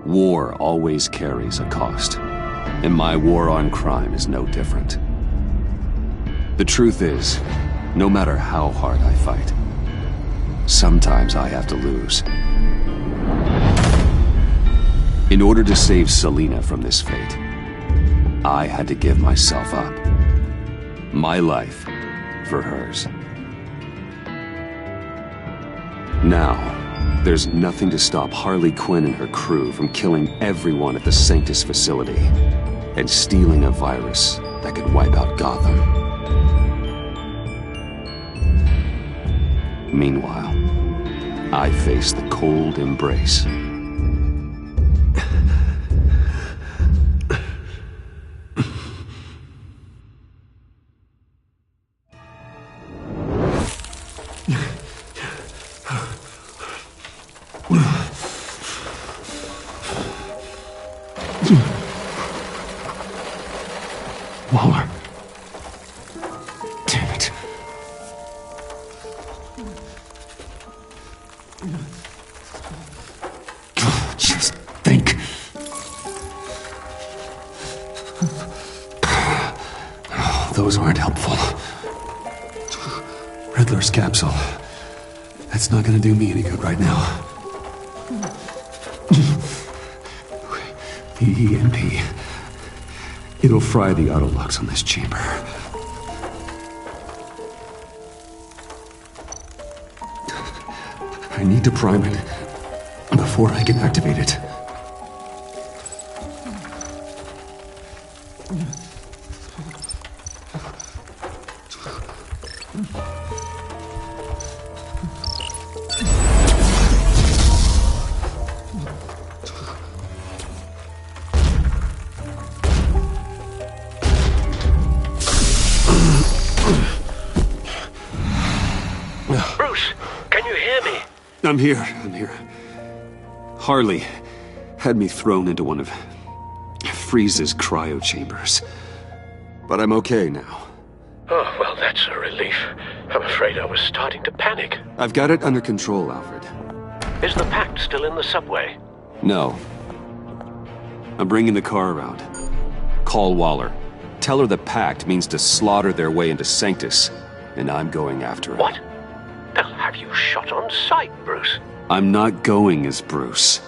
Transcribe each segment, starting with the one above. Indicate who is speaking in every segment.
Speaker 1: War always carries a cost, and my war on crime is no different. The truth is, no matter how hard I fight, sometimes I have to lose. In order to save Selina from this fate, I had to give myself up. My life for hers. Now, there's nothing to stop Harley Quinn and her crew from killing everyone at the Sanctus facility and stealing a virus that could wipe out Gotham. Meanwhile, I face the cold embrace.
Speaker 2: Waller. Damn it. Just think. Those aren't helpful. Riddler's capsule. That's not gonna do me any good right now. The EMP. It'll fry the auto locks on this chamber. I need to prime it before I can activate it. I'm here. Harley had me thrown into one of Freeze's cryo chambers. But I'm okay now.
Speaker 3: Oh, well, that's a relief. I'm afraid I was starting to panic.
Speaker 1: I've got it under control, Alfred.
Speaker 3: Is the Pact still in the subway?
Speaker 1: No. I'm bringing the car around. Call Waller. Tell her the Pact means to slaughter their way into Sanctus, and I'm going after it.
Speaker 3: What? They'll have you shot on sight, Bruce.
Speaker 1: I'm not going as Bruce.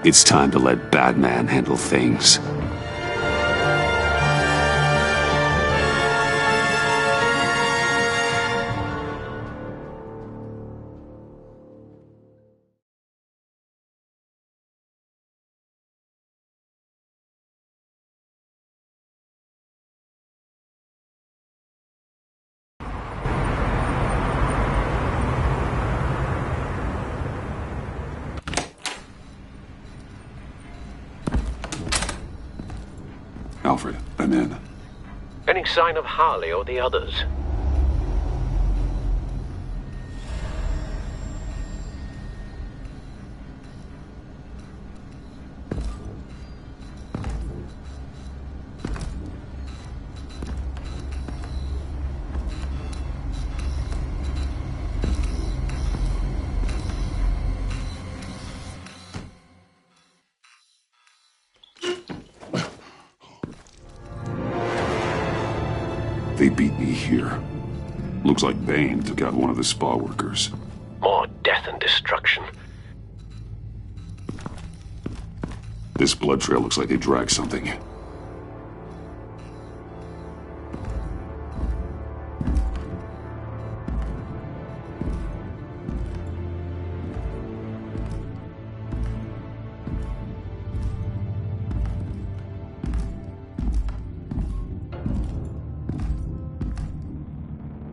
Speaker 1: It's time to let Batman handle things.
Speaker 2: Alfred, I'm in.
Speaker 3: Any sign of Harley or the others?
Speaker 2: They beat me here. Looks like Bane took out one of the spa workers.
Speaker 3: More death and destruction.
Speaker 2: This blood trail looks like they dragged something.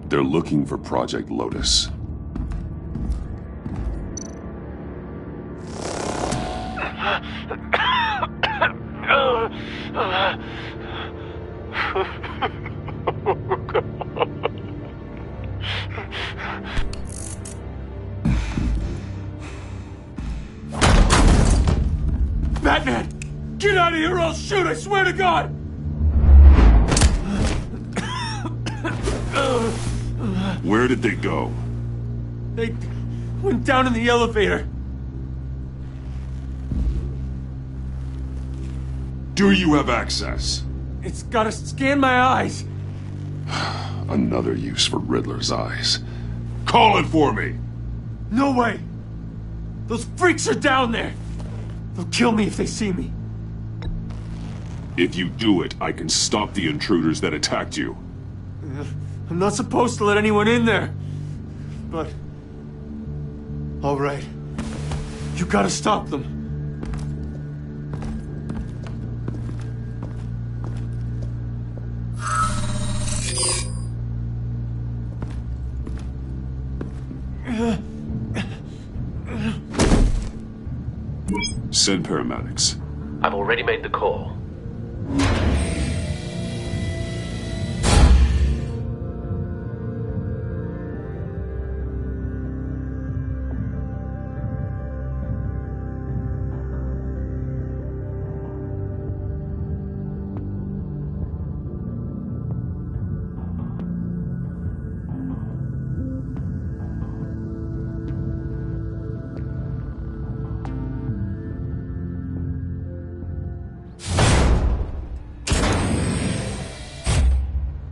Speaker 2: They're looking for Project Lotus.
Speaker 4: Batman! Get out of here or I'll shoot, I swear to God!
Speaker 2: Where did they go?
Speaker 4: They went down in the elevator. Do you have access?
Speaker 5: It's gotta scan my eyes.
Speaker 4: Another use for Riddler's eyes. Call it for me!
Speaker 5: No way. Those freaks are down there. They'll kill me if they see me.
Speaker 4: If you do it, I can stop the intruders that attacked you.
Speaker 5: I'm not supposed to let anyone in there. But... all right. You gotta stop them.
Speaker 4: Send paramedics.
Speaker 3: I've already made the call.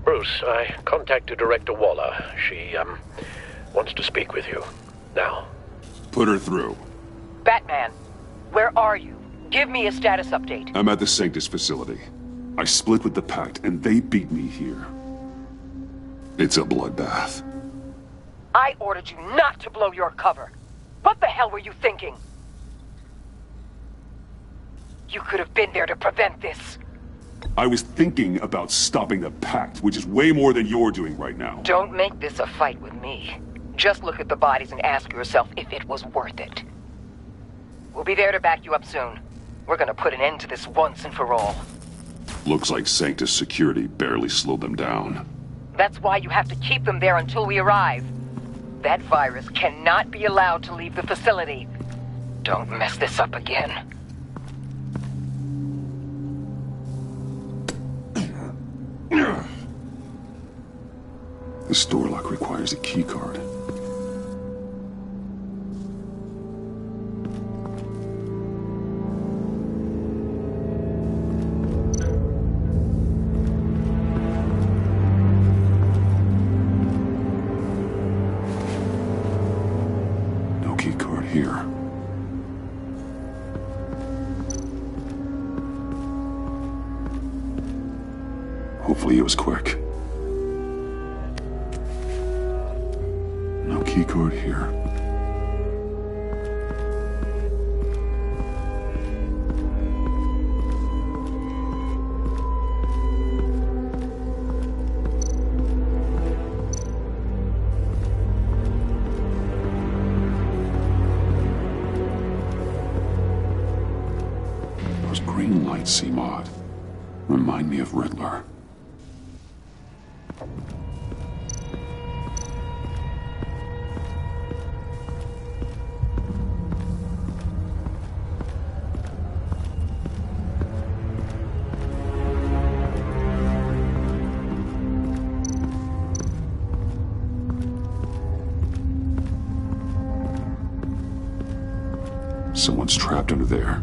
Speaker 3: Bruce, I contacted Director Waller. She, wants to speak with you. Now.
Speaker 4: Put her through.
Speaker 6: Batman, where are you? Give me a status update.
Speaker 4: I'm at the Sanctus facility. I split with the Pact, and they beat me here. It's a bloodbath.
Speaker 6: I ordered you not to blow your cover. What the hell were you thinking? You could have been there to prevent this.
Speaker 4: I was thinking about stopping the Pact, which is way more than you're doing right now.
Speaker 6: Don't make this a fight with me. Just look at the bodies and ask yourself if it was worth it. We'll be there to back you up soon. We're gonna put an end to this once and for all.
Speaker 4: Looks like Sanctus security barely slowed them down.
Speaker 6: That's why you have to keep them there until we arrive. That virus cannot be allowed to leave the facility. Don't mess this up again.
Speaker 4: This door lock requires a key card. No key card here. Hopefully it was quick. No key card here. Those green lights seem odd. Remind me of Riddler. Someone's trapped under there.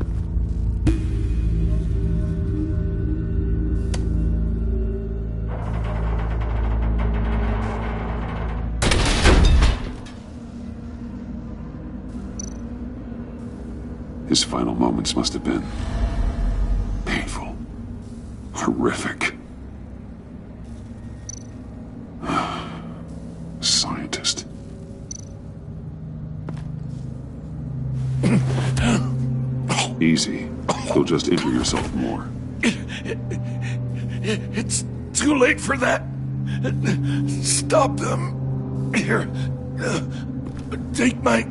Speaker 4: His final moments must have been painful, horrific. Scientist. Easy. You'll just injure yourself more. It's too late for that. Stop them. Here. Take my...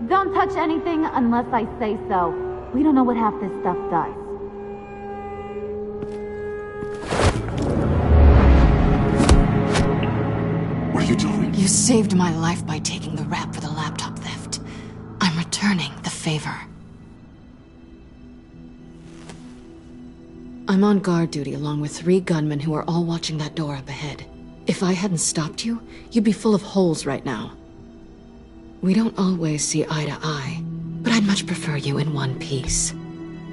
Speaker 7: Don't touch anything unless I say so. We don't know what half this stuff does. You saved my life by taking the rap for the laptop theft. I'm returning the favor. I'm on guard duty along with 3 gunmen who are all watching that door up ahead. If I hadn't stopped you, you'd be full of holes right now. We don't always see eye to eye, but I'd much prefer you in one piece.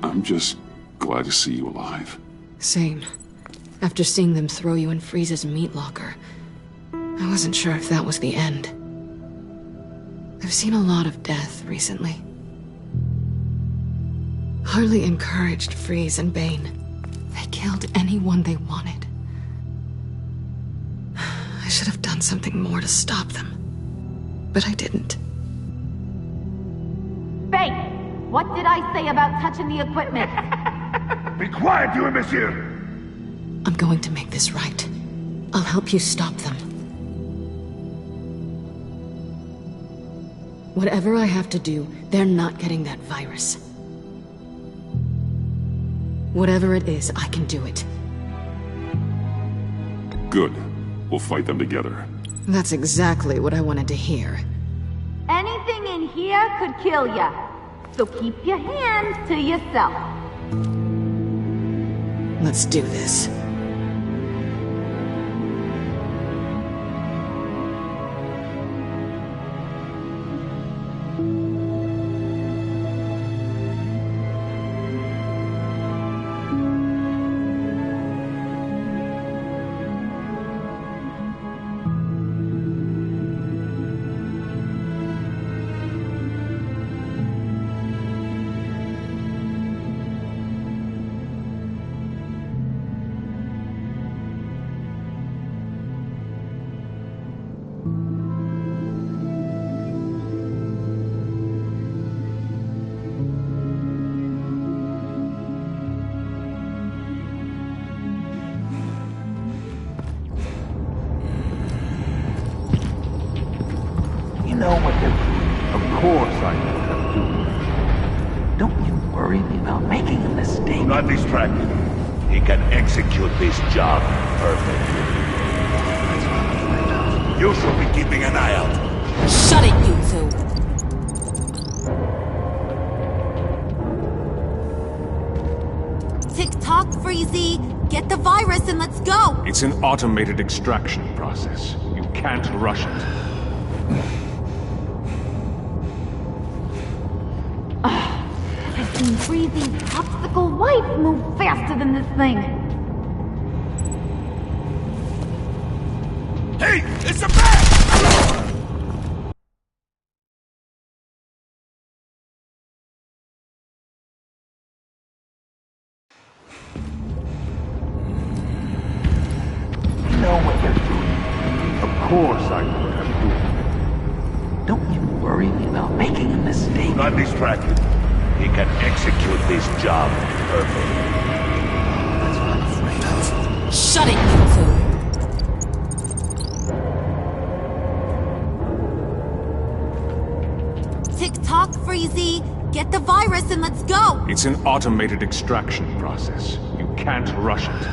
Speaker 4: I'm just glad to see you alive.
Speaker 7: Same. After seeing them throw you in Freeze's meat locker, I wasn't sure if that was the end. I've seen a lot of death recently. Harley encouraged Freeze and Bane. They killed anyone they wanted. I should have done something more to stop them, but I didn't.
Speaker 8: Bane! What did I say about touching the equipment?
Speaker 9: Be quiet, you imbecile!
Speaker 7: I'm going to make this right. I'll help you stop them. Whatever I have to do, they're not getting that virus. Whatever it is, I can do it.
Speaker 4: Good. We'll fight them together.
Speaker 7: That's exactly what I wanted to hear.
Speaker 8: Anything in here could kill ya. So keep your hands to yourself.
Speaker 7: Let's do this.
Speaker 9: know what they're doing. Of course I know what I'm doing. Don't you worry me about making a mistake.
Speaker 10: Do not distract him. He can execute this job perfectly. You should be keeping an eye out.
Speaker 11: Shut it, you two!
Speaker 8: Tick-tock, Freezy! Get the virus and let's go!
Speaker 12: It's an automated extraction process. You can't rush it.
Speaker 8: I've seen Freezy's popsicle wife move faster than this thing.
Speaker 10: Hey! It's a bat!
Speaker 9: You know what you're doing. Of course I know what I'm doing. Don't you worry me about making a mistake.
Speaker 10: Do not distract him. He can execute this job perfectly.
Speaker 9: That's what I'm afraid of.
Speaker 11: Shut it, you two!
Speaker 8: Tick-tock, Freezy! Get the virus and let's go!
Speaker 12: It's an automated extraction process. You can't rush it.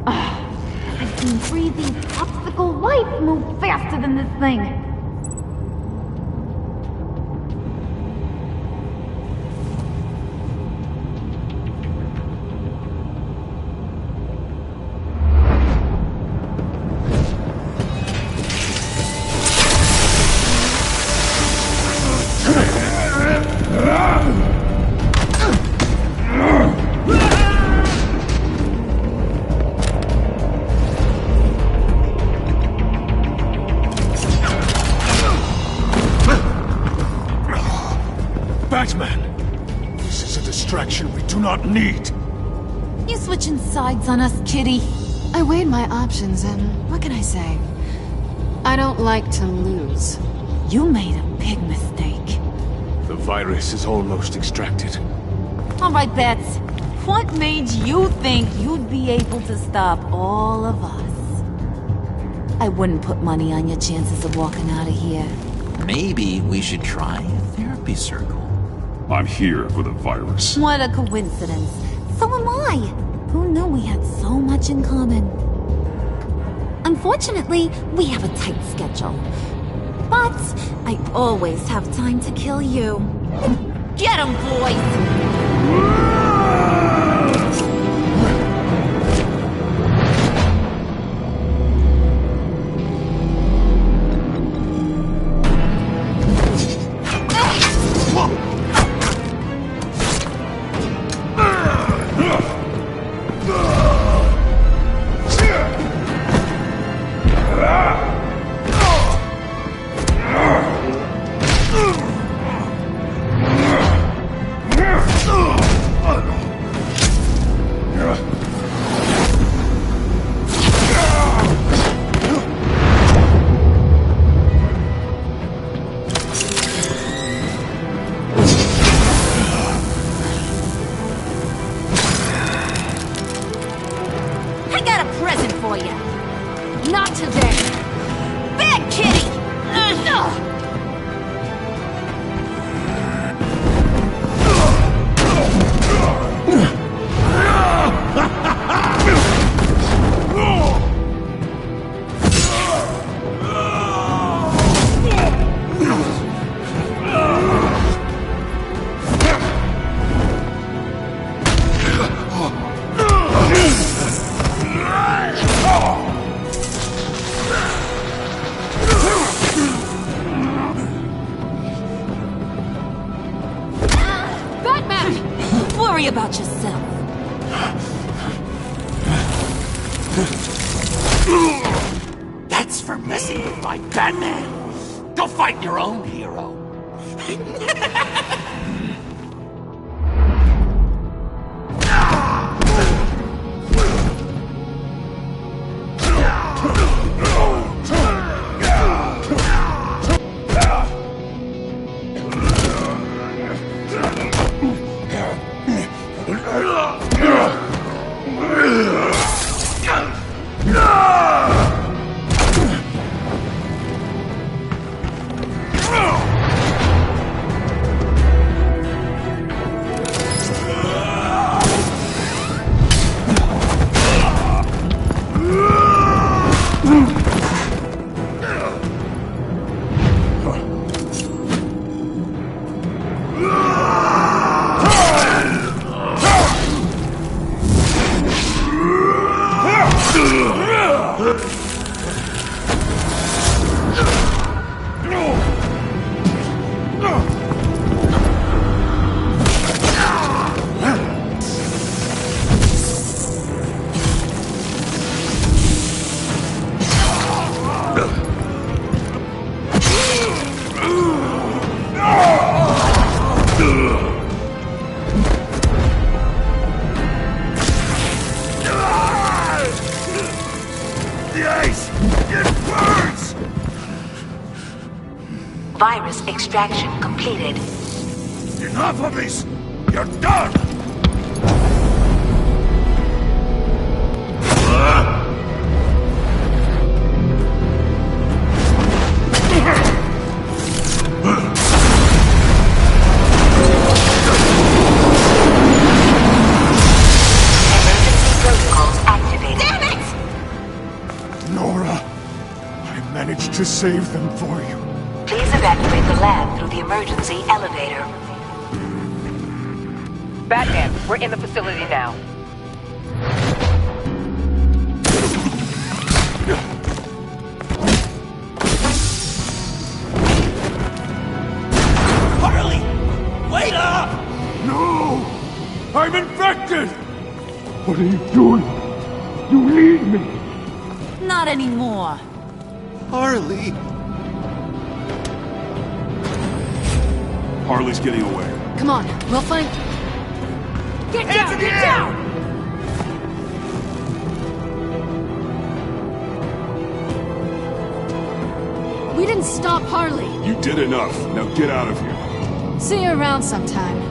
Speaker 8: I've seen Freezy's popsicle wife move faster than this thing.
Speaker 5: Batman! This is a distraction we do not need!
Speaker 8: You switching sides on us, kitty?
Speaker 7: I weighed my options and what can I say? I don't like to lose.
Speaker 8: You made a big mistake.
Speaker 5: The virus is almost extracted.
Speaker 8: All right, Bats. What made you think you'd be able to stop all of us? I wouldn't put money on your chances of walking out of here.
Speaker 13: Maybe we should try a therapy circle.
Speaker 4: I'm here for the virus.
Speaker 8: What a coincidence. So am I. Who knew we had so much in common. Unfortunately, we have a tight schedule. But I always have time to kill you. Get 'em, boys! About yourself.
Speaker 10: That's for messing with my Batman. Go fight your own hero.
Speaker 14: Virus extraction completed.
Speaker 10: Enough of this! You're done!
Speaker 14: Emergency protocols activated.
Speaker 8: Damn it!
Speaker 5: Nora, I managed to save them for you.
Speaker 14: Please evacuate the lab through the emergency elevator.
Speaker 6: Batman, we're in the facility now.
Speaker 10: Harley! Wait up!
Speaker 5: No! I'm infected! What are you doing? You need me!
Speaker 8: Not anymore.
Speaker 5: Harley!
Speaker 4: Harley's getting away.
Speaker 7: Come on, we'll find...
Speaker 8: Get down! Get down!
Speaker 7: We didn't stop Harley.
Speaker 4: You did enough. Now get out of here.
Speaker 7: See you around sometime.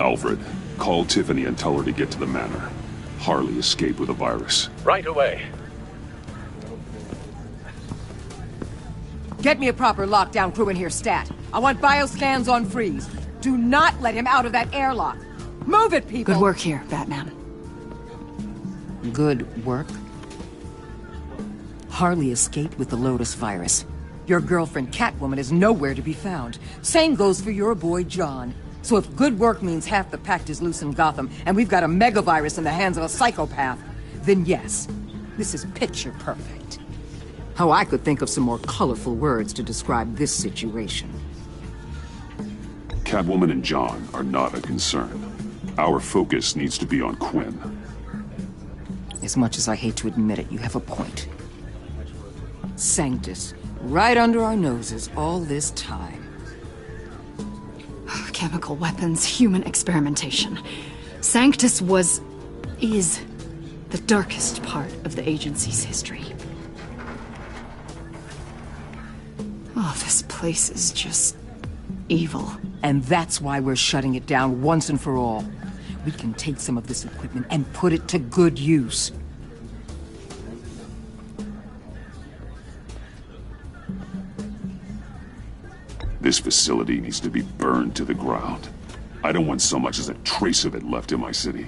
Speaker 4: Alfred, call Tiffany and tell her to get to the manor. Harley escaped with a virus.
Speaker 3: Right away.
Speaker 6: Get me a proper lockdown crew in here, stat. I want bioscans on Freeze. Do not let him out of that airlock. Move it, people!
Speaker 7: Good work here, Batman.
Speaker 6: Good work? Harley escaped with the Lotus virus. Your girlfriend, Catwoman, is nowhere to be found. Same goes for your boy, John. So if good work means half the pact is loose in Gotham, and we've got a megavirus in the hands of a psychopath, then yes, this is picture perfect. How I could think of some more colorful words to describe this situation.
Speaker 4: Catwoman and John are not a concern. Our focus needs to be on Quinn.
Speaker 6: As much as I hate to admit it, you have a point. Sanctus, right under our noses all this time.
Speaker 7: Chemical weapons, human experimentation. Sanctus is the darkest part of the agency's history. Oh, this place is just evil.
Speaker 6: And that's why we're shutting it down once and for all. We can take some of this equipment and put it to good use.
Speaker 4: This facility needs to be burned to the ground. I don't want so much as a trace of it left in my city.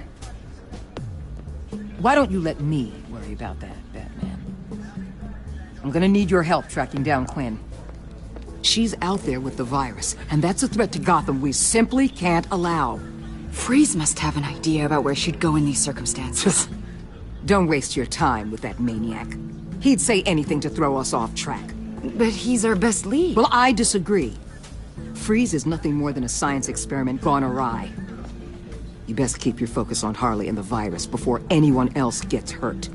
Speaker 6: Why don't you let me worry about that, Batman? I'm gonna need your help tracking down Quinn. She's out there with the virus, and that's a threat to Gotham we simply can't allow.
Speaker 7: Freeze must have an idea about where she'd go in these circumstances.
Speaker 6: Don't waste your time with that maniac. He'd say anything to throw us off track.
Speaker 7: But he's our best lead.
Speaker 6: Well, I disagree. Freeze is nothing more than a science experiment gone awry. You best keep your focus on Harley and the virus before anyone else gets hurt.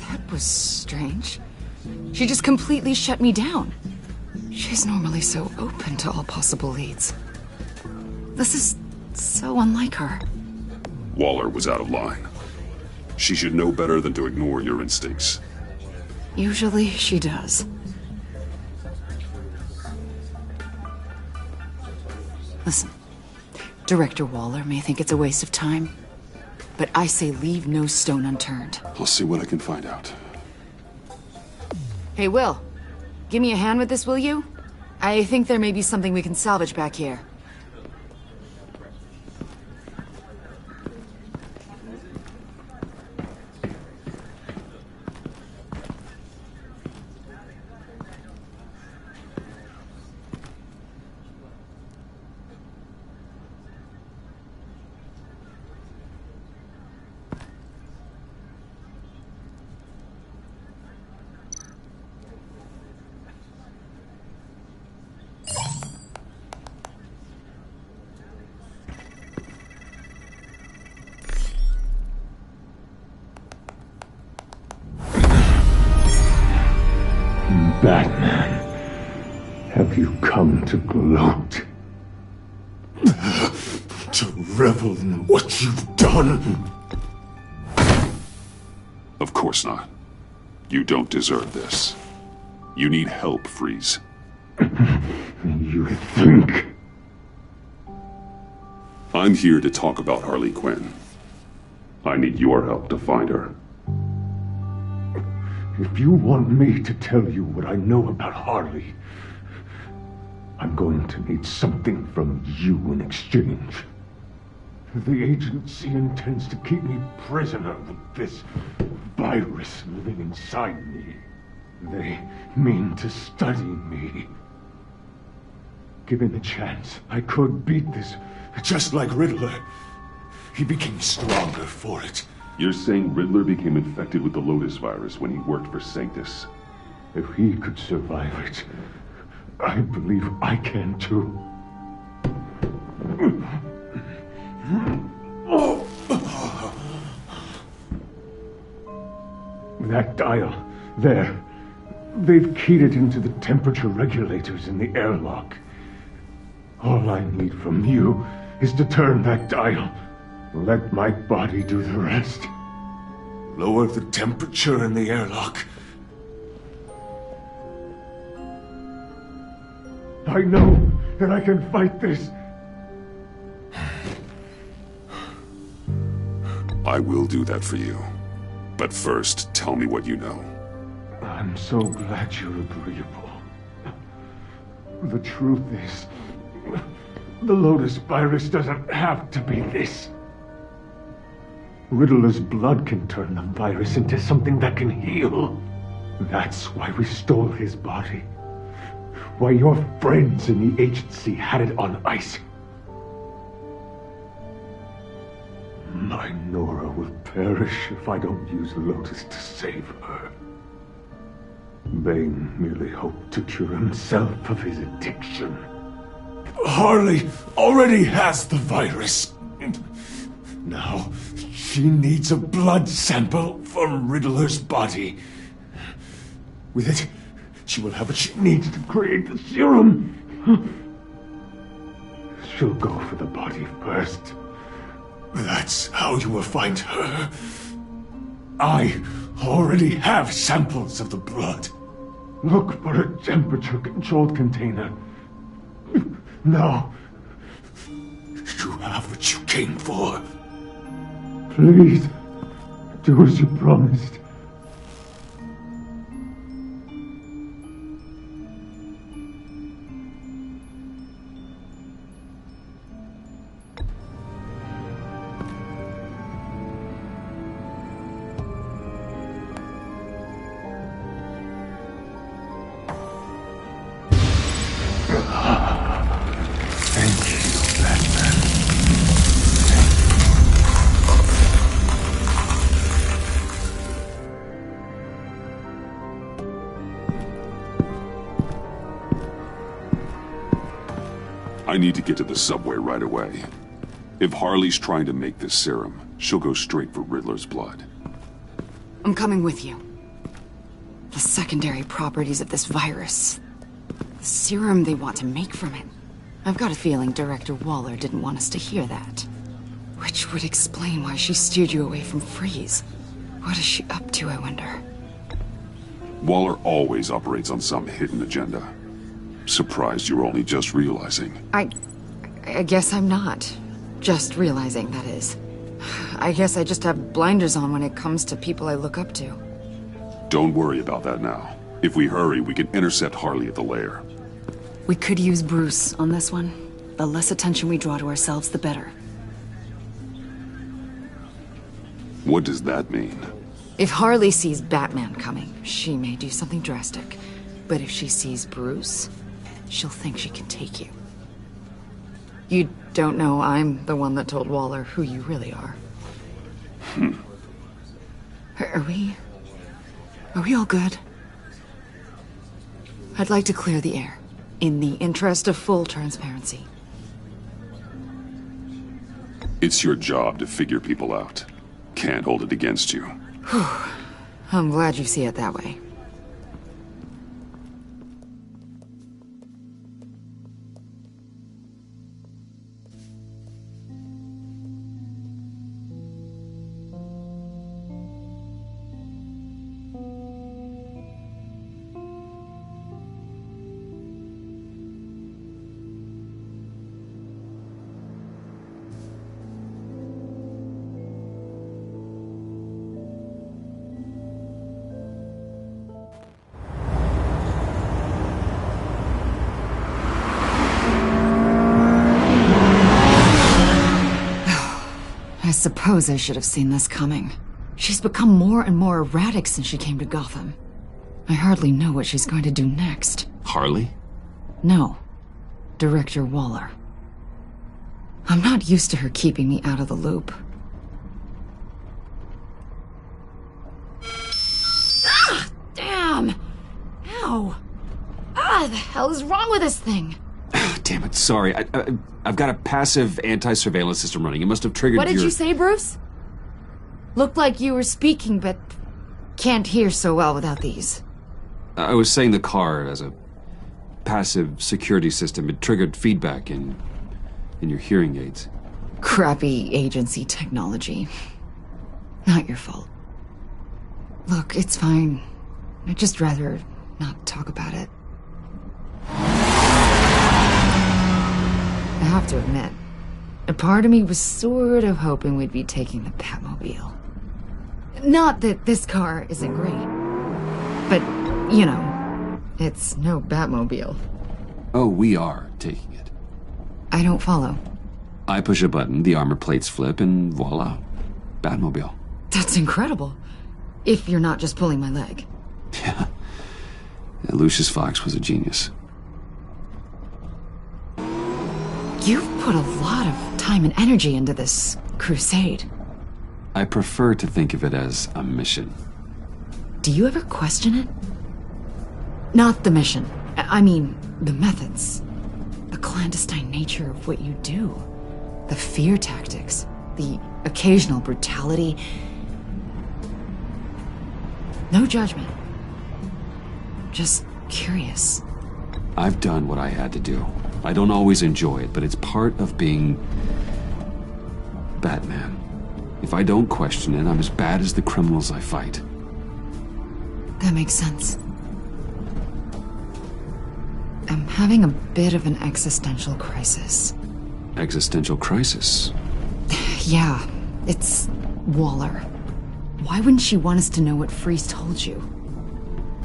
Speaker 7: That was strange. She just completely shut me down. She's normally so open to all possible leads. This is so unlike her.
Speaker 4: Waller was out of line. She should know better than to ignore your instincts.
Speaker 7: Usually she does. Listen, Director Waller may think it's a waste of time, but I say leave no stone unturned.
Speaker 4: I'll see what I can find out.
Speaker 7: Hey, Will, give me a hand with this, will you? I think there may be something we can salvage back here.
Speaker 15: Batman, have you come to gloat?
Speaker 5: To revel in what you've done?
Speaker 4: Of course not. You don't deserve this. You need help, Freeze.
Speaker 15: You think?
Speaker 4: I'm here to talk about Harley Quinn. I need your help to find her.
Speaker 15: If you want me to tell you what I know about Harley, I'm going to need something from you in exchange. The agency intends to keep me prisoner with this virus living inside me. They mean to study me. Given the chance, I could beat this.
Speaker 5: Just like Riddler. He became stronger for it.
Speaker 4: You're saying Riddler became infected with the Lotus virus when he worked for Sanctus?
Speaker 15: If he could survive it, I believe I can too. That dial, there. They've keyed it into the temperature regulators in the airlock. All I need from you is to turn that dial. Let my body do the rest.
Speaker 5: Lower the temperature in the airlock.
Speaker 15: I know that I can fight this.
Speaker 4: I will do that for you. But first, tell me what you know.
Speaker 15: I'm so glad you're agreeable. The truth is, the Lotus virus doesn't have to be this. Riddler's blood can turn the virus into something that can heal. That's why we stole his body. Why your friends in the agency had it on ice. My Nora will perish if I don't use Lotus to save her. Bane merely hoped to cure himself of his addiction.
Speaker 5: Harley already has the virus. Now, she needs a blood sample from Riddler's body. With it, she will have what she needs to create the serum.
Speaker 15: She'll go for the body first.
Speaker 5: That's how you will find her. I already have samples of the blood.
Speaker 15: Look for a temperature-controlled container. Now.
Speaker 5: You have what you came for.
Speaker 15: Please, do as you promised.
Speaker 4: I need to get to the subway right away. If Harley's trying to make this serum, she'll go straight for Riddler's blood.
Speaker 7: I'm coming with you. The secondary properties of this virus. The serum they want to make from it. I've got a feeling Director Waller didn't want us to hear that. Which would explain why she steered you away from Freeze. What is she up to, I wonder?
Speaker 4: Waller always operates on some hidden agenda. Surprised you're only just realizing.
Speaker 7: I guess I'm not. Just realizing, that is. I guess I just have blinders on when it comes to people I look up to.
Speaker 4: Don't worry about that now. If we hurry, we can intercept Harley at the lair.
Speaker 7: We could use Bruce on this one. The less attention we draw to ourselves, the better.
Speaker 4: What does that mean?
Speaker 7: If Harley sees Batman coming, she may do something drastic. But if she sees Bruce, she'll think she can take you. You don't know I'm the one that told Waller who you really are. Are we all good? I'd like to clear the air, in the interest of full transparency.
Speaker 4: It's your job to figure people out. Can't hold it against you.
Speaker 7: I'm glad you see it that way. I suppose I should have seen this coming. She's become more and more erratic since she came to Gotham. I hardly know what she's going to do next.
Speaker 2: Harley?
Speaker 7: No. Director Waller. I'm not used to her keeping me out of the loop. Ah! Damn! Ow! Ah, the hell is wrong with this thing?
Speaker 2: Damn it, sorry. I've got a passive anti-surveillance system running. It must have triggered
Speaker 7: What did you say, Bruce? Looked like you were speaking, but can't hear so well without these.
Speaker 2: I was saying the car as a passive security system. It triggered feedback in your hearing aids.
Speaker 7: Crappy agency technology. Not your fault. Look, it's fine. I'd just rather not talk about it.
Speaker 16: to admit. A part of me was sort of hoping we'd be taking the Batmobile. Not that this car isn't great, but, you know, it's no Batmobile.
Speaker 1: Oh, we are taking it.
Speaker 16: I don't follow.
Speaker 1: I push a button, the armor plates flip, and voila. Batmobile.
Speaker 16: That's incredible. If you're not just pulling my leg.
Speaker 1: Yeah. Lucius Fox was a genius.
Speaker 16: You've put a lot of time and energy into this crusade.
Speaker 1: I prefer to think of it as a mission.
Speaker 16: Do you ever question it? Not the mission. I mean, the methods. The clandestine nature of what you do. The fear tactics. The occasional brutality. No judgment. Just curious.
Speaker 1: I've done what I had to do. I don't always enjoy it, but it's part of being Batman. If I don't question it, I'm as bad as the criminals I fight.
Speaker 16: That makes sense. I'm having a bit of an existential crisis.
Speaker 1: Existential crisis?
Speaker 16: Yeah, it's Waller. Why wouldn't she want us to know what Freeze told you?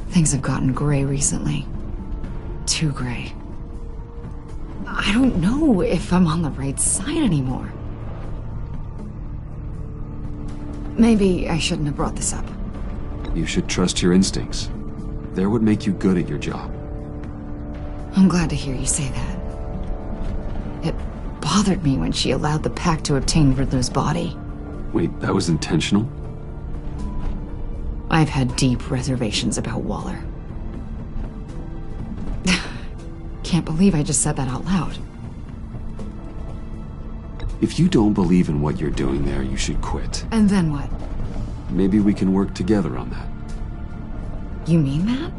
Speaker 16: Things have gotten gray recently. Too gray. I don't know if I'm on the right side anymore. Maybe I shouldn't have brought this up.
Speaker 1: You should trust your instincts. They're what make you good at your job.
Speaker 16: I'm glad to hear you say that. It bothered me when she allowed the pack to obtain Riddler's body.
Speaker 1: Wait, that was intentional?
Speaker 16: I've had deep reservations about Waller. Can't believe I just said that out loud.
Speaker 1: If you don't believe in what you're doing there, you should quit.
Speaker 16: And then what?
Speaker 1: Maybe we can work together on that.
Speaker 16: You mean that?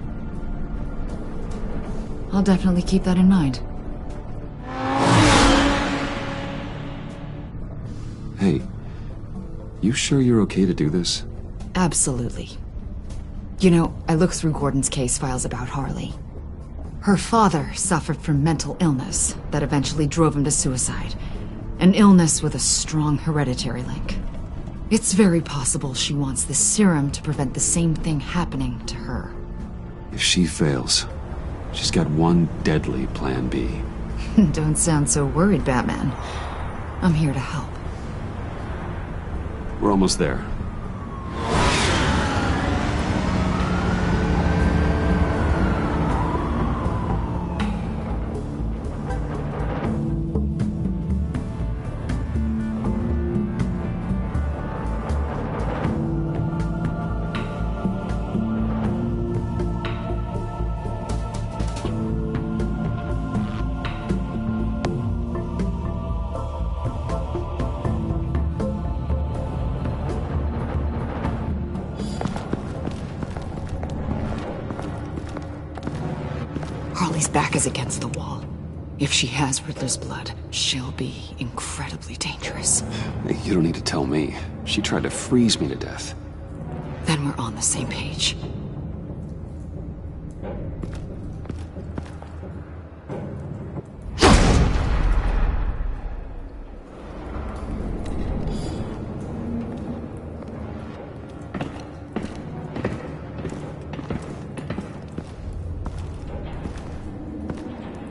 Speaker 16: I'll definitely keep that in mind.
Speaker 1: Hey, you sure you're okay to do this?
Speaker 16: Absolutely. You know, I looked through Gordon's case files about Harley. Her father suffered from mental illness that eventually drove him to suicide. An illness with a strong hereditary link. It's very possible she wants this serum to prevent the same thing happening to her.
Speaker 1: If she fails, she's got one deadly plan B.
Speaker 16: Don't sound so worried, Batman. I'm here to help.
Speaker 1: We're almost there.
Speaker 16: Harley's back is against the wall. If she has Riddler's blood, she'll be incredibly dangerous.
Speaker 1: Hey, you don't need to tell me. She tried to freeze me to death.
Speaker 16: Then we're on the same page.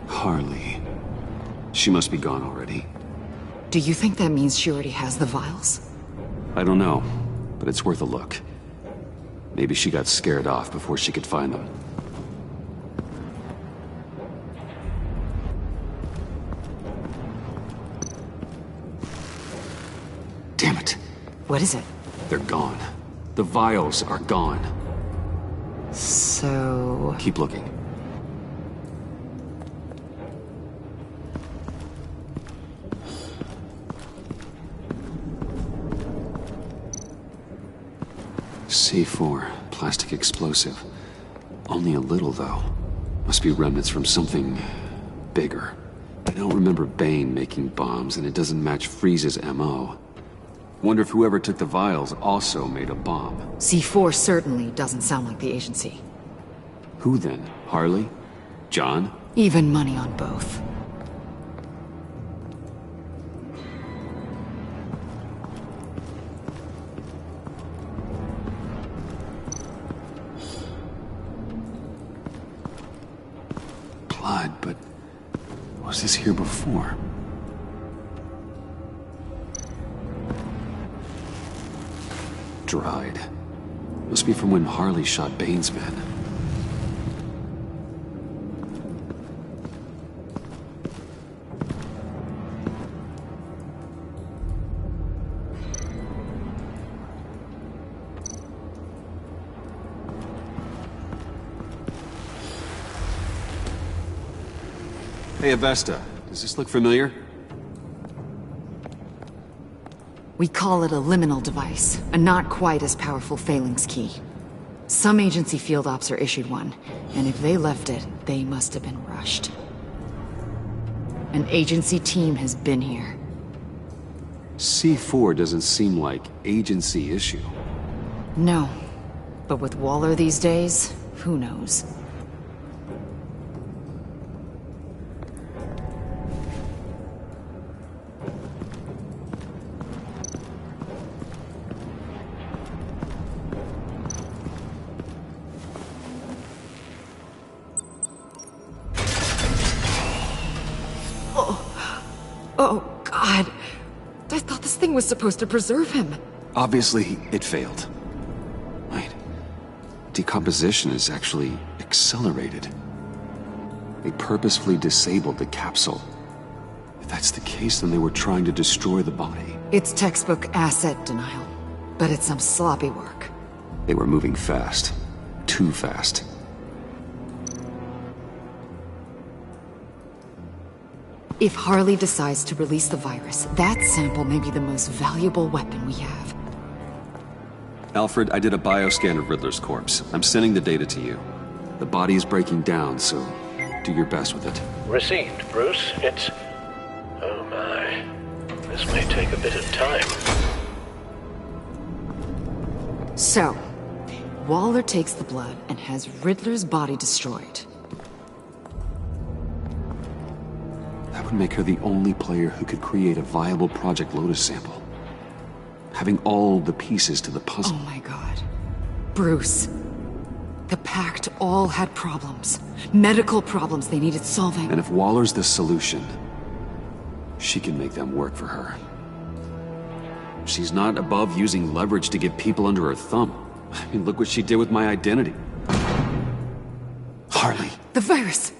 Speaker 1: Harley. She must be gone already.
Speaker 16: Do you think that means she already has the vials?
Speaker 1: I don't know, but it's worth a look. Maybe she got scared off before she could find them. Damn it.
Speaker 16: What is it?
Speaker 1: They're gone. The vials are gone.
Speaker 16: So...
Speaker 1: Keep looking. C4, plastic explosive. Only a little, though. Must be remnants from something bigger. I don't remember Bane making bombs, and it doesn't match Freeze's MO. Wonder if whoever took the vials also made a bomb.
Speaker 16: C4 certainly doesn't sound like the agency.
Speaker 1: Who then? Harley? John?
Speaker 16: Even money on both.
Speaker 1: Was this here before? Dried. Must be from when Harley shot Bane's men. Hey, Avesta. Does this look familiar?
Speaker 16: We call it a liminal device, a not quite as powerful phalanx key. Some agency field ops are issued one, and if they left it, they must have been rushed. An agency team has been here.
Speaker 1: C4 doesn't seem like agency issue.
Speaker 16: No, but with Waller these days, who knows? Oh, God. I thought this thing was supposed to preserve him.
Speaker 1: Obviously, it failed. Wait. Decomposition is actually accelerated. They purposefully disabled the capsule. If that's the case, then they were trying to destroy the body.
Speaker 16: It's textbook asset denial, but it's some sloppy work.
Speaker 1: They were moving fast. Too fast.
Speaker 16: If Harley decides to release the virus, that sample may be the most valuable weapon we have.
Speaker 1: Alfred, I did a bioscan of Riddler's corpse. I'm sending the data to you. The body is breaking down, so do your best with it.
Speaker 3: Received, Bruce. It's... oh my. This may take a bit of time.
Speaker 16: So, Waller takes the blood and has Riddler's body destroyed.
Speaker 1: That would make her the only player who could create a viable Project Lotus sample. Having all the pieces to the puzzle.
Speaker 16: Oh my God. Bruce. The Pact all had problems. Medical problems they needed solving.
Speaker 1: And if Waller's the solution, she can make them work for her. She's not above using leverage to get people under her thumb. I mean, look what she did with my identity. Harley.
Speaker 16: The virus.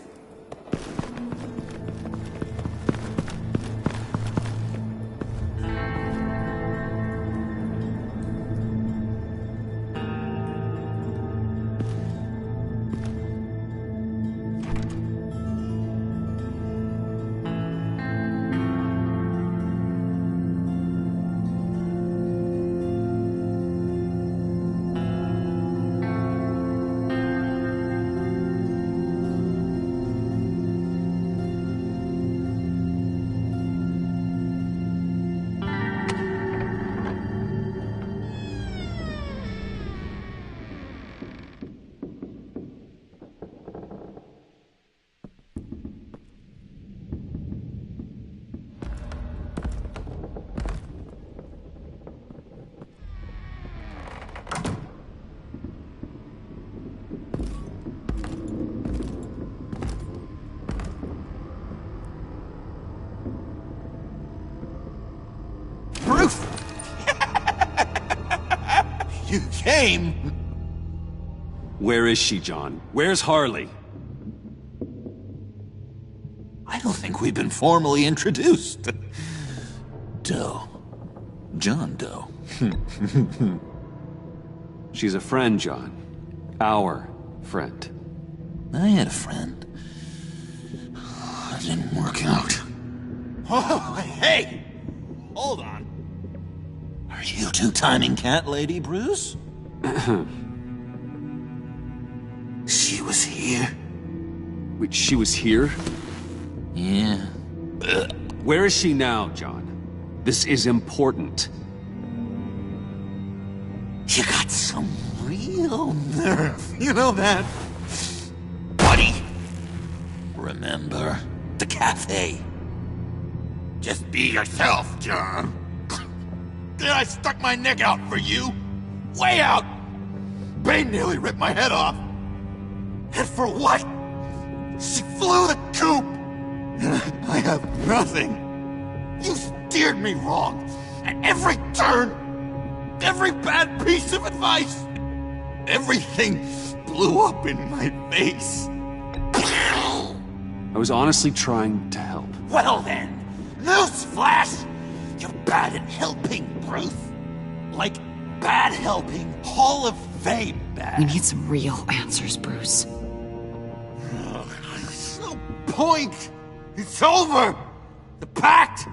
Speaker 10: You came!
Speaker 1: Where is she, John? Where's Harley?
Speaker 10: I don't think we've been formally introduced. Doe. John Doe.
Speaker 1: She's a friend, John. Our friend.
Speaker 10: I had a friend. It didn't work out. Oh, hey! Hold on. Are you two-timing cat lady, Bruce? She was here.
Speaker 1: Wait, she was here?
Speaker 10: Yeah.
Speaker 1: Where is she now, John? This is important.
Speaker 10: You got some real nerve, you know that? Buddy! Remember the cafe? Just be yourself, John. I stuck my neck out for you. Way out! Bane nearly ripped my head off. And for what? She flew the coop! have nothing. You steered me wrong at every turn. Every bad piece of advice. Everything blew up in my face.
Speaker 2: I was honestly trying to help.
Speaker 10: Well then, newsflash! You're bad at helping, Bruce. Like bad helping, Hall of Fame bad.
Speaker 16: We need some real answers, Bruce.
Speaker 10: There's no point. It's over. The pact,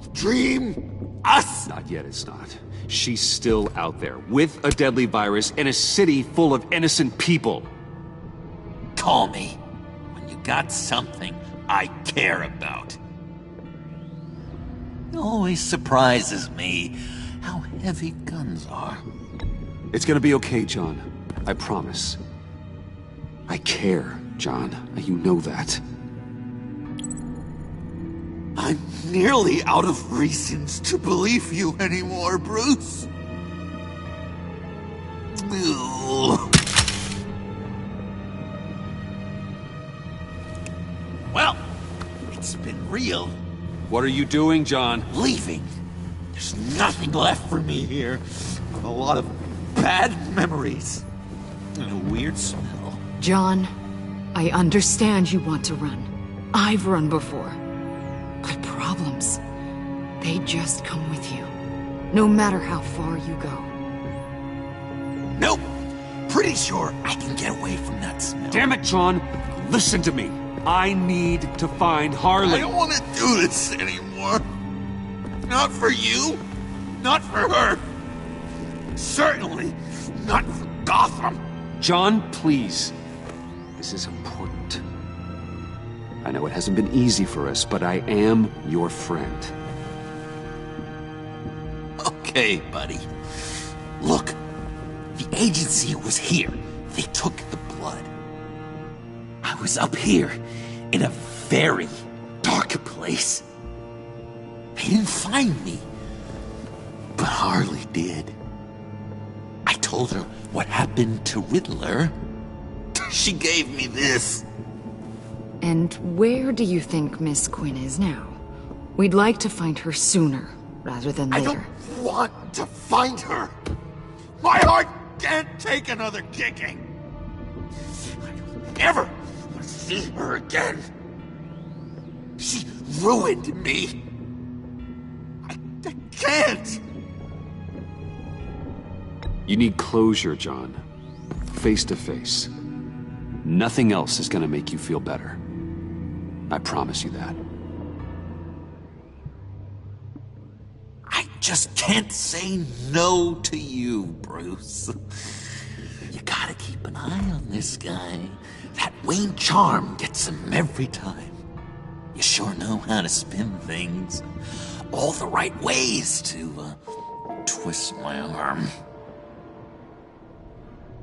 Speaker 10: the dream, us.
Speaker 2: Not yet, it's not. She's still out there, with a deadly virus in a city full of innocent people.
Speaker 10: Call me when you got something I care about. It always surprises me how heavy guns are.
Speaker 2: It's gonna be okay, John. I promise. I care, John. You know that.
Speaker 10: I'm nearly out of reasons to believe you anymore, Bruce. Well, it's been real.
Speaker 2: What are you doing, John?
Speaker 10: Leaving. There's nothing left for me here. A lot of bad memories. And a weird smell.
Speaker 16: John, I understand you want to run. I've run before. But problems, they just come with you. No matter how far you go.
Speaker 10: Nope. Pretty sure I can get away from that smell.
Speaker 2: Damn it, John! Listen to me. I need to find Harley.
Speaker 10: I don't want to do this anymore. Not for you. Not for her. Certainly not for Gotham.
Speaker 2: John, please. This is important. I know it hasn't been easy for us, but I am your friend.
Speaker 10: Okay, buddy. Look, the agency was here. They took the blood. I was up here in a very dark place. They didn't find me, but Harley did. I told her what happened to Riddler. She gave me this.
Speaker 16: And where do you think Miss Quinn is now? We'd like to find her sooner, rather than later.
Speaker 10: I don't want to find her. My heart can't take another kicking. I don't ever want to see her again. She ruined me. I can't.
Speaker 2: You need closure, John. Face to face. Nothing else is gonna make you feel better. I promise you that.
Speaker 10: I just can't say no to you, Bruce. You gotta keep an eye on this guy. That Wayne charm gets him every time. You sure know how to spin things. All the right ways to twist my arm.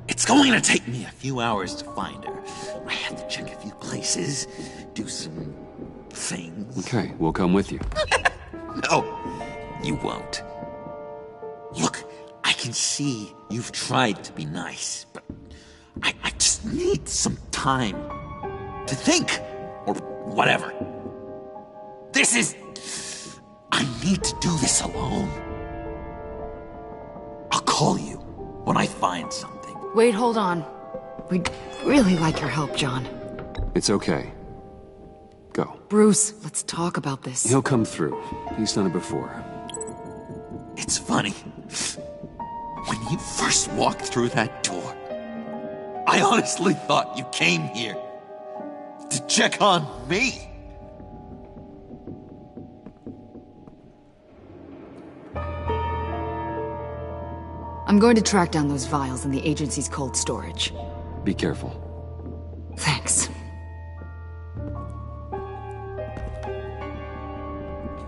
Speaker 10: It's going to take me a few hours to find her. I have to check a few places, do some things.
Speaker 2: Okay, we'll come with you.
Speaker 10: No, you won't. Look, I can see you've tried to be nice, but I just need some time to think, or whatever. I need to do this alone. I'll call you when I find something.
Speaker 16: Wait, hold on. We'd really like your help, John.
Speaker 2: It's okay. Go.
Speaker 16: Bruce, let's talk about this.
Speaker 2: He'll come through. He's done it before.
Speaker 10: It's funny. When you first walked through that door, I honestly thought you came here to check on me.
Speaker 16: I'm going to track down those vials in the agency's cold storage.
Speaker 2: Be careful.
Speaker 16: Thanks.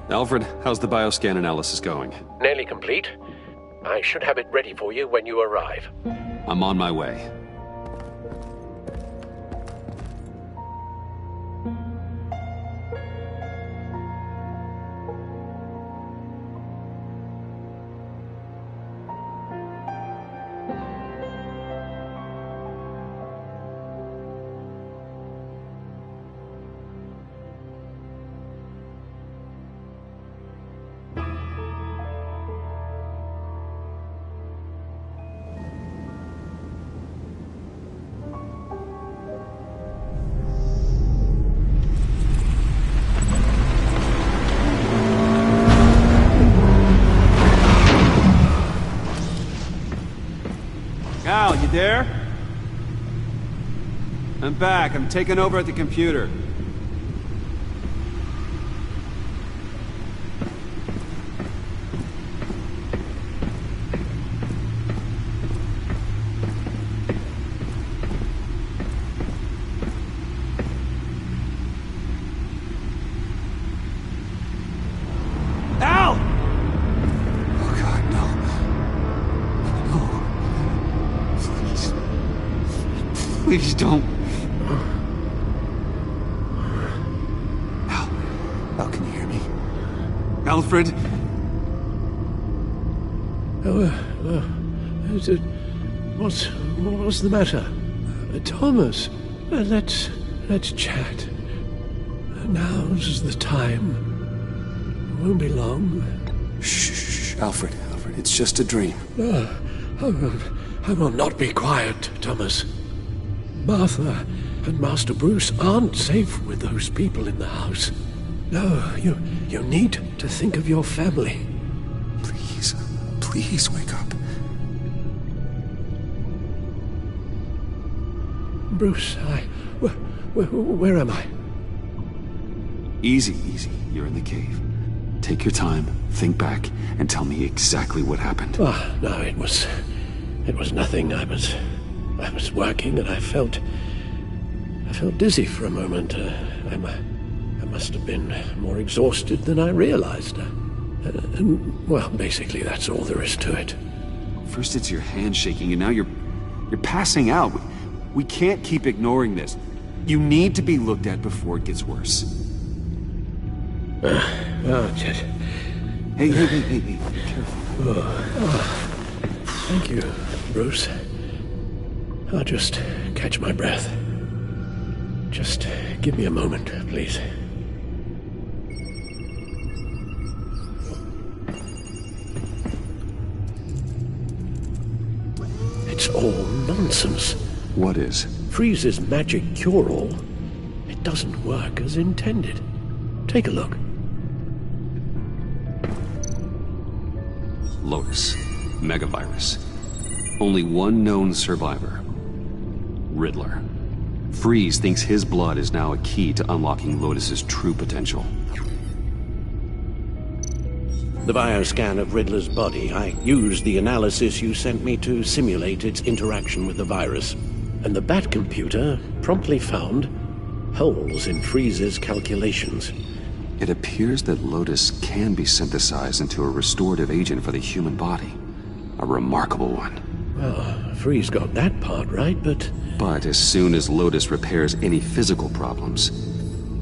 Speaker 2: Alfred, how's the bioscan analysis going?
Speaker 3: Nearly complete. I should have it ready for you when you arrive.
Speaker 2: I'm on my way. I'm back. I'm taking over at the computer. Please don't. Al, can you hear me? Alfred?
Speaker 17: What's the matter? Thomas, let's chat. Now's the time. Won't be long.
Speaker 2: Shh, Alfred, it's just a dream.
Speaker 17: I will not be quiet, Thomas. Martha and Master Bruce aren't safe with those people in the house. No, you need to think of your family.
Speaker 2: Please wake up.
Speaker 17: Bruce, where am I?
Speaker 2: Easy. You're in the cave. Take your time, think back, and tell me exactly what happened.
Speaker 17: No, it was nothing. I was working and I felt dizzy for a moment. I must have been more exhausted than I realized. Well, basically that's all there is to it.
Speaker 2: First it's your hand shaking and now you're passing out. We can't keep ignoring this. You need to be looked at before it gets worse.
Speaker 17: Chet.
Speaker 2: Hey, be careful.
Speaker 17: Thank you, Bruce. I'll just catch my breath. Just give me a moment, please. It's all nonsense.
Speaker 2: What is?
Speaker 17: Freeze's magic cure-all. It doesn't work as intended. Take a look.
Speaker 2: Lotus. Megavirus. Only one known survivor. Riddler. Freeze thinks his blood is now a key to unlocking Lotus's true potential.
Speaker 18: The bioscan of Riddler's body. I used the analysis you sent me to simulate its interaction with the virus.
Speaker 17: And the Bat computer promptly found holes in Freeze's calculations.
Speaker 2: It appears that Lotus can be synthesized into a restorative agent for the human body. A remarkable one.
Speaker 17: Well, Freeze got that part right, but
Speaker 2: as soon as Lotus repairs any physical problems,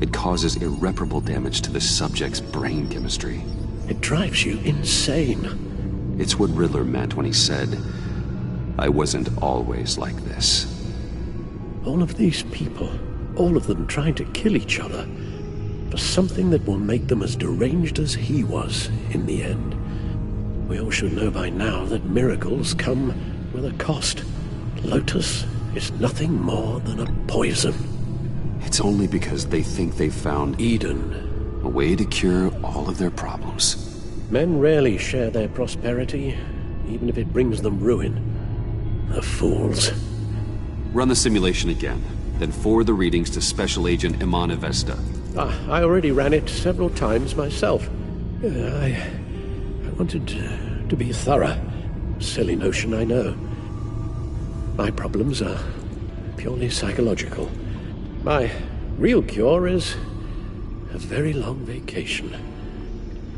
Speaker 2: it causes irreparable damage to the subject's brain chemistry.
Speaker 17: It drives you insane.
Speaker 2: It's what Riddler meant when he said, "I wasn't always like this."
Speaker 17: All of these people, all of them trying to kill each other, for something that will make them as deranged as he was in the end. We all should know by now that miracles come with a cost. Lotus is nothing more than a poison.
Speaker 2: It's only because they think they've found
Speaker 17: Eden.
Speaker 2: A way to cure all of their problems.
Speaker 17: Men rarely share their prosperity, even if it brings them ruin. The fools.
Speaker 2: Run the simulation again, then forward the readings to Special Agent Imana Vesta.
Speaker 17: I already ran it several times myself. I wanted to be thorough. Silly notion, I know. My problems are purely psychological. My real cure is a very long vacation.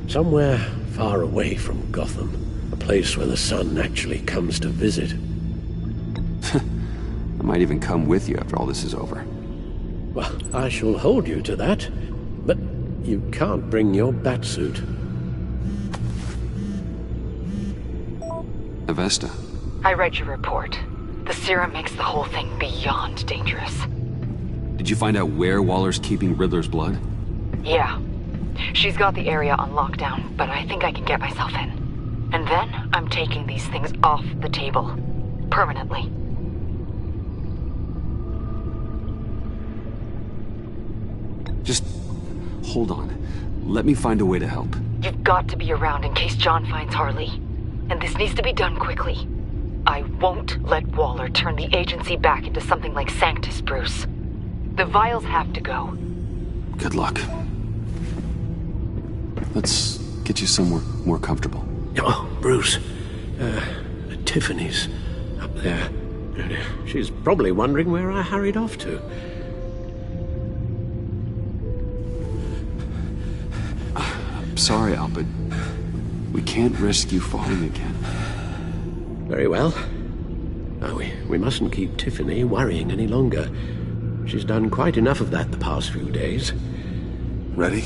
Speaker 17: Somewhere far away from Gotham. A place where the sun actually comes to visit.
Speaker 2: I might even come with you after all this is over.
Speaker 17: Well, I shall hold you to that. But you can't bring your batsuit.
Speaker 2: Avesta.
Speaker 16: I read your report. The serum makes the whole thing beyond dangerous.
Speaker 2: Did you find out where Waller's keeping Riddler's blood?
Speaker 16: Yeah. She's got the area on lockdown, but I think I can get myself in. And then I'm taking these things off the table. Permanently.
Speaker 2: Just hold on. Let me find a way to help.
Speaker 16: You've got to be around in case John finds Harley. And this needs to be done quickly. I won't let Waller turn the agency back into something like Sanctus, Bruce.
Speaker 14: The vials have to go.
Speaker 1: Good luck. Let's get you somewhere more comfortable.
Speaker 17: Oh, Bruce. Tiffany's up there. She's probably wondering where I hurried off to.
Speaker 1: I'm sorry, Al, but we can't risk you falling again.
Speaker 17: Very well. Now, we mustn't keep Tiffany worrying any longer. She's done quite enough of that the past few days.
Speaker 1: Ready?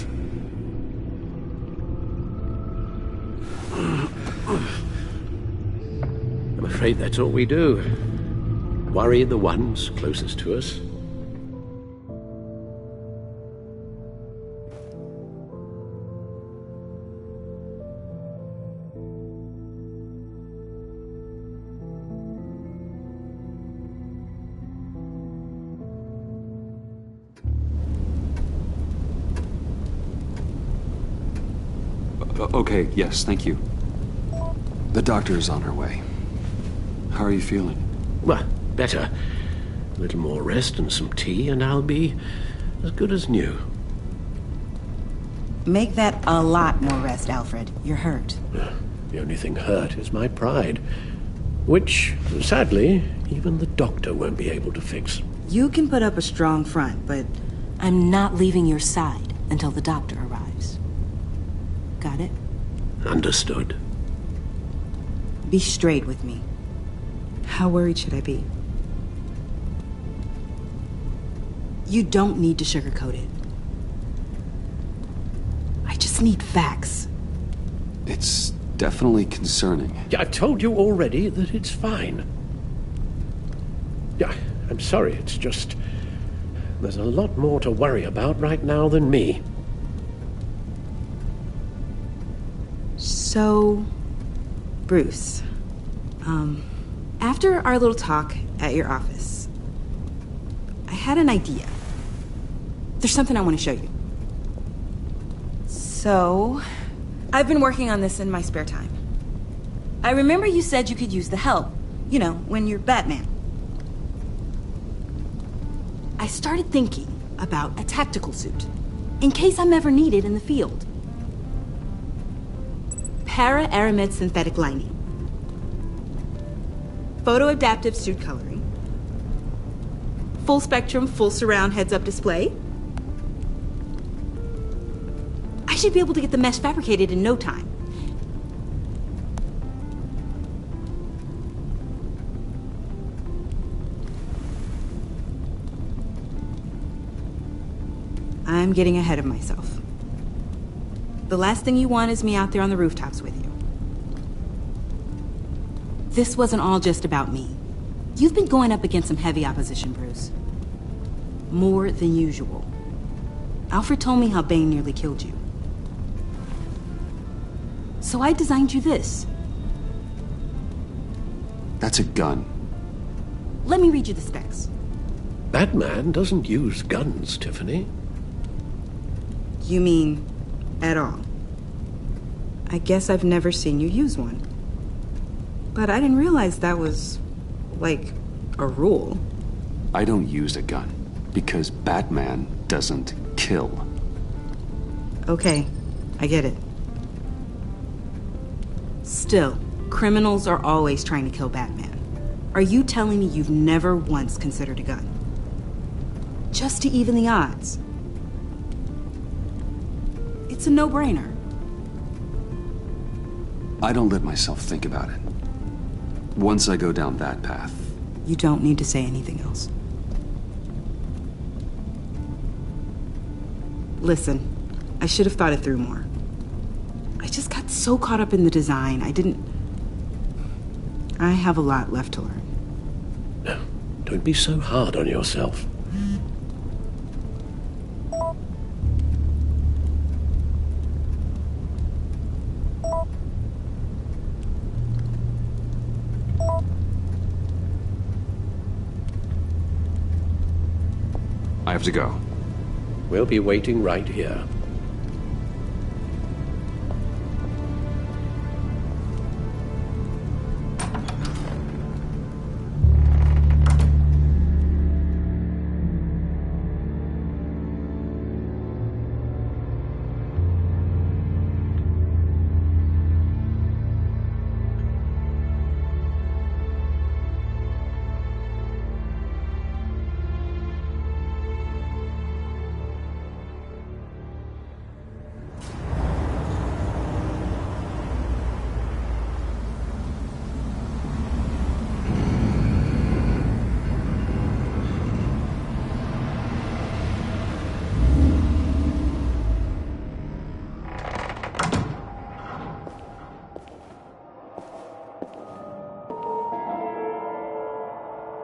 Speaker 17: I'm afraid that's all we do. Worry the ones closest to us.
Speaker 1: Okay, yes, thank you. The doctor is on her way. How are you feeling?
Speaker 17: Well, better. A little more rest and some tea, and I'll be as good as new.
Speaker 19: Make that a lot more rest, Alfred. You're hurt.
Speaker 17: The only thing hurt is my pride, which, sadly, even the doctor won't be able to fix.
Speaker 19: You can put up a strong front, but I'm not leaving your side until the doctor arrives. Got it?
Speaker 17: Understood.
Speaker 19: Be straight with me. How worried should I be? You don't need to sugarcoat it. I just need facts.
Speaker 1: It's definitely concerning.
Speaker 17: Yeah, I've told you already that it's fine. Yeah, I'm sorry, it's just... there's a lot more to worry about right now than me.
Speaker 19: So, Bruce, after our little talk at your office, I had an idea. There's something I want to show you. So, I've been working on this in my spare time. I remember you said you could use the help, you know, when you're Batman. I started thinking about a tactical suit, in case I'm ever needed in the field. Para-aramid synthetic lining. Photo-adaptive suit coloring. Full spectrum, full surround heads-up display. I should be able to get the mesh fabricated in no time. I'm getting ahead of myself. The last thing you want is me out there on the rooftops with you. This wasn't all just about me. You've been going up against some heavy opposition, Bruce. More than usual. Alfred told me how Bane nearly killed you. So I designed you this.
Speaker 1: That's a gun.
Speaker 19: Let me read you the specs.
Speaker 17: Batman doesn't use guns, Tiffany.
Speaker 19: You mean at all? I guess I've never seen you use one. But I didn't realize that was, like, a rule.
Speaker 1: I don't use a gun because Batman doesn't kill.
Speaker 19: Okay, I get it. Still, criminals are always trying to kill Batman. Are you telling me you've never once considered a gun? Just to even the odds. It's a no-brainer.
Speaker 1: I don't let myself think about it. Once I go down that path...
Speaker 19: You don't need to say anything else. Listen, I should have thought it through more. I just got so caught up in the design, I have a lot left to learn.
Speaker 17: No, don't be so hard on yourself.
Speaker 1: I have to go.
Speaker 17: We'll be waiting right here.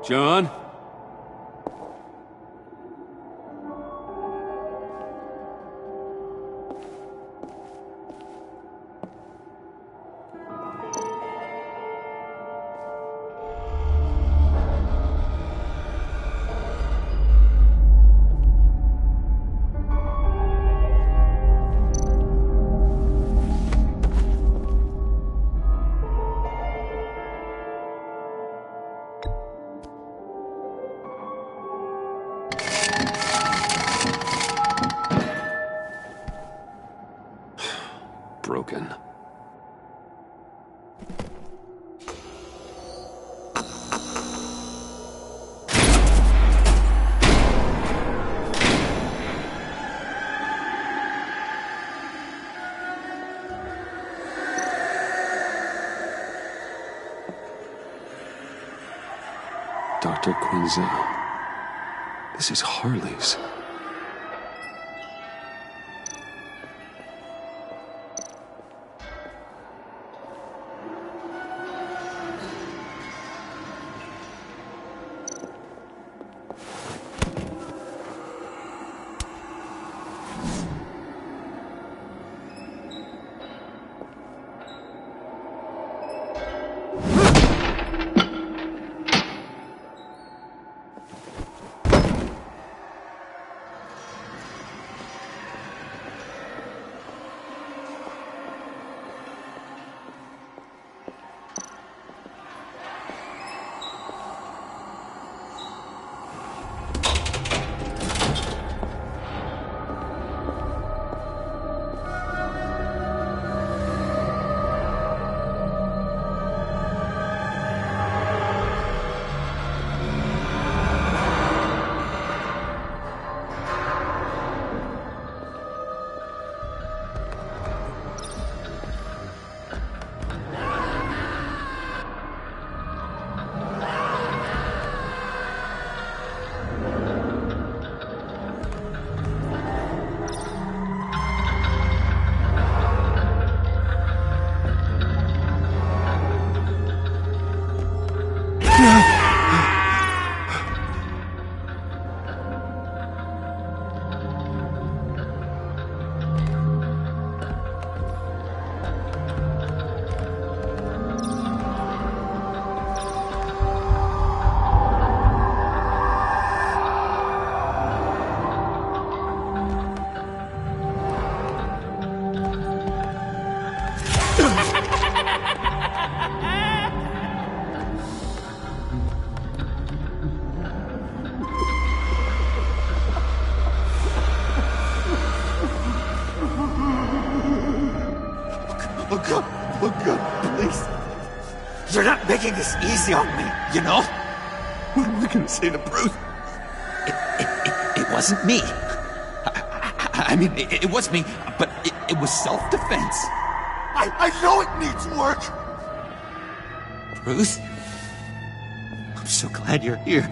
Speaker 2: John? Broken. Dr. Quinzel. This is Harley's.
Speaker 10: Look up, please. You're not making this easy on me, you know?
Speaker 2: What am I gonna say to Bruce?
Speaker 10: It wasn't me. I mean, it was me, but it was self-defense. I know it needs work. Bruce, I'm so glad you're here.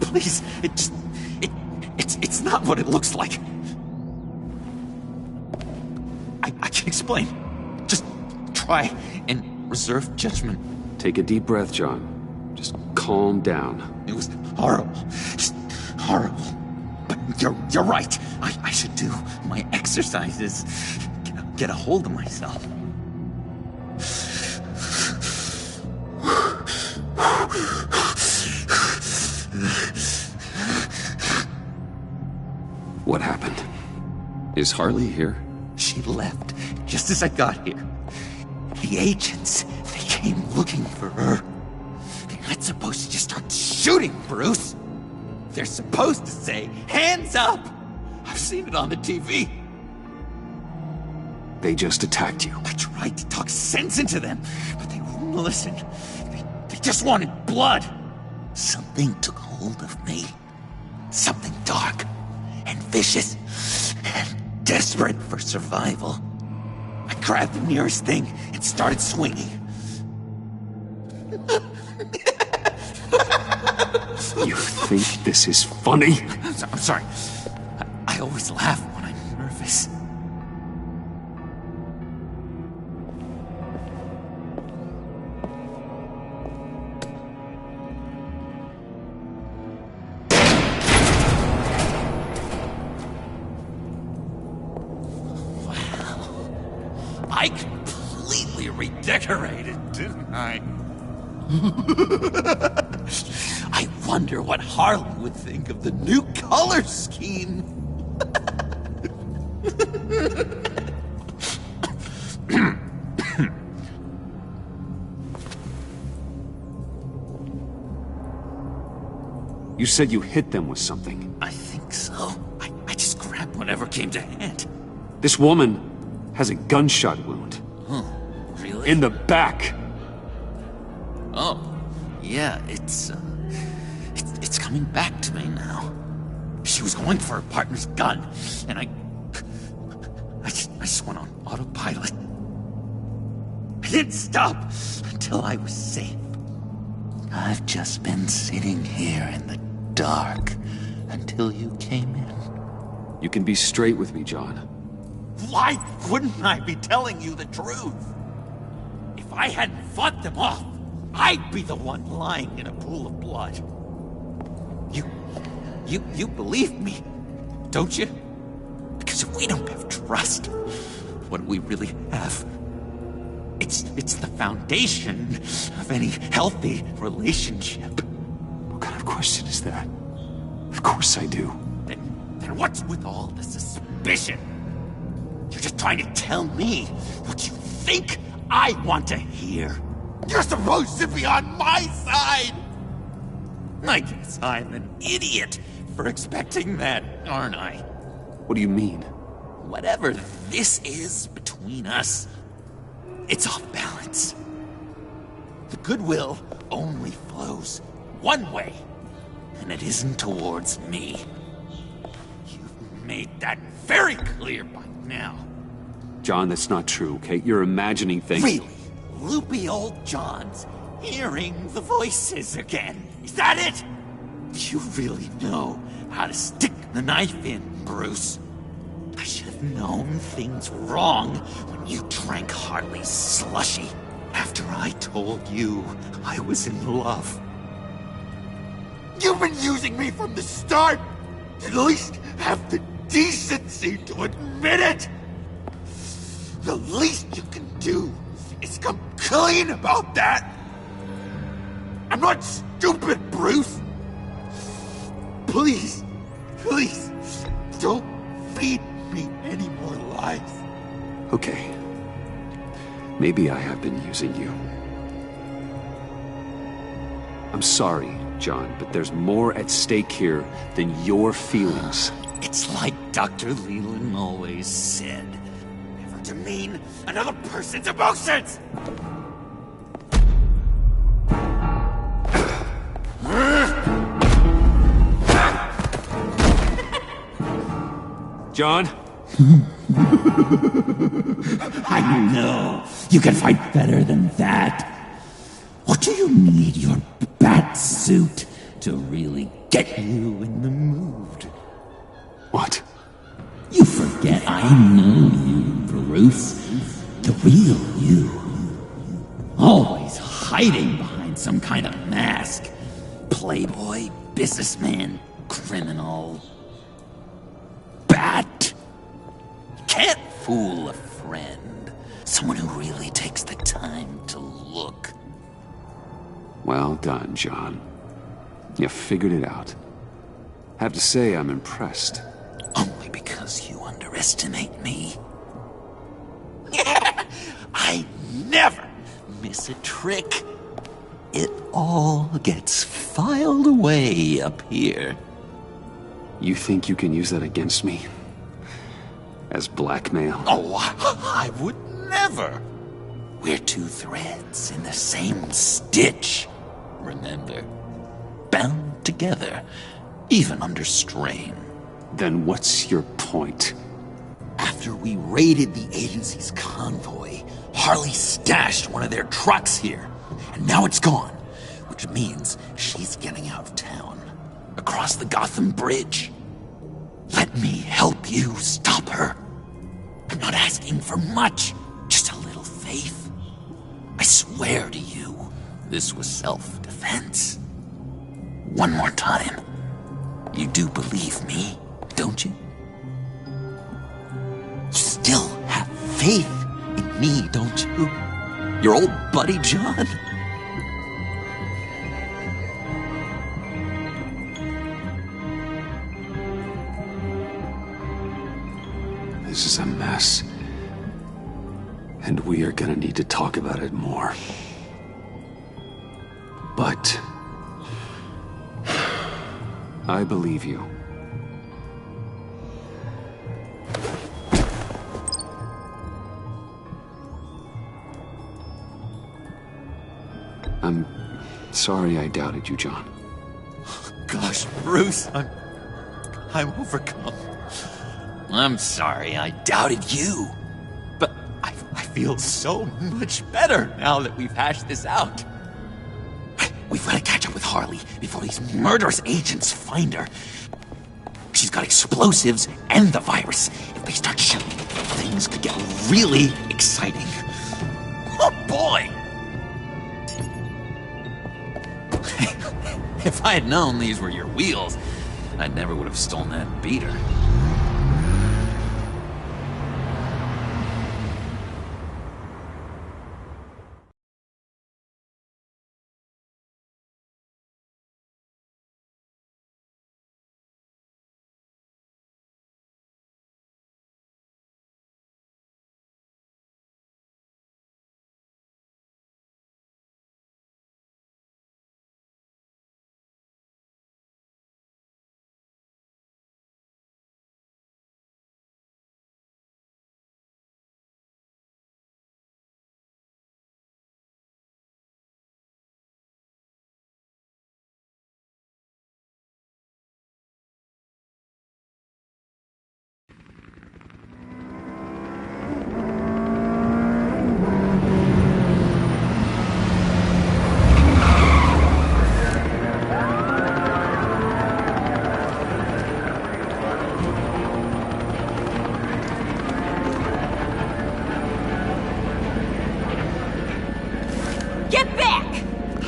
Speaker 10: Please, it's not what it looks like. I can explain. Just try and reserve judgment.
Speaker 2: Take a deep breath, John. Just calm down.
Speaker 10: It was horrible. Just horrible. But you're right. I should do my exercises. Get a hold of myself.
Speaker 2: What happened? Is Harley here?
Speaker 10: She left just as I got here. The agents, they came looking for her. They're not supposed to just start shooting, Bruce. They're supposed to say, hands up! I've seen it on the TV.
Speaker 2: They just attacked you.
Speaker 10: I tried to talk sense into them, but they wouldn't listen. They just wanted blood. Something took hold of me. Something dark and vicious and desperate for survival. I grabbed the nearest thing and started swinging.
Speaker 2: You think this is funny?
Speaker 10: I'm sorry. I always laugh when I'm nervous. I completely redecorated, didn't I? I wonder what Harley would think of the new color scheme.
Speaker 2: You said you hit them with something.
Speaker 10: I think so. I just grabbed whatever came to hand.
Speaker 2: This woman has a gunshot wound.
Speaker 10: Oh, really?
Speaker 2: In the back.
Speaker 10: Oh, yeah, it's coming back to me now. She was going for her partner's gun, and I just went on autopilot. I didn't stop until I was safe. I've just been sitting here in the dark until you came in.
Speaker 2: You can be straight with me, John.
Speaker 10: Why wouldn't I be telling you the truth? If I hadn't fought them off, I'd be the one lying in a pool of blood. You believe me, don't you? Because if we don't have trust, what do we really have? It's the foundation of any healthy relationship.
Speaker 2: What kind of question is that? Of course I do.
Speaker 10: Then what's with all the suspicion? You're just trying to tell me what you think I want to hear. You're supposed to be on my side! I guess I'm an idiot for expecting that, aren't I?
Speaker 2: What do you mean?
Speaker 10: Whatever this is between us, it's off balance. The goodwill only flows one way, and it isn't towards me. You've made that very clear by now.
Speaker 2: John, that's not true, okay? You're imagining things.
Speaker 10: Really? Loopy old John's hearing the voices again. Is that it? You really know how to stick the knife in, Bruce. I should have known things were wrong when you drank Harley's slushy after I told you I was in love. You've been using me from the start! At least have the decency to admit it! The least you can do is come clean about that! I'm not stupid, Bruce! Please, please, don't feed me any more lies.
Speaker 2: Okay. Maybe I have been using you. I'm sorry, John, but there's more at stake here than your feelings.
Speaker 10: It's like Dr. Leland always said. Never demean another person's emotions!
Speaker 2: John?
Speaker 10: I know. You can fight better than that. Or do you need your bat suit to really get you in the mood?
Speaker 2: What?
Speaker 10: You forget I know you, Bruce. The real you. Always hiding behind some kind of mask. Playboy, businessman, criminal. Bat. You can't fool a friend. Someone who really takes the time to look.
Speaker 2: Well done, John. You figured it out. Have to say, I'm impressed.
Speaker 10: Only because you underestimate me. I never miss a trick. It all gets filed away up here.
Speaker 2: You think you can use that against me? As blackmail?
Speaker 10: Oh, I would never. We're two threads in the same stitch. Remember? Bound together, even under strain.
Speaker 2: Then what's your point?
Speaker 10: After we raided the agency's convoy, Harley stashed one of their trucks here. And now it's gone, which means she's getting out of town. Across the Gotham Bridge. Let me help you stop her. I'm not asking for much, just a little faith. I swear to you, this was self-defense. One more time. You do believe me, don't you? You still have faith in
Speaker 13: me, don't you? Your old buddy, John?
Speaker 2: This is a mess. And we are gonna need to talk about it more. But I believe you. I'm sorry I doubted you, John.
Speaker 13: Gosh, Bruce, I'm overcome. I'm sorry I doubted you. But I feel so much better now that we've hashed this out. We've got to catch up with Harley before these murderous agents find her. She's got explosives and the virus. If they start shooting, things could get really exciting. Oh boy! If I had known these were your wheels, I never would have stolen that beater.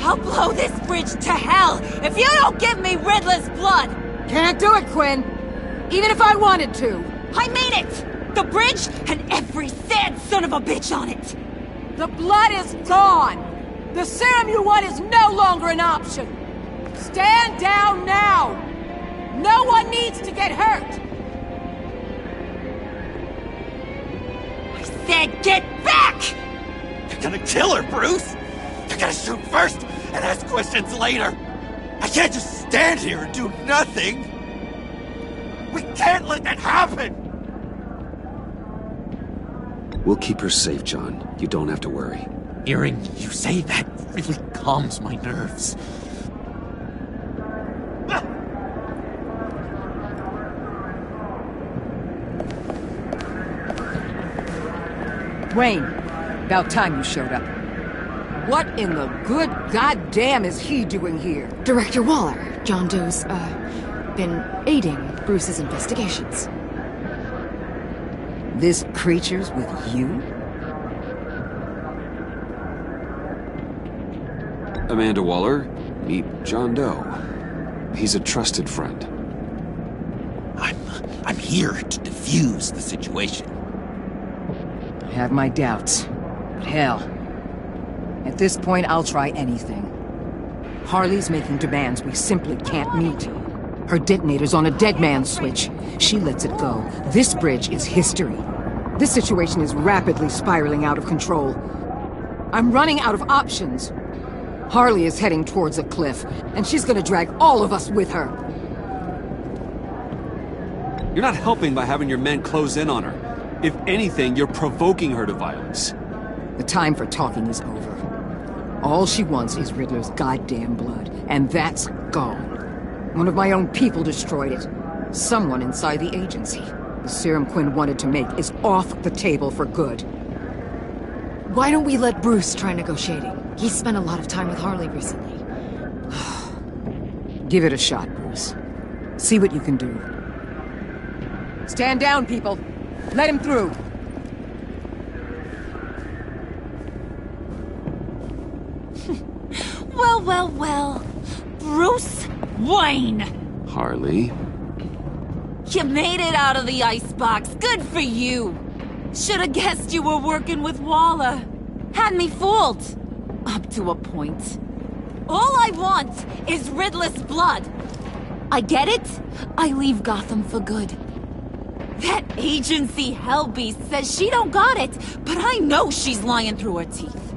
Speaker 8: I'll blow this bridge to hell if you don't give me Riddler's blood!
Speaker 6: Can't do it, Quinn. Even if I wanted to.
Speaker 8: I mean it! The bridge and every sad son of a bitch on it!
Speaker 6: The blood is gone! The serum you want is no longer an option! Stand down now! No one needs to get hurt!
Speaker 8: I said get back!
Speaker 13: You're gonna kill her, Bruce! You're gonna shoot first and ask questions later! I can't just stand here and do nothing! We can't let that happen!
Speaker 2: We'll keep her safe, John. You don't have to worry.
Speaker 13: Hearing you say that really calms my nerves.
Speaker 6: Wayne, about time you showed up. What in the good goddamn is he doing here?
Speaker 16: Director Waller, John Doe's, been aiding Bruce's investigations.
Speaker 6: This creature's with you?
Speaker 2: Amanda Waller, meet John Doe. He's a trusted friend.
Speaker 13: I'm here to defuse the situation.
Speaker 6: I have my doubts. But hell, at this point I'll try anything. Harley's making demands we simply can't meet. Her detonator's on a dead man's switch. She lets it go. This bridge is history. This situation is rapidly spiraling out of control. I'm running out of options. Harley is heading towards a cliff, and she's gonna drag all of us with her.
Speaker 2: You're not helping by having your men close in on her. If anything, you're provoking her to violence.
Speaker 6: The time for talking is over. All she wants is Riddler's goddamn blood, and that's gone. One of my own people destroyed it. Someone inside the agency. The serum Quinn wanted to make is off the table for good.
Speaker 16: Why don't we let Bruce try negotiating? He's spent a lot of time with Harley recently.
Speaker 6: Give it a shot, Bruce. See what you can do. Stand down, people. Let him through.
Speaker 8: Well, well, well. Bruce Wayne!
Speaker 2: Harley?
Speaker 8: You made it out of the icebox. Good for you. Should've guessed you were working with Waller. Had me fooled. Up to a point. All I want is Riddler's blood. I get it. I leave Gotham for good. That agency hellbeast says she don't got it, but I know she's lying through her teeth.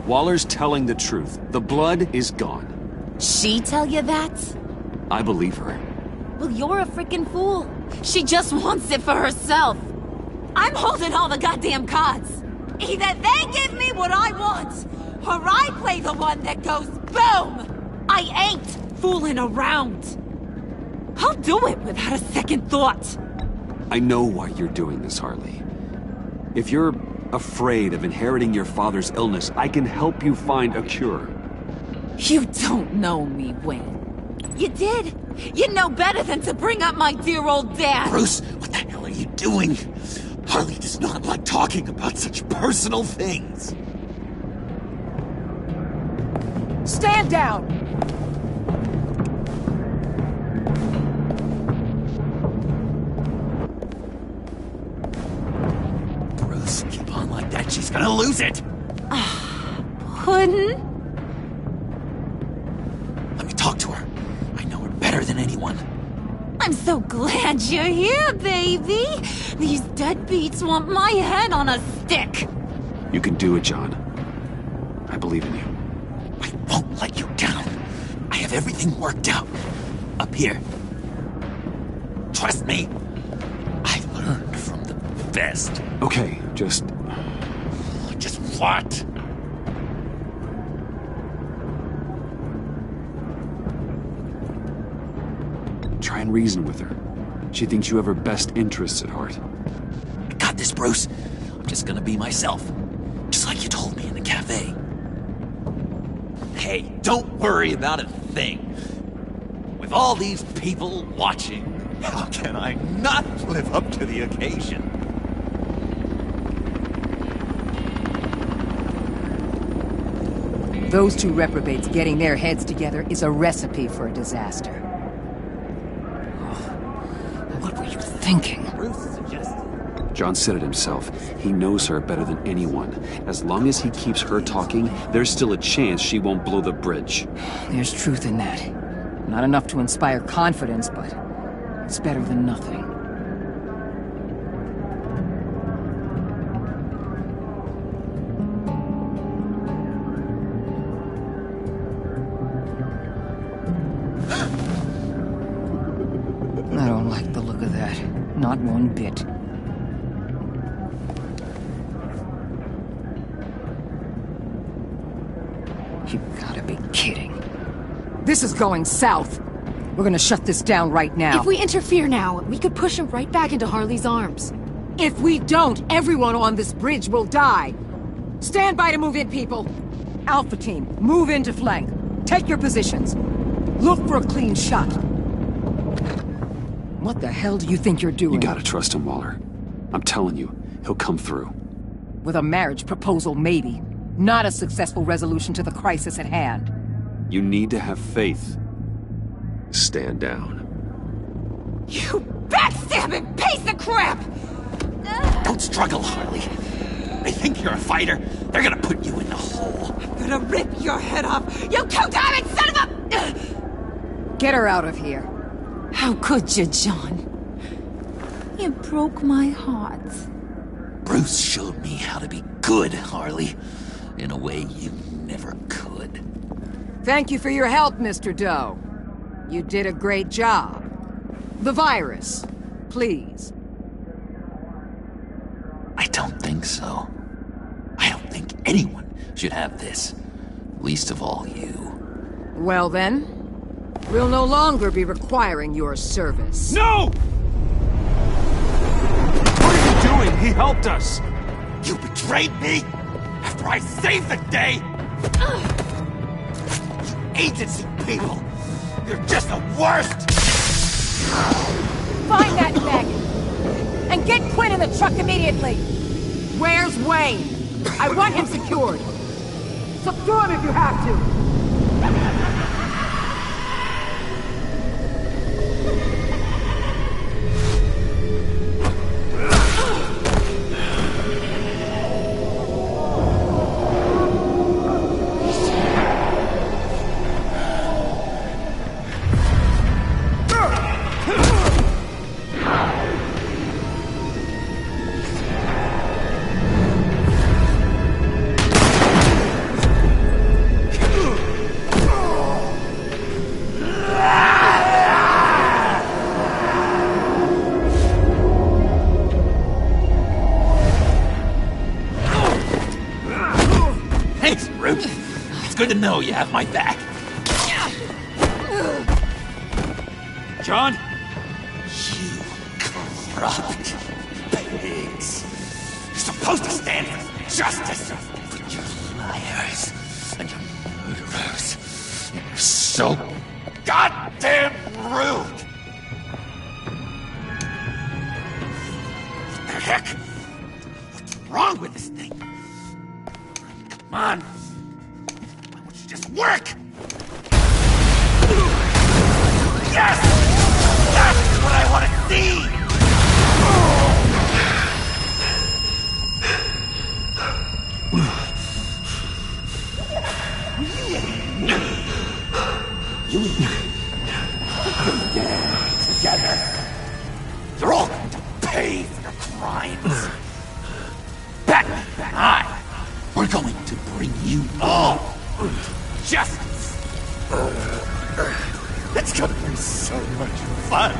Speaker 2: Waller's telling the truth. The blood is gone.
Speaker 8: She tell you that?
Speaker 2: I believe her.
Speaker 8: Well, you're a freaking fool. She just wants it for herself. I'm holding all the goddamn cards. Either they give me what I want, or I play the one that goes boom! I ain't fooling around. I'll do it without a second thought.
Speaker 2: I know why you're doing this, Harley. If you're afraid of inheriting your father's illness, I can help you find a cure.
Speaker 8: You don't know me, Wayne. You did. You know better than to bring up my dear old dad.
Speaker 10: Bruce, what the hell are you doing? Harley does not like talking about such personal things.
Speaker 6: Stand down!
Speaker 10: Bruce, keep on like that, she's gonna lose it!
Speaker 8: Puddin'?
Speaker 10: Let me talk to her. I know her better than anyone.
Speaker 8: I'm so glad you're here, baby. These deadbeats want my head on a stick.
Speaker 2: You can do it, John. I believe in you.
Speaker 10: I won't let you down. I have everything worked out. Up here. Trust me. I learned from the best.
Speaker 2: Okay, just
Speaker 10: what?
Speaker 2: try and reason with her. She thinks you have her best interests at heart.
Speaker 10: I got this, Bruce. I'm just gonna be myself. Just like you told me in the cafe. Hey, don't worry about a thing. With all these people watching, how can I not live up to the occasion?
Speaker 6: Those two reprobates getting their heads together is a recipe for a disaster. What were you thinking?
Speaker 10: Bruce suggested.
Speaker 2: John said it himself. He knows her better than anyone. As long as he keeps her talking, there's still a chance she won't blow the bridge.
Speaker 6: There's truth in that. Not enough to inspire confidence, but it's better than nothing. I don't like the look of that. Not one bit. You gotta be kidding. This is going south. We're gonna shut this down right now.
Speaker 7: If we interfere now, we could push him right back into Harley's arms.
Speaker 6: If we don't, everyone on this bridge will die. Stand by to move in, people. Alpha team, move in to flank. Take your positions. Look for a clean shot. What the hell do you think you're doing?
Speaker 2: You gotta trust him, Waller. I'm telling you, he'll come through.
Speaker 6: With a marriage proposal, maybe. Not a successful resolution to the crisis at hand.
Speaker 2: You need to have faith. Stand down.
Speaker 8: You backstabbing piece of crap!
Speaker 10: Don't struggle, Harley. They think you're a fighter. They're gonna put you in the hole.
Speaker 8: I'm gonna rip your head off, you two-timing son of a...
Speaker 6: Get her out of here.
Speaker 8: How could you, John? You broke my heart.
Speaker 10: Bruce showed me how to be good, Harley. In a way you never could.
Speaker 6: Thank you for your help, Mr. Doe. You did a great job. The virus, please.
Speaker 10: I don't think so. I don't think anyone should have this. Least of all you.
Speaker 6: Well then, we'll no longer be requiring your service.
Speaker 2: No! What are you doing? He helped us!
Speaker 10: You betrayed me? After I saved the day? You agency people! You're just the worst!
Speaker 6: Find that Meg! And get Quinn in the truck immediately! Where's Wayne? I want him secured! Subdue him if you have to!
Speaker 10: Good to know you have my back.
Speaker 2: John?
Speaker 10: You corrupt pigs. You're supposed to stand for justice. But you're liars and you're murderers. You're so goddamn rude. What the heck? What's wrong with this thing? Come on. Why won't you just work? Yes! That's what I want to see! You and me, we're dead together. You're all going to pay for your crimes. Batman and I, we're going to bring you all justice. It's gonna be so much fun.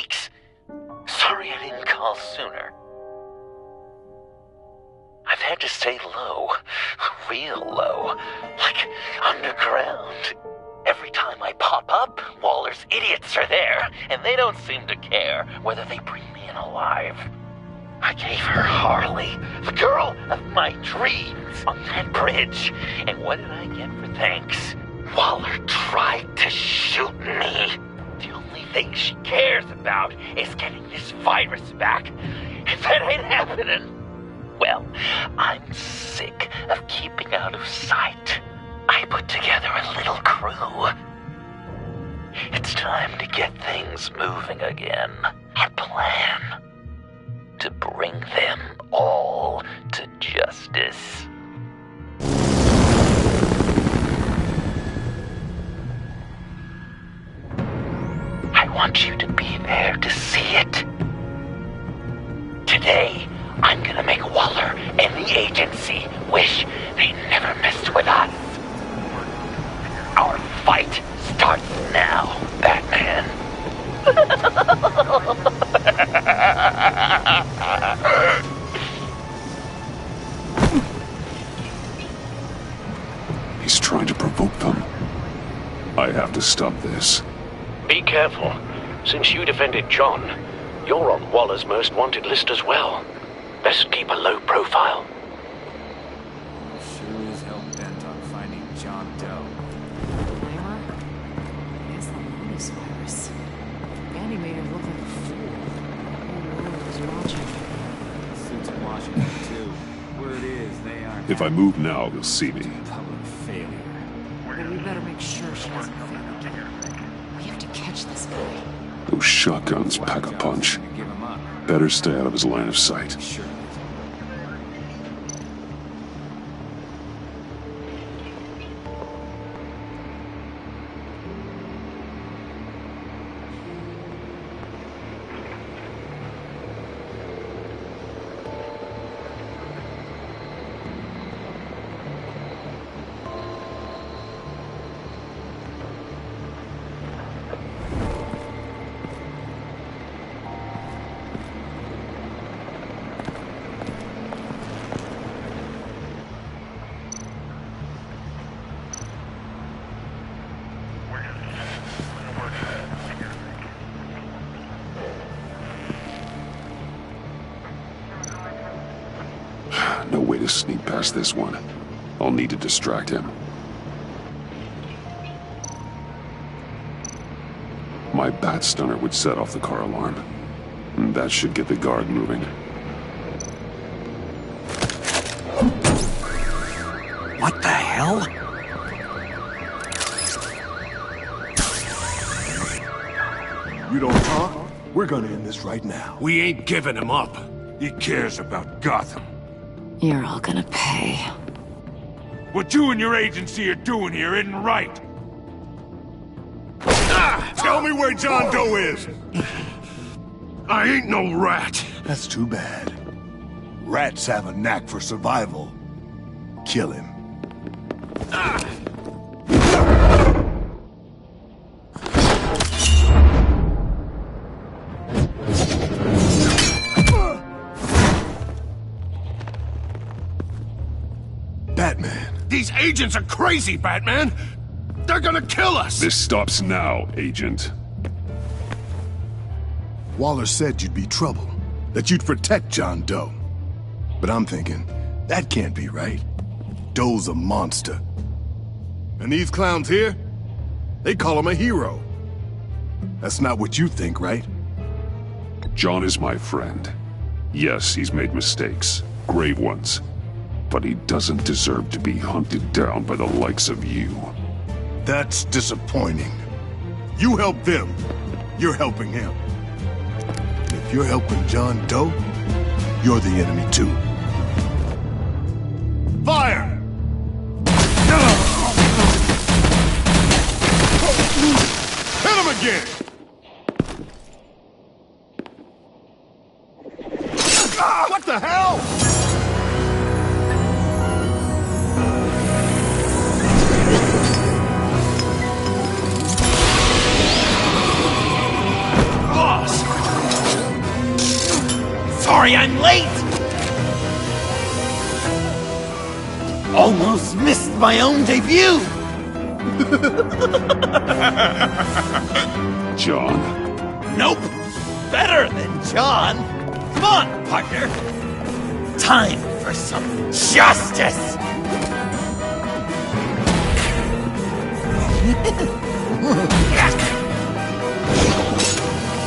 Speaker 10: weeks. Sorry I didn't call sooner. I've had to stay low, real low, like underground. Every time I pop up, Waller's idiots are there, and they don't seem to care whether they bring me in alive. I gave her Harley, the girl of my dreams, on that bridge, and what did I get for thanks? Waller tried to shoot me. The only thing she cares about is getting this virus back. If that ain't happening, well, I'm sick of keeping out of sight. I put together a little crew. It's time to get things moving again. A plan to bring them all to justice. I want you to be there to see it. Today, I'm gonna make Waller and the agency wish they never messed with us. Our fight starts now, Batman.
Speaker 4: He's trying to provoke them. I have to stop this.
Speaker 17: Be careful. Since you defended John, you're on Waller's most wanted list as well. Best keep a low profile.
Speaker 20: Sure is hell bent on finding John Doe.
Speaker 6: Glamour? It's the Lotus virus. Andy made him look like a fool. The world was watching.
Speaker 20: Suits in Washington, too. Word is, they aren't.
Speaker 4: If I move now, they'll see me.
Speaker 20: Public failure.
Speaker 6: But we better make sure she doesn't fail. We have to catch this guy.
Speaker 4: Those shotguns pack a punch. Better stay out of his line of sight.
Speaker 20: Sure.
Speaker 4: No way to sneak past this one. I'll need to distract him. My bat stunner would set off the car alarm. And that should get the guard moving.
Speaker 10: What the hell?
Speaker 5: You don't talk? We're gonna end this right now.
Speaker 18: We ain't giving him up.
Speaker 5: He cares about Gotham.
Speaker 6: You're all gonna pay.
Speaker 5: What you and your agency are doing here isn't right. Tell me where John Doe is!
Speaker 18: I ain't no rat.
Speaker 5: That's too bad. Rats have a knack for survival. Kill him. Batman.
Speaker 18: These agents are crazy, Batman! They're gonna kill us!
Speaker 4: This stops now, Agent.
Speaker 5: Waller said you'd be trouble, that you'd protect John Doe. But I'm thinking, that can't be right. Doe's a monster. And these clowns here, they call him a hero. That's not what you think, right?
Speaker 4: John is my friend. Yes, he's made mistakes, grave ones. But he doesn't deserve to be hunted down by the likes of you.
Speaker 5: That's disappointing. You help them, you're helping him. And if you're helping John Doe, you're the enemy too. Fire! Hit him again! What the hell?
Speaker 18: Boss!
Speaker 10: sorry I'm late! Almost missed my own debut!
Speaker 4: John?
Speaker 10: Nope! Better than John! Come on, partner! Time for some justice!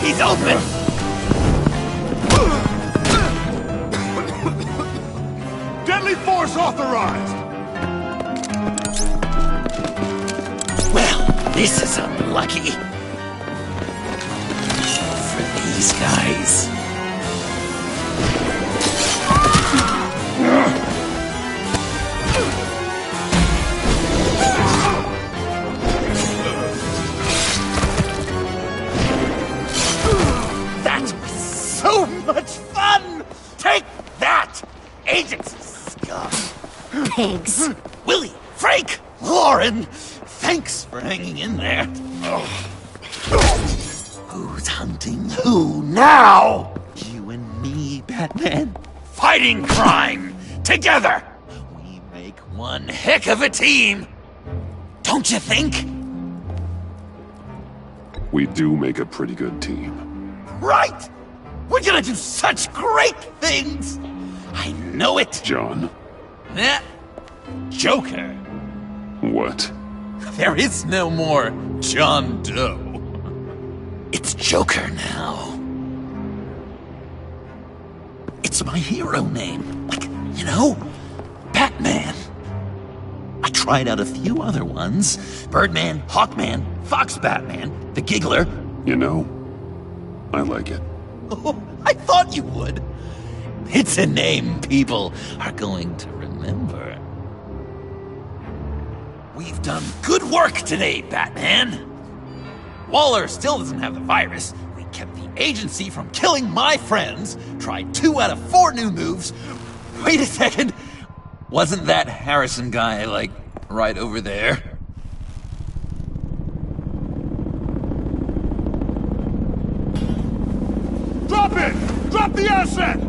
Speaker 10: He's open!
Speaker 5: Deadly force authorized!
Speaker 10: Well, this is unlucky. For these guys. That was so much fun! Take that, agency scum!
Speaker 8: Pigs.
Speaker 10: Willie, Frank, Lauren, thanks for hanging in there. Who's hunting who now? You and me, Batman. Fighting crime together. We make one heck of a team. Don't you think?
Speaker 4: We do make a pretty good team.
Speaker 10: Right! We're gonna do such great things! I know it!
Speaker 4: John?
Speaker 10: Eh? Joker.
Speaker 4: What?
Speaker 10: There is no more John Doe. It's Joker now. It's my hero name. Like, you know, Batman. I tried out a few other ones. Birdman, Hawkman, Fox Batman, the Giggler.
Speaker 4: You know, I like it.
Speaker 10: Oh, I thought you would. It's a name people are going to remember. We've done good work today, Batman. Waller still doesn't have the virus. We kept the agency from killing my friends. Tried 2 out of 4 new moves. Wait a second. Wasn't that Harrison guy, like, right over there?
Speaker 5: Drop it! Drop the asset!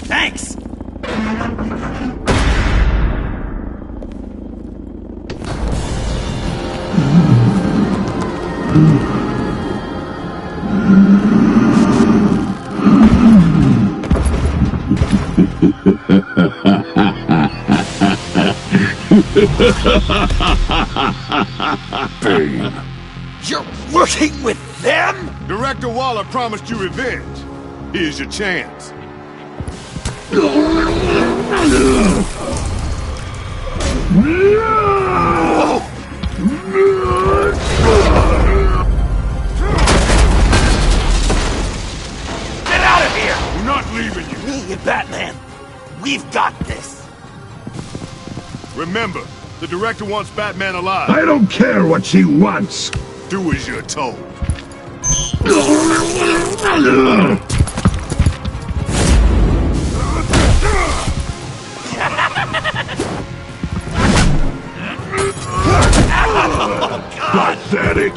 Speaker 10: Thanks!
Speaker 4: Bane.
Speaker 10: You're working with them?
Speaker 5: Director Waller promised you revenge. Here's your chance.
Speaker 10: Get out of here!
Speaker 5: We're not leaving you.
Speaker 10: Me and Batman, we've got this.
Speaker 5: Remember, the director wants Batman alive.
Speaker 15: I don't care what she wants.
Speaker 5: Do as you're told.
Speaker 10: Oh, God!
Speaker 15: Pathetic.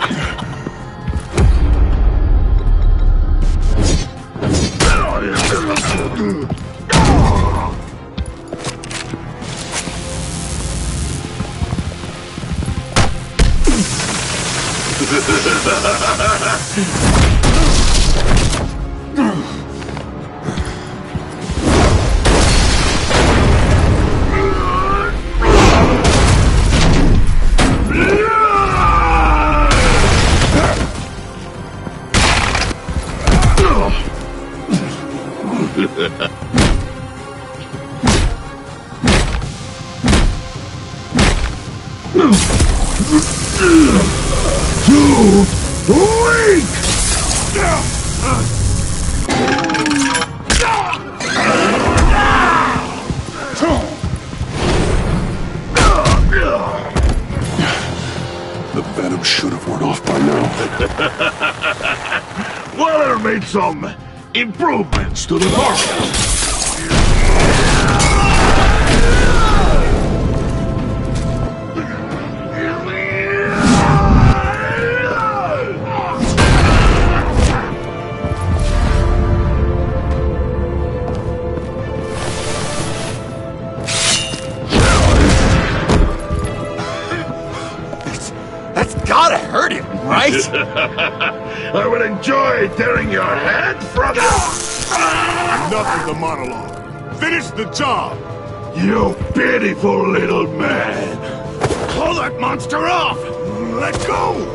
Speaker 15: Too weak!
Speaker 4: The venom should have worn off by now.
Speaker 15: Waller made some improvements to the car.
Speaker 10: right?
Speaker 5: I would enjoy tearing your head from you!
Speaker 21: Enough of the monologue. Finish the job!
Speaker 5: You pitiful little man!
Speaker 21: Call that monster off! Let go!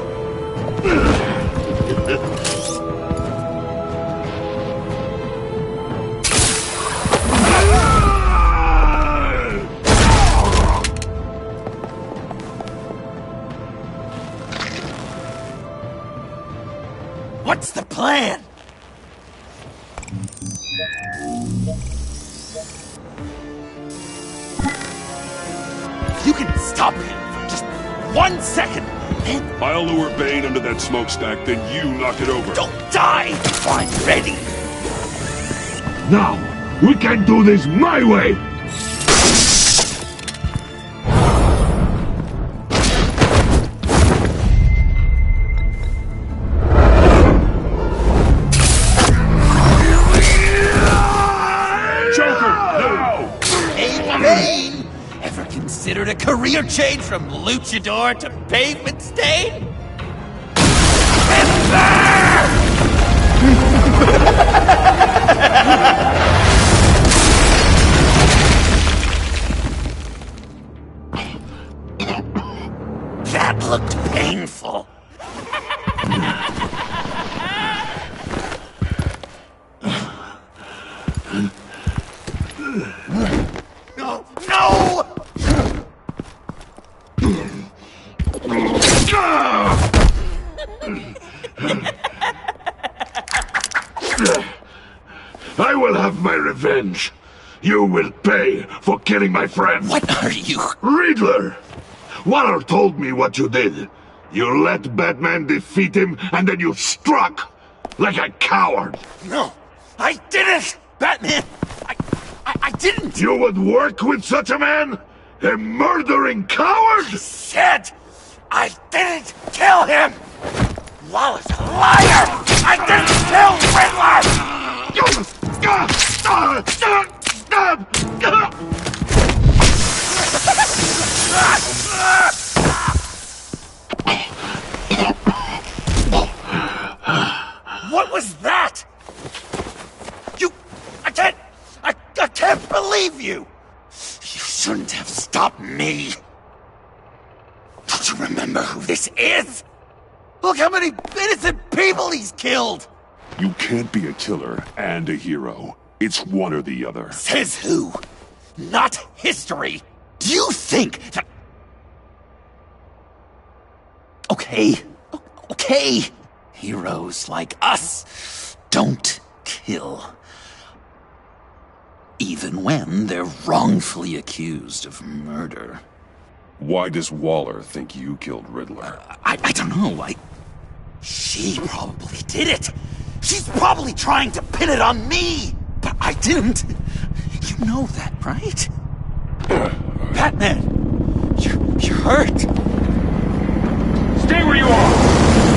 Speaker 10: What's the plan? If you can stop him for just 1 second, then
Speaker 4: I'll lure Bane under that smokestack, then you knock it over.
Speaker 10: don't die before I'm ready.
Speaker 5: Now, we can do this my way!
Speaker 10: Bane! Ever considered a career change from luchador to pavement stain? That looked painful. No! No!
Speaker 5: I will have my revenge. You will pay for killing my friend.
Speaker 10: What are you?
Speaker 5: Riddler! Waller told me what you did. You let Batman defeat him, and then you struck like a coward.
Speaker 10: No, I didn't! Batman! I didn't!
Speaker 5: You would work with such a man? A murdering coward?
Speaker 10: I said I didn't kill him! Waller's a liar! I didn't kill Riddler! What was that? I can't believe you! You shouldn't have stopped me! Don't you remember who this is? Look how many innocent people he's killed!
Speaker 4: You can't be a killer and a hero. It's one or the other.
Speaker 10: Says who? Not history! Do you think that... Okay. Heroes like us don't kill. Even when they're wrongfully accused of murder.
Speaker 4: Why does Waller think you killed Riddler?
Speaker 10: I don't know. She probably did it. She's probably trying to pin it on me. But I didn't. You know that, right? Batman, you're hurt.
Speaker 21: Stay where you are!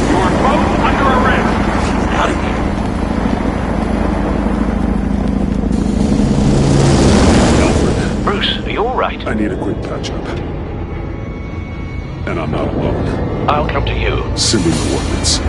Speaker 21: You are both under arrest!
Speaker 10: Get out of here.
Speaker 3: Bruce, are you all right?
Speaker 4: I need a quick patch-up. And I'm not alone.
Speaker 3: I'll come to you.
Speaker 4: Send me coordinates.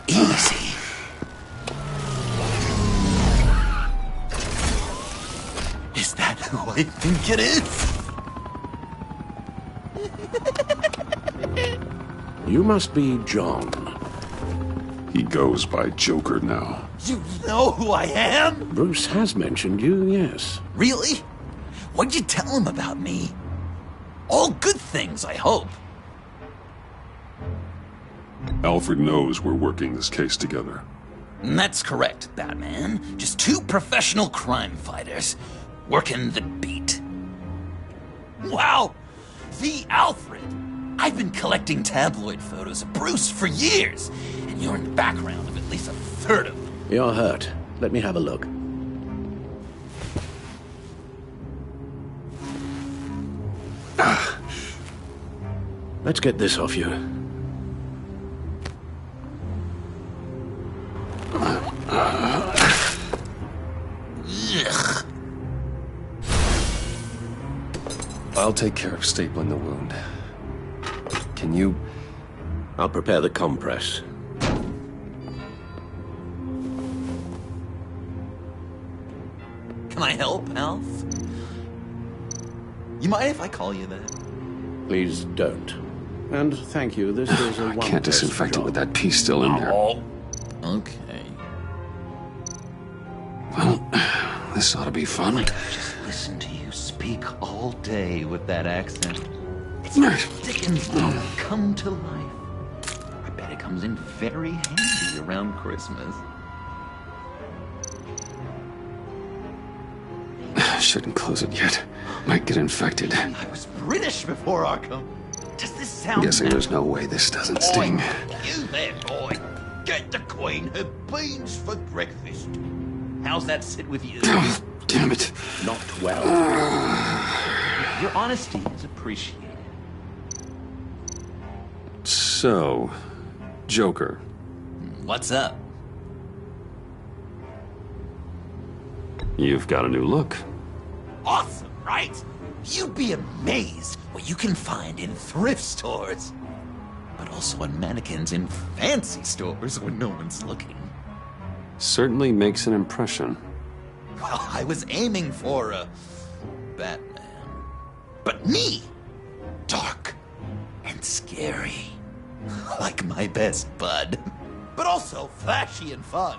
Speaker 10: Easy. Is that who I think it is?
Speaker 18: You must be John.
Speaker 4: He goes by Joker now.
Speaker 10: You know who I am?
Speaker 18: Bruce has mentioned you, yes.
Speaker 10: Really? What'd you tell him about me? All good things, I hope.
Speaker 4: Alfred knows we're working this case together.
Speaker 10: That's correct, Batman. Just two professional crime fighters working the beat. Wow! The Alfred! I've been collecting tabloid photos of Bruce for years, and you're in the background of at least a third of them.
Speaker 18: You're hurt. Let me have a look. Let's get this off you.
Speaker 10: Ugh.
Speaker 2: I'll take care of stapling the wound. Can you...
Speaker 18: I'll prepare the compress.
Speaker 10: Can I help, Alf? You mind if I call you that?
Speaker 18: Please don't. And thank you, this is a
Speaker 2: I can't disinfect it with that piece still in there.
Speaker 10: Oh, okay.
Speaker 2: Well, this ought to be fun.
Speaker 10: Just listen to you speak all day with that accent. It's like Dickens' book come to life. I bet it comes in very handy around Christmas.
Speaker 2: Shouldn't close it yet. Might get infected.
Speaker 10: I was British before Arkham. Does this sound...
Speaker 2: I'm guessing there's no way this doesn't sting.
Speaker 10: You there, boy. Get the Queen her beans for breakfast. How's that sit with you?
Speaker 2: Oh, damn it.
Speaker 18: Not well.
Speaker 10: Your honesty is appreciated.
Speaker 2: So, Joker.
Speaker 10: What's up?
Speaker 2: You've got a new look.
Speaker 10: Awesome, right? You'd be amazed what you can find in thrift stores. But also on mannequins in fancy stores when no one's looking.
Speaker 2: Certainly makes an impression.
Speaker 10: Well, I was aiming for a... Batman. But me! Dark and scary. Like my best bud. But also flashy and fun.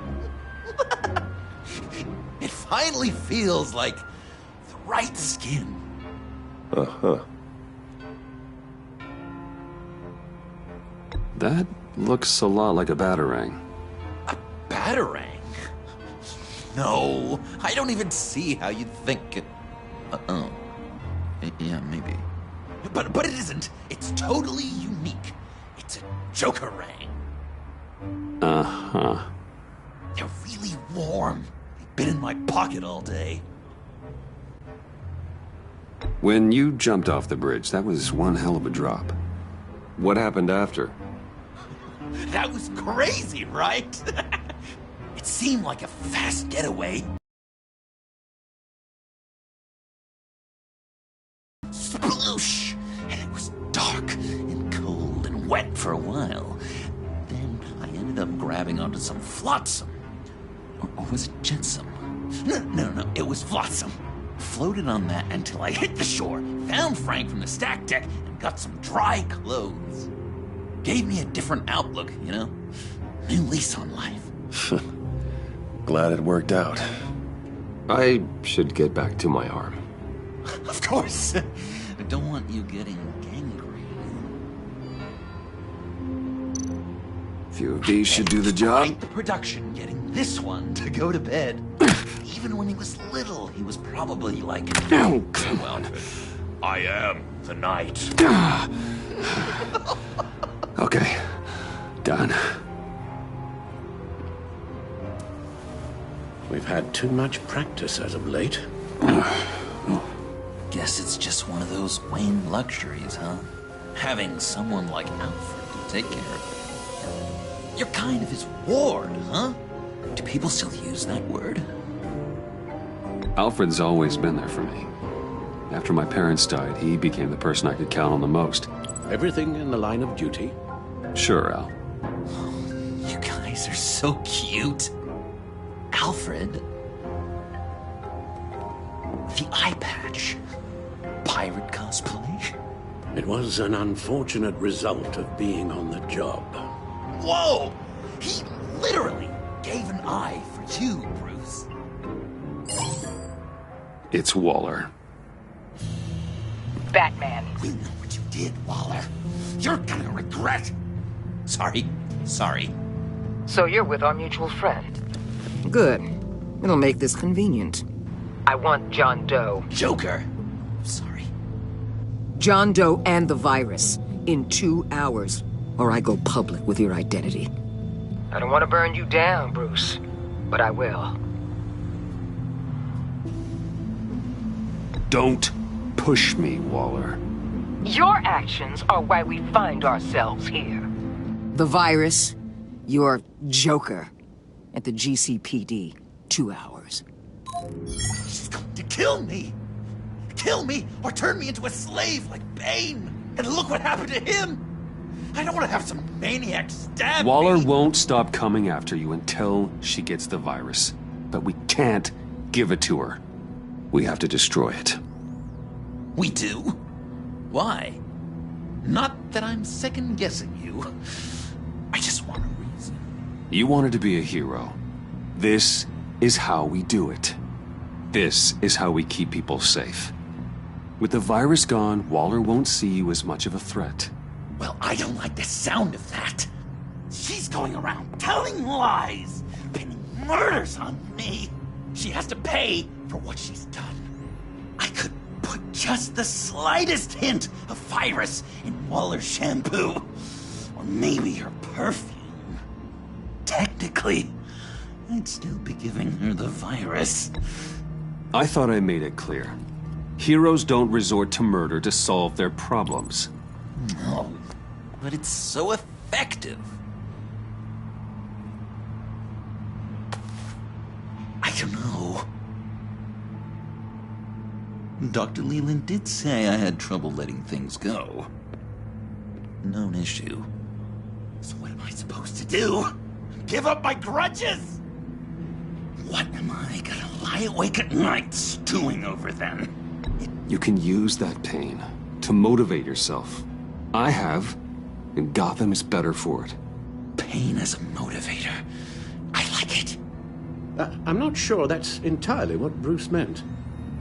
Speaker 10: It finally feels like the right skin.
Speaker 2: Uh-huh. That looks a lot like a batarang.
Speaker 10: A batarang? No, I don't even see how you'd think it... Uh-oh. Yeah, maybe. But it isn't. It's totally unique. It's a Joker-rang.
Speaker 2: Uh-huh.
Speaker 10: They're really warm. They've been in my pocket all day.
Speaker 2: When you jumped off the bridge, that was one hell of a drop. What happened after?
Speaker 10: That was crazy, right? It seemed like a fast getaway. Sploosh! And it was dark and cold and wet for a while. Then I ended up grabbing onto some flotsam. Or was it jetsam? No, it was flotsam. Floated on that until I hit the shore, found Frank from the stack deck, and got some dry clothes. Gave me a different outlook, you know? New lease on life.
Speaker 2: Glad it worked out. I should get back to my arm.
Speaker 10: Of course. I don't want you getting gangrene.
Speaker 2: Few of these should do the job.
Speaker 10: Quite the production getting this one to go to bed. Even when he was little, he was probably like...
Speaker 2: Oh, come on.
Speaker 10: I am the knight.
Speaker 2: Okay. Done.
Speaker 18: We've had too much practice as of late.
Speaker 10: Guess it's just one of those Wayne luxuries, huh? Having someone like Alfred to take care of you. You're kind of his ward, huh? Do people still use that word?
Speaker 2: Alfred's always been there for me. After my parents died, he became the person I could count on the most.
Speaker 18: Everything in the line of duty?
Speaker 1: Sure, Al.
Speaker 10: You guys are so cute. Alfred. The eye patch. Pirate cosplay.
Speaker 18: It was an unfortunate result of being on the job.
Speaker 10: Whoa! He literally gave an eye for you, Bruce.
Speaker 1: It's Waller.
Speaker 14: Batman.
Speaker 10: We know what you did, Waller. You're gonna regret. Sorry.
Speaker 6: So you're with our mutual friend. Good. It'll make this convenient. I want John Doe.
Speaker 10: Joker. Sorry.
Speaker 6: John Doe and the virus. In 2 hours. Or I go public with your identity. I don't want to burn you down, Bruce. But I will.
Speaker 1: Don't push me, Waller.
Speaker 6: Your actions are why we find ourselves here. The virus, your Joker, at the GCPD, 2 hours.
Speaker 10: She's going to kill me! Kill me or turn me into a slave like Bane! And look what happened to him! I don't want to have some maniac stab
Speaker 1: Waller
Speaker 10: me!
Speaker 1: won't stop coming after you until she gets the virus. But we can't give it to her. We have to destroy it.
Speaker 10: We do? Why? Not that I'm second-guessing you. I just want a reason.
Speaker 1: You wanted to be a hero. This is how we do it. This is how we keep people safe. With the virus gone, Waller won't see you as much of a threat.
Speaker 10: Well, I don't like the sound of that. She's going around telling lies, pinning murders on me. She has to pay for what she's done. I could put just the slightest hint of virus in Waller's shampoo. Or maybe her perfume. Technically, I'd still be giving her the virus.
Speaker 1: I thought I made it clear. Heroes don't resort to murder to solve their problems.
Speaker 10: No, but it's so effective. I don't know. Dr. Leland did say I had trouble letting things go. Known issue. So what am I supposed to do? Give up my grudges? What am I gonna lie awake at night stewing over then?
Speaker 1: You can use that pain to motivate yourself. I have, and Gotham is better for it.
Speaker 10: Pain as a motivator. I like it.
Speaker 18: I'm not sure that's entirely what Bruce meant.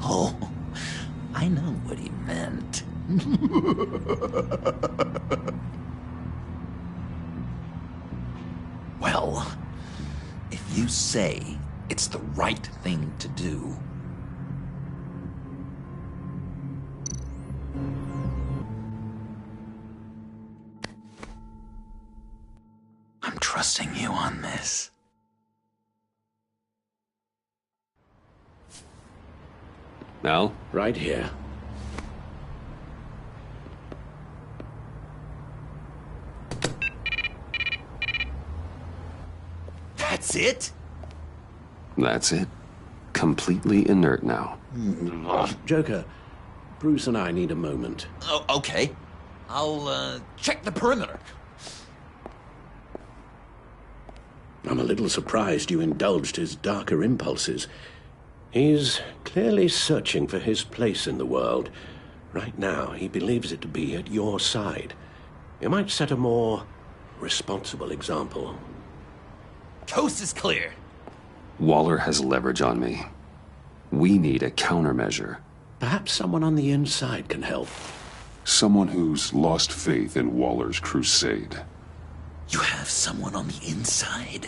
Speaker 10: Oh, I know what he meant. Well, if you say it's the right thing to do, I'm trusting you on this.
Speaker 1: Al?
Speaker 18: Right here.
Speaker 10: That's it?
Speaker 1: That's it. Completely inert now.
Speaker 18: Joker, Bruce and I need a moment.
Speaker 10: Oh, okay. I'll, check the perimeter.
Speaker 18: I'm a little surprised you indulged his darker impulses. He's clearly searching for his place in the world. Right now, he believes it to be at your side. You might set a more responsible example.
Speaker 10: Coast is clear.
Speaker 1: Waller has leverage on me. We need a countermeasure.
Speaker 18: Perhaps someone on the inside can help.
Speaker 4: Someone who's lost faith in Waller's crusade.
Speaker 10: You have someone on the inside?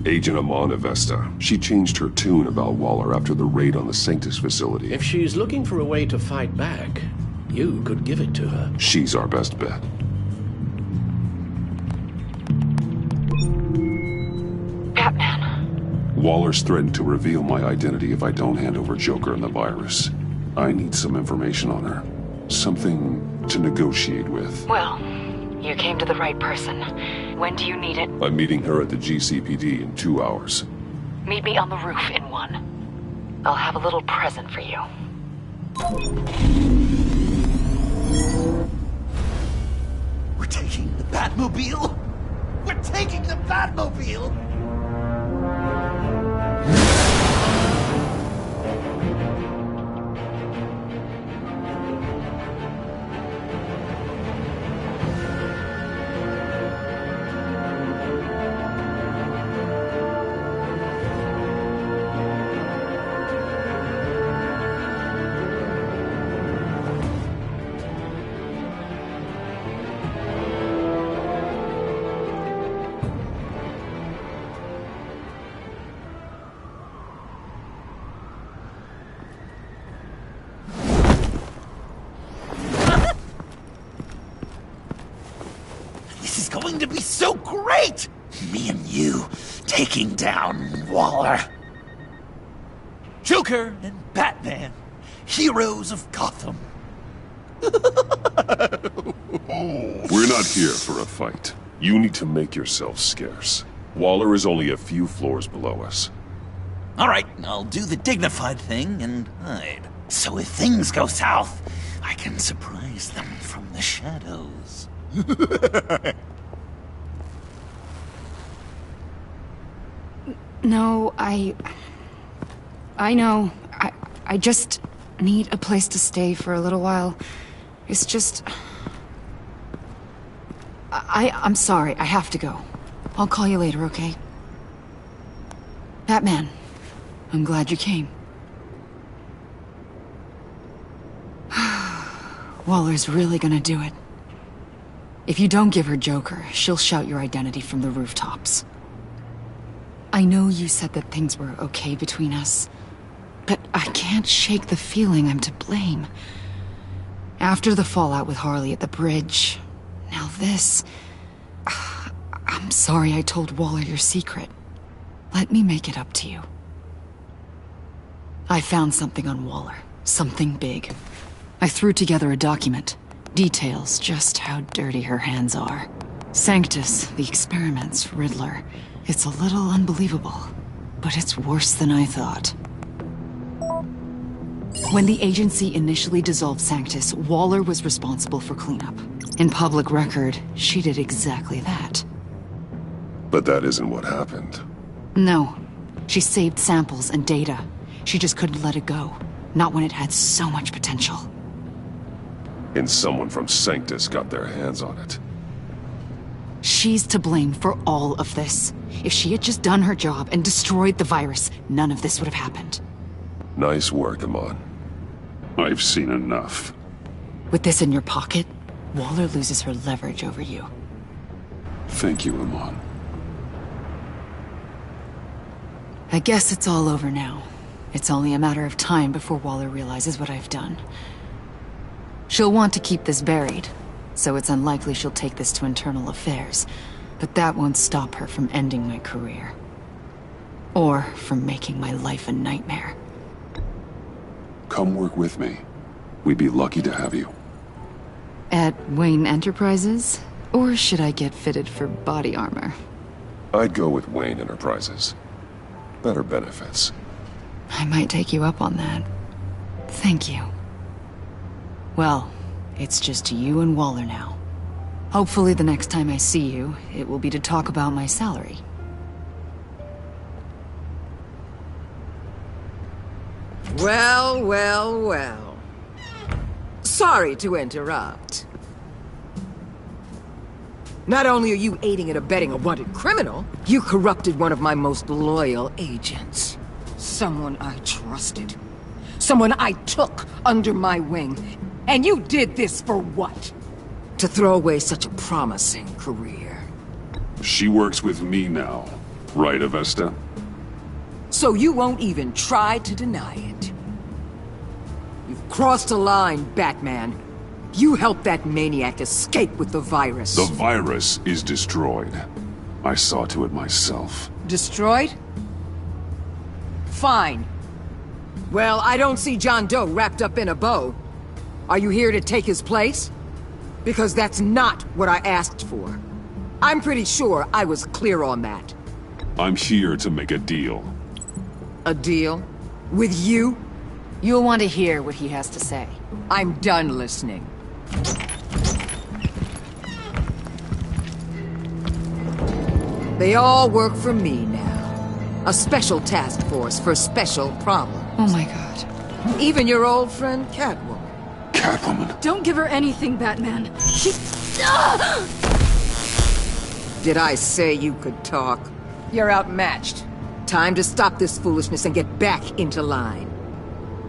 Speaker 4: Agent Amanda Vesta. She changed her tune about Waller after the raid on the Sanctus facility.
Speaker 18: If she's looking for a way to fight back, you could give it to her.
Speaker 4: She's our best bet.
Speaker 7: Batman.
Speaker 4: Waller's threatened to reveal my identity if I don't hand over Joker and the virus. I need some information on her. Something to negotiate with.
Speaker 16: Well, you came to the right person. When do you need it?
Speaker 4: I'm meeting her at the GCPD in 2 hours.
Speaker 16: Meet me on the roof in 1. I'll have a little present for you.
Speaker 10: We're taking the Batmobile? We're taking the Batmobile? Going to be so great! Me and you taking down Waller. Joker and Batman, heroes of Gotham.
Speaker 4: We're not here for a fight. You need to make yourself scarce. Waller is only a few floors below us.
Speaker 10: All right, I'll do the dignified thing and hide. So if things go south, I can surprise them from the shadows.
Speaker 16: No, I know. I just need a place to stay for a little while. It's just... I'm sorry, I have to go. I'll call you later, okay? Batman, I'm glad you came. Waller's really gonna do it. If you don't give her Joker, she'll shout your identity from the rooftops. I know you said that things were okay between us, but I can't shake the feeling I'm to blame. After the fallout with Harley at the bridge, now this... I'm sorry I told Waller your secret. Let me make it up to you. I found something on Waller. Something big. I threw together a document. Details just how dirty her hands are. Sanctus, the experiments, Riddler. It's a little unbelievable, but it's worse than I thought. When the agency initially dissolved Sanctus, Waller was responsible for cleanup. In public record, she did exactly that.
Speaker 4: But that isn't what happened.
Speaker 16: No. She saved samples and data. She just couldn't let it go. Not when it had so much potential.
Speaker 4: And someone from Sanctus got their hands on it.
Speaker 16: She's to blame for all of this. If she had just done her job and destroyed the virus, none of this would have happened.
Speaker 4: Nice work, Amon. I've seen enough.
Speaker 16: With this in your pocket, Waller loses her leverage over you.
Speaker 4: Thank you, Amon.
Speaker 16: I guess it's all over now. It's only a matter of time before Waller realizes what I've done. She'll want to keep this buried, so it's unlikely she'll take this to internal affairs. But that won't stop her from ending my career. Or from making my life a nightmare.
Speaker 4: Come work with me. We'd be lucky to have you.
Speaker 16: At Wayne Enterprises? Or should I get fitted for body armor?
Speaker 4: I'd go with Wayne Enterprises. Better benefits.
Speaker 16: I might take you up on that. Thank you. Well, it's just you and Waller now. Hopefully the next time I see you, it will be to talk about my salary.
Speaker 6: Well, well, well. Sorry to interrupt. Not only are you aiding and abetting a wanted criminal, you corrupted one of my most loyal agents. Someone I trusted. Someone I took under my wing. And you did this for what? To throw away such a promising career.
Speaker 4: She works with me now, right, Avesta?
Speaker 6: So you won't even try to deny it. You've crossed a line, Batman. You helped that maniac escape with the virus.
Speaker 4: The virus is destroyed. I saw to it myself.
Speaker 6: Destroyed? Fine. Well, I don't see John Doe wrapped up in a bow. Are you here to take his place? Because that's not what I asked for. I'm pretty sure I was clear on that.
Speaker 4: I'm here to make a deal.
Speaker 6: A deal? With you?
Speaker 16: You'll want to hear what he has to say.
Speaker 6: I'm done listening. They all work for me now. A special task force for special problems.
Speaker 16: Oh my god.
Speaker 6: Even your old friend Catwoman.
Speaker 4: Catwoman?
Speaker 11: Don't give her anything, Batman. She...
Speaker 6: Did I say you could talk? You're outmatched. Time to stop this foolishness and get back into line.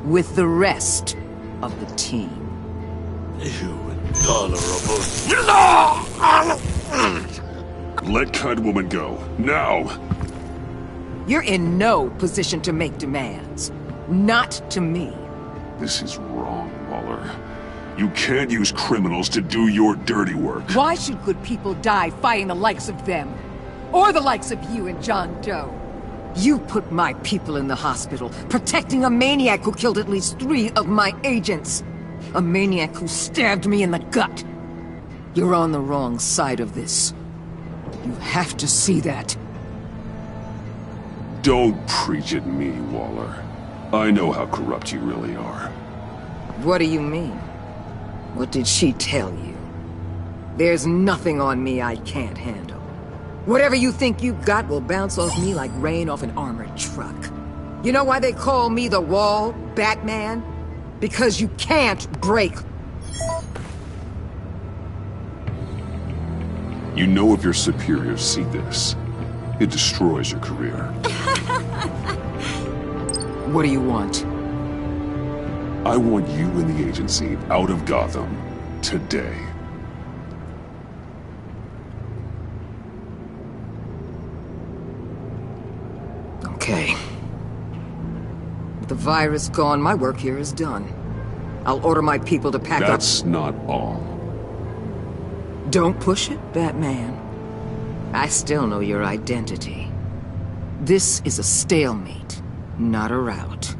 Speaker 6: With the rest of the team.
Speaker 10: You intolerable...
Speaker 4: Let Catwoman go, now!
Speaker 6: You're in no position to make demands. Not to me.
Speaker 4: This is wrong, Waller. You can't use criminals to do your dirty work.
Speaker 6: Why should good people die fighting the likes of them? Or the likes of you and John Doe? You put my people in the hospital, protecting a maniac who killed at least 3 of my agents. A maniac who stabbed me in the gut. You're on the wrong side of this. You have to see that.
Speaker 4: Don't preach at me, Waller. I know how corrupt you really are.
Speaker 6: What do you mean? What did she tell you? There's nothing on me I can't handle. Whatever you think you got will bounce off me like rain off an armored truck. You know why they call me the Wall, Batman? Because you can't break.
Speaker 4: You know if your superiors see this, it destroys your career.
Speaker 6: What do you want?
Speaker 4: I want you and the agency out of Gotham today.
Speaker 6: Okay. With the virus gone, my work here is done. I'll order my people to pack up.
Speaker 4: That's not all.
Speaker 6: Don't push it, Batman. I still know your identity. This is a stalemate, not a rout.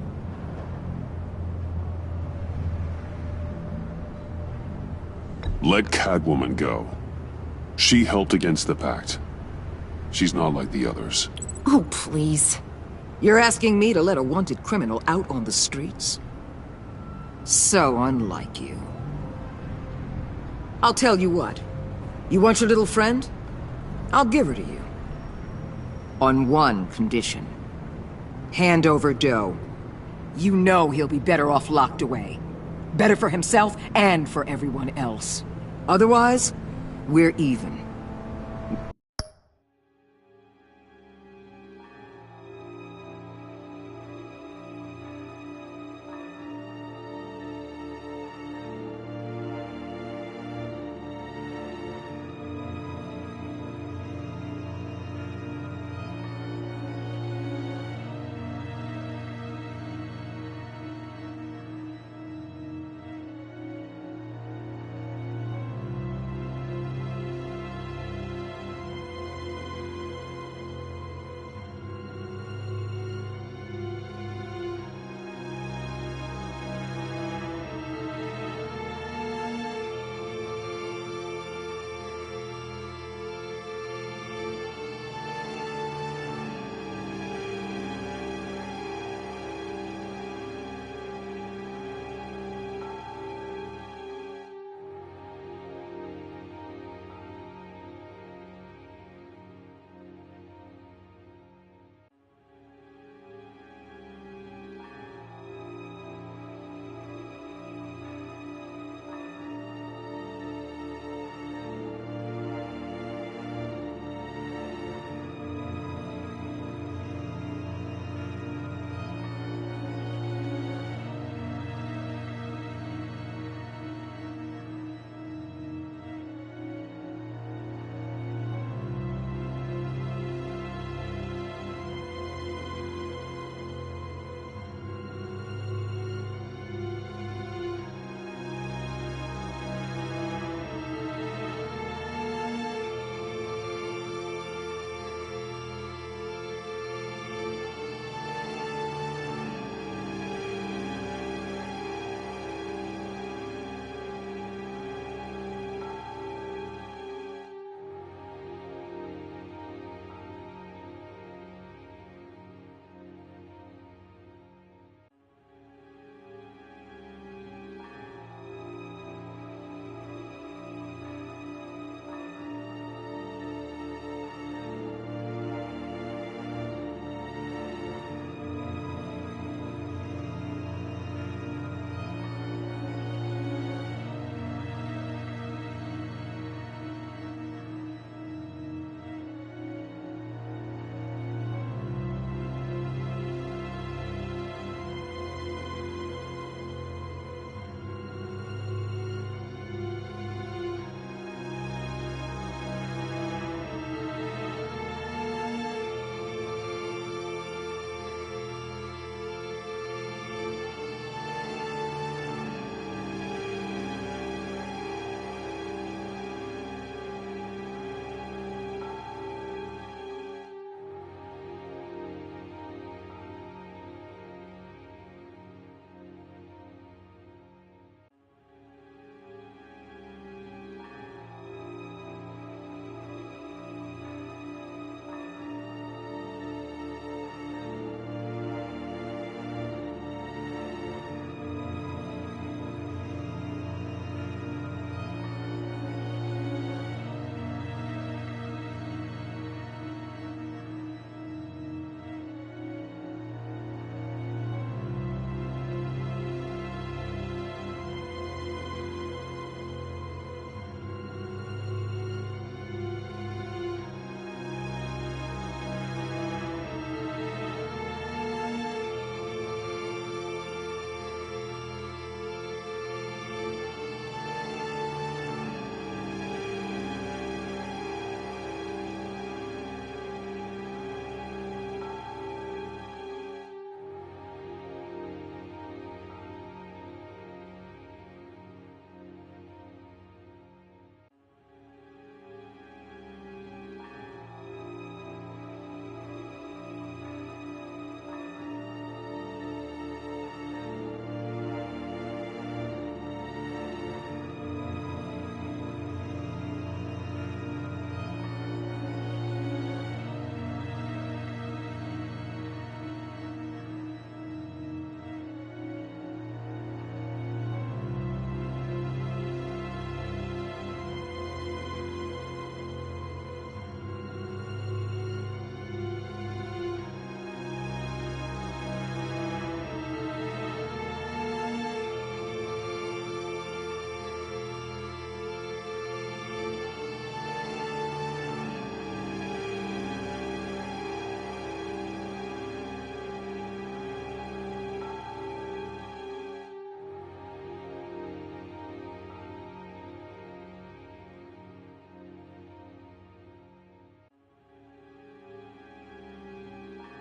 Speaker 4: Let Catwoman go. She helped against the Pact. She's not like the others.
Speaker 16: Oh, please.
Speaker 6: You're asking me to let a wanted criminal out on the streets? So unlike you. I'll tell you what. You want your little friend? I'll give her to you. On one condition. Hand over Doe. You know he'll be better off locked away. Better for himself and for everyone else. Otherwise, we're even.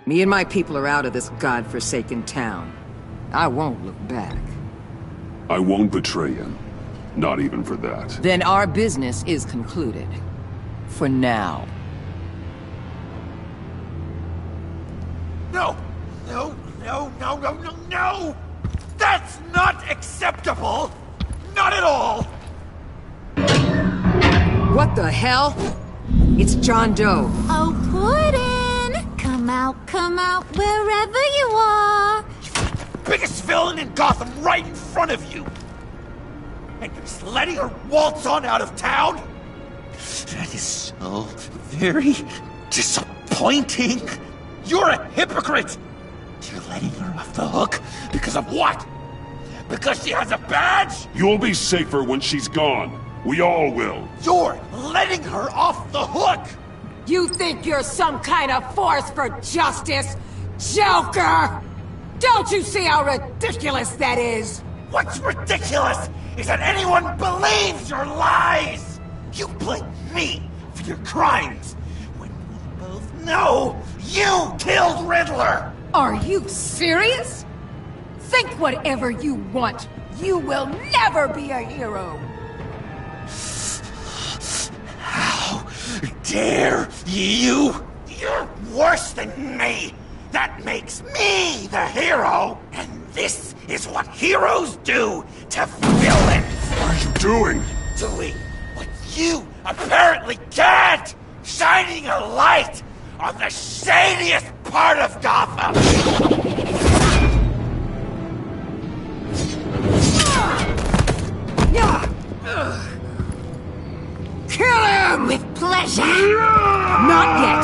Speaker 6: Me and my people are out of this godforsaken town. I won't look back.
Speaker 4: I won't betray him. Not even for that.
Speaker 6: Then our business is concluded. For now.
Speaker 10: No! No, no, no, no, no, no! That's not acceptable! Not at all!
Speaker 6: What the hell? It's John Doe.
Speaker 8: Oh, Puddin'! Come out, wherever you are!
Speaker 10: Biggest villain in Gotham right in front of you! And you're just letting her waltz on out of town? That is so very disappointing. You're a hypocrite! You're letting her off the hook because of what? Because she has a badge?
Speaker 4: You'll be safer when she's gone. We all will.
Speaker 10: You're letting her off the hook!
Speaker 6: You think you're some kind of force for justice, Joker? Don't you see how ridiculous that is?
Speaker 10: What's ridiculous is that anyone believes your lies! You blame me for your crimes, when we both know you killed Riddler!
Speaker 6: Are you serious? Think whatever you want. You will never be a hero.
Speaker 10: How dare you? You're worse than me! That makes me the hero! And this is what heroes do to villains!
Speaker 4: What are you doing?
Speaker 10: Doing what you apparently can't! Shining a light on the shadiest part of Gotham!
Speaker 6: Kill him!
Speaker 8: With pleasure!
Speaker 6: Not yet!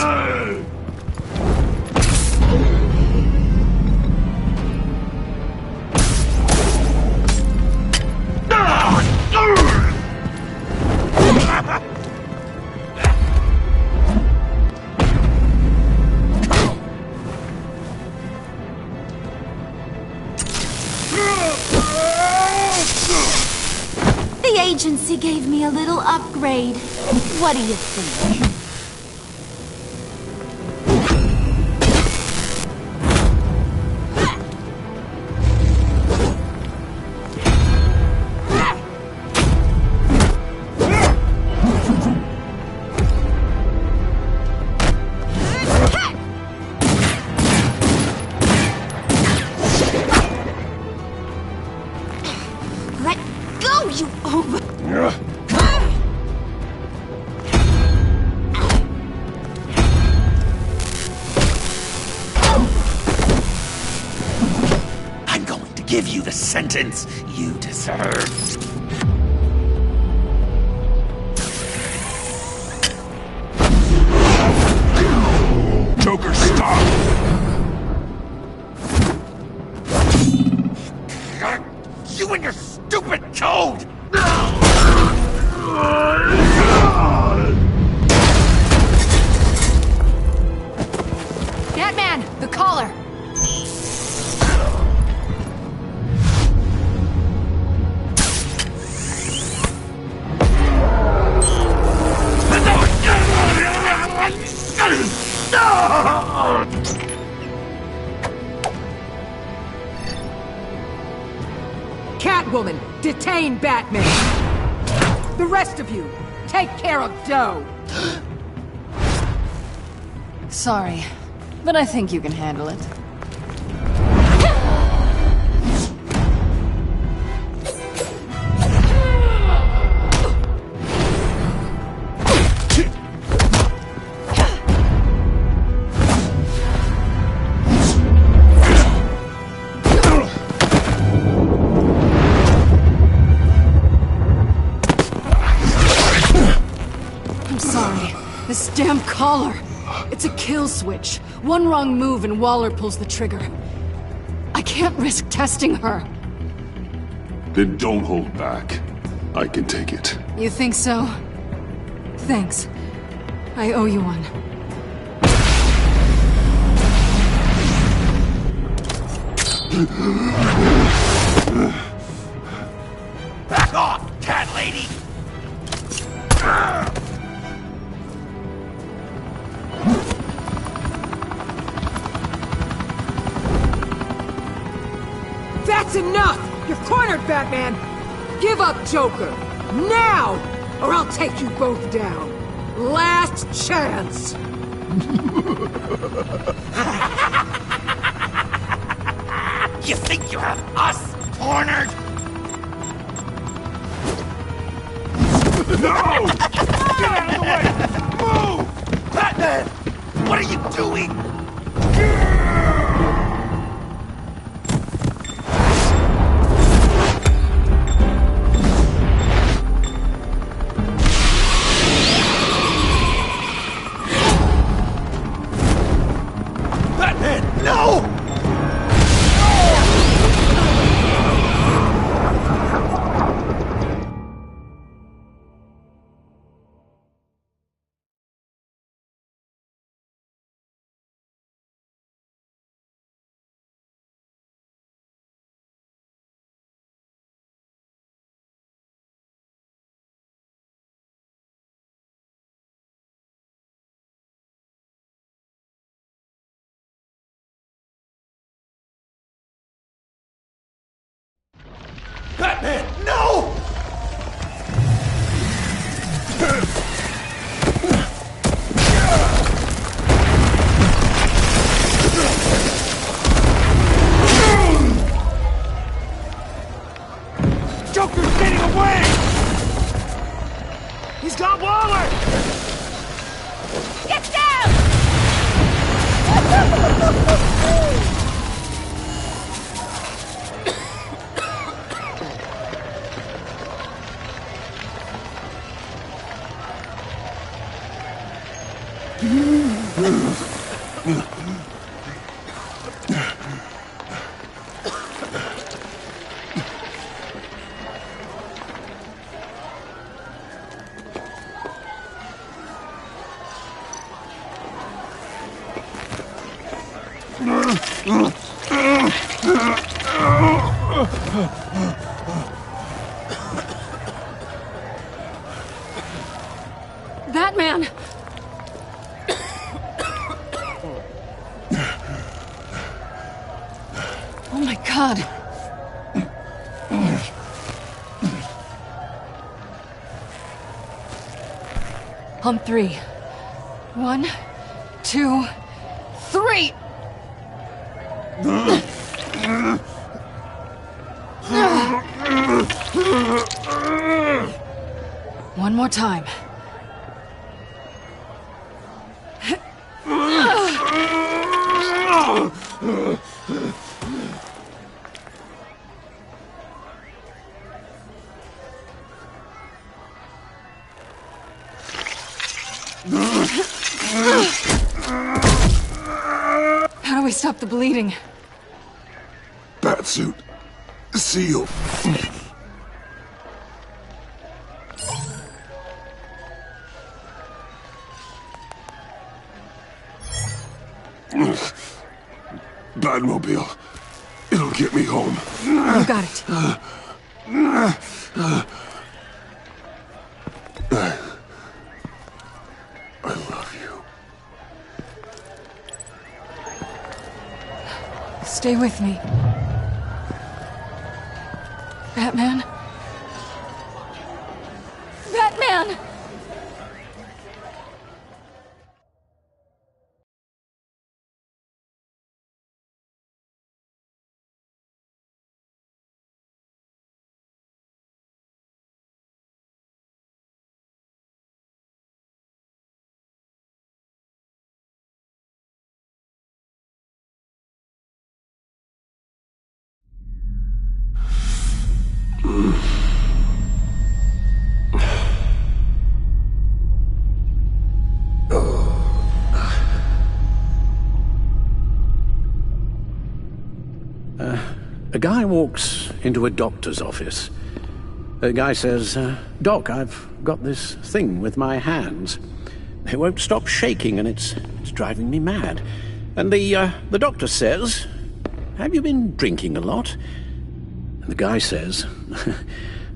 Speaker 8: The agency gave me a little upgrade. What do you think? Let go, you
Speaker 10: I'm going to give you the sentence you deserve.
Speaker 4: Joker, stop!
Speaker 10: You and your stupid code!
Speaker 16: Batman, the collar!
Speaker 6: Catwoman, detain Batman! The rest of you, take care of Doe!
Speaker 16: Sorry, but I think you can handle it. This damn collar! It's a kill switch. One wrong move and Waller pulls the trigger. I can't risk testing her.
Speaker 4: Then don't hold back. I can take it.
Speaker 16: You think so? Thanks. I owe you one.
Speaker 10: Back off, cat lady!
Speaker 6: it, Batman! Give up Joker! Now! Or I'll take you both down! Last chance!
Speaker 10: You think you have us cornered?
Speaker 21: No! Get out of the way! Move!
Speaker 10: Batman! What are you doing? Batman, no! Batman, no!
Speaker 21: Joker's getting away! He's got Waller!
Speaker 8: Get down!
Speaker 11: Batman! Oh my God. On three. 1, 2, 3! One more time. How do we stop the bleeding?
Speaker 21: Batsuit. Seal. Batmobile. It'll get me home.
Speaker 11: You got it.
Speaker 21: I love you.
Speaker 11: Stay with me. Batman? Batman!
Speaker 18: A guy walks into a doctor's office. The guy says, Doc, I've got this thing with my hands. They won't stop shaking and it's driving me mad. And the doctor says, have you been drinking a lot? And the guy says,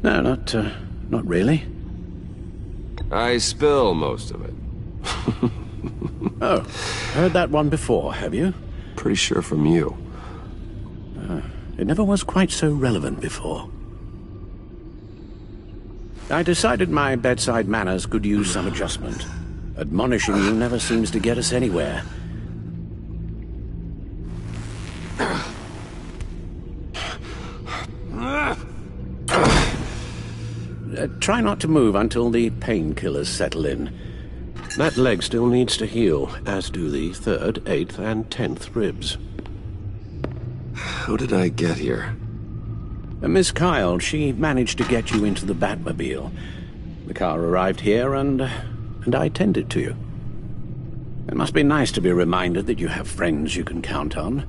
Speaker 18: no, not really.
Speaker 2: I spill most of it.
Speaker 18: Oh, heard that one before, have you?
Speaker 2: Pretty sure from you.
Speaker 18: It never was quite so relevant before. I decided my bedside manners could use some adjustment. Admonishing you never seems to get us anywhere. Try not to move until the painkillers settle in. That leg still needs to heal, as do the 3rd, 8th, and 10th ribs.
Speaker 2: How did I get here?
Speaker 18: Miss Kyle, she managed to get you into the Batmobile. The car arrived here, and I tended to you. It must be nice to be reminded that you have friends you can count on.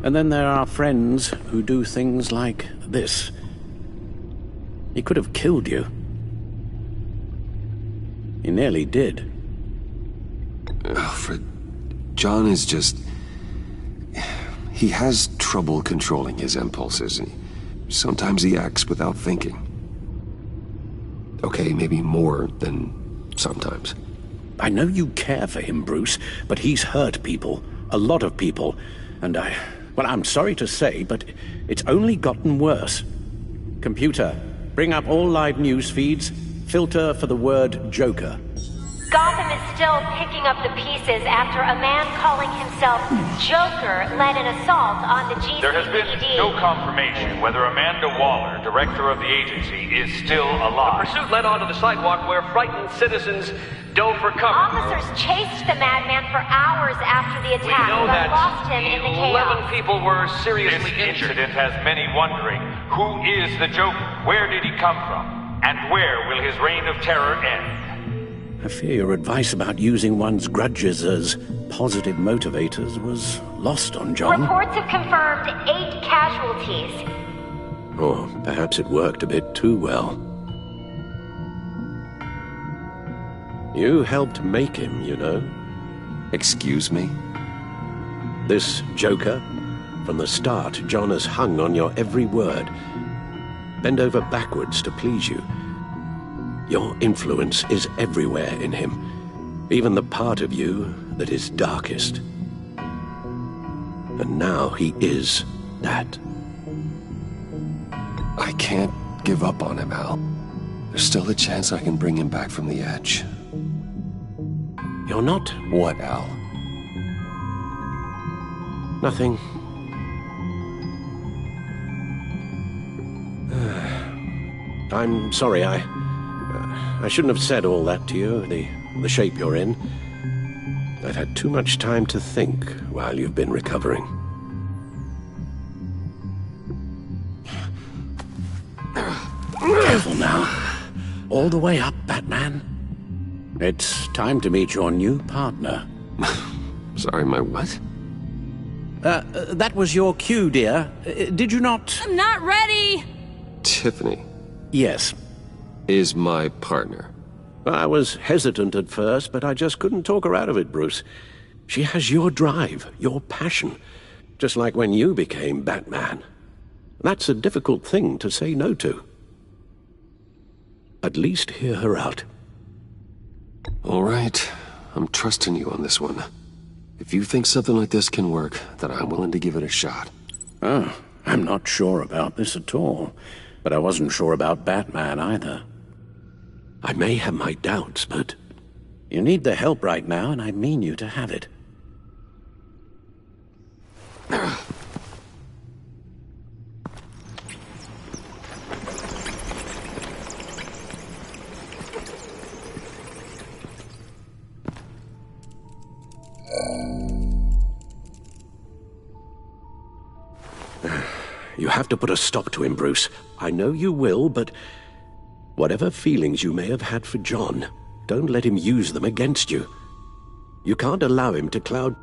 Speaker 18: And then there are friends who do things like this. He could have killed you. He nearly did.
Speaker 2: Alfred, John is just... He has trouble controlling his impulses. Sometimes he acts without thinking. Okay, maybe more than sometimes.
Speaker 18: I know you care for him, Bruce, but he's hurt people. A lot of people. And well, I'm sorry to say, but it's only gotten worse. Computer, bring up all live news feeds. Filter for the word Joker.
Speaker 9: Gotham is still picking up the pieces after a man calling himself Joker led an assault on the GCPD.
Speaker 22: There has been no confirmation whether Amanda Waller, director of the agency, is still alive.
Speaker 3: The pursuit led onto the sidewalk where frightened citizens dove for cover.
Speaker 9: Officers chased the madman for hours after the attack,
Speaker 3: We know
Speaker 9: but
Speaker 3: that
Speaker 9: lost him in the
Speaker 3: 11
Speaker 9: chaos.
Speaker 3: people were seriously
Speaker 22: This
Speaker 3: injured.
Speaker 22: incident has many wondering, who is the Joker? Where did he come from? And where will his reign of terror end?
Speaker 18: I fear your advice about using one's grudges as positive motivators was lost on John.
Speaker 9: Reports have confirmed 8 casualties.
Speaker 18: Or perhaps it worked a bit too well. You helped make him, you know.
Speaker 2: Excuse me?
Speaker 18: This Joker, from the start, John has hung on your every word. Bend over backwards to please you. Your influence is everywhere in him, even the part of you that is darkest. And now he is that.
Speaker 2: I can't give up on him, Al. There's still a chance I can bring him back from the edge.
Speaker 18: You're not...
Speaker 2: What, Al?
Speaker 18: Nothing. I'm sorry, I shouldn't have said all that to you, the shape you're in. I've had too much time to think while you've been recovering. Careful now. All the way up, Batman. It's time to meet your new partner.
Speaker 2: Sorry, my what?
Speaker 18: That was your cue, dear. Did you not...
Speaker 8: I'm not ready!
Speaker 2: Tiffany.
Speaker 18: Yes.
Speaker 2: Is my partner.
Speaker 18: I was hesitant at first, but I just couldn't talk her out of it, Bruce. She has your drive, your passion, just like when you became Batman. That's a difficult thing to say no to. At least hear her out.
Speaker 2: All right. I'm trusting you on this one. If you think something like this can work, then I'm willing to give it a shot.
Speaker 18: Oh, I'm not sure about this at all. But I wasn't sure about Batman either. I may have my doubts, but... You need the help right now, and I mean you to have it. You have to put a stop to him, Bruce. I know you will, but whatever feelings you may have had for John, don't let him use them against you. You can't allow him to cloud...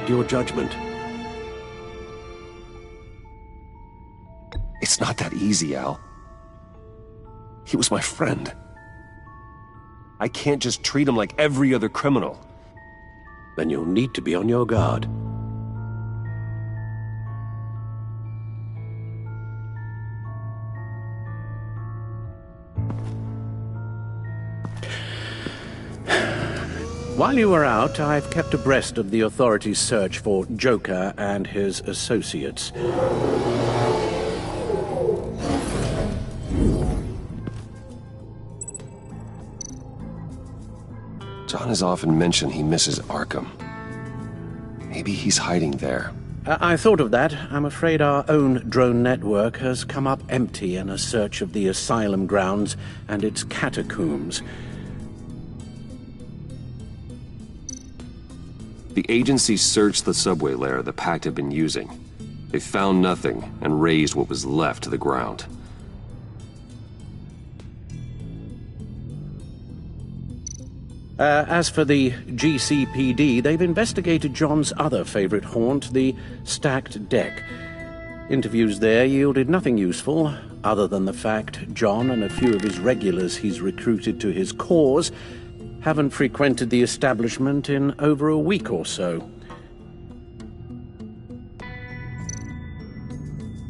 Speaker 18: respect your judgment.
Speaker 2: It's not that easy, Al. He was my friend. I can't just treat him like every other criminal.
Speaker 18: Then you'll need to be on your guard. While you were out, I've kept abreast of the authorities' search for Joker and his associates.
Speaker 2: John has often mentioned he misses Arkham. Maybe he's hiding there.
Speaker 18: I thought of that. I'm afraid our own drone network has come up empty in a search of the asylum grounds and its catacombs.
Speaker 2: The agency searched the subway layer the Pact had been using. They found nothing and razed what was left to the ground.
Speaker 18: As for the GCPD, they've investigated John's other favorite haunt, the stacked deck. Interviews there yielded nothing useful, other than the fact John and a few of his regulars he's recruited to his cause haven't frequented the establishment in over a week or so.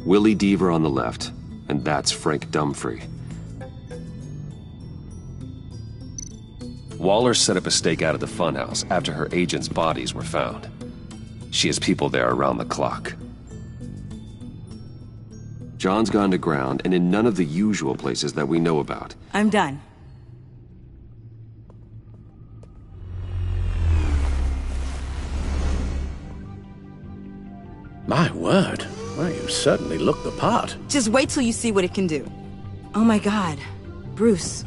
Speaker 2: Willie Deaver on the left, and that's Frank Dumfrey. Waller set up a stakeout at the funhouse after her agents' bodies were found. She has people there around the clock. John's gone to ground and in none of the usual places that we know about.
Speaker 6: I'm done.
Speaker 18: My word. Well, you certainly look the part.
Speaker 6: Just wait till you see what it can do. Oh my God. Bruce,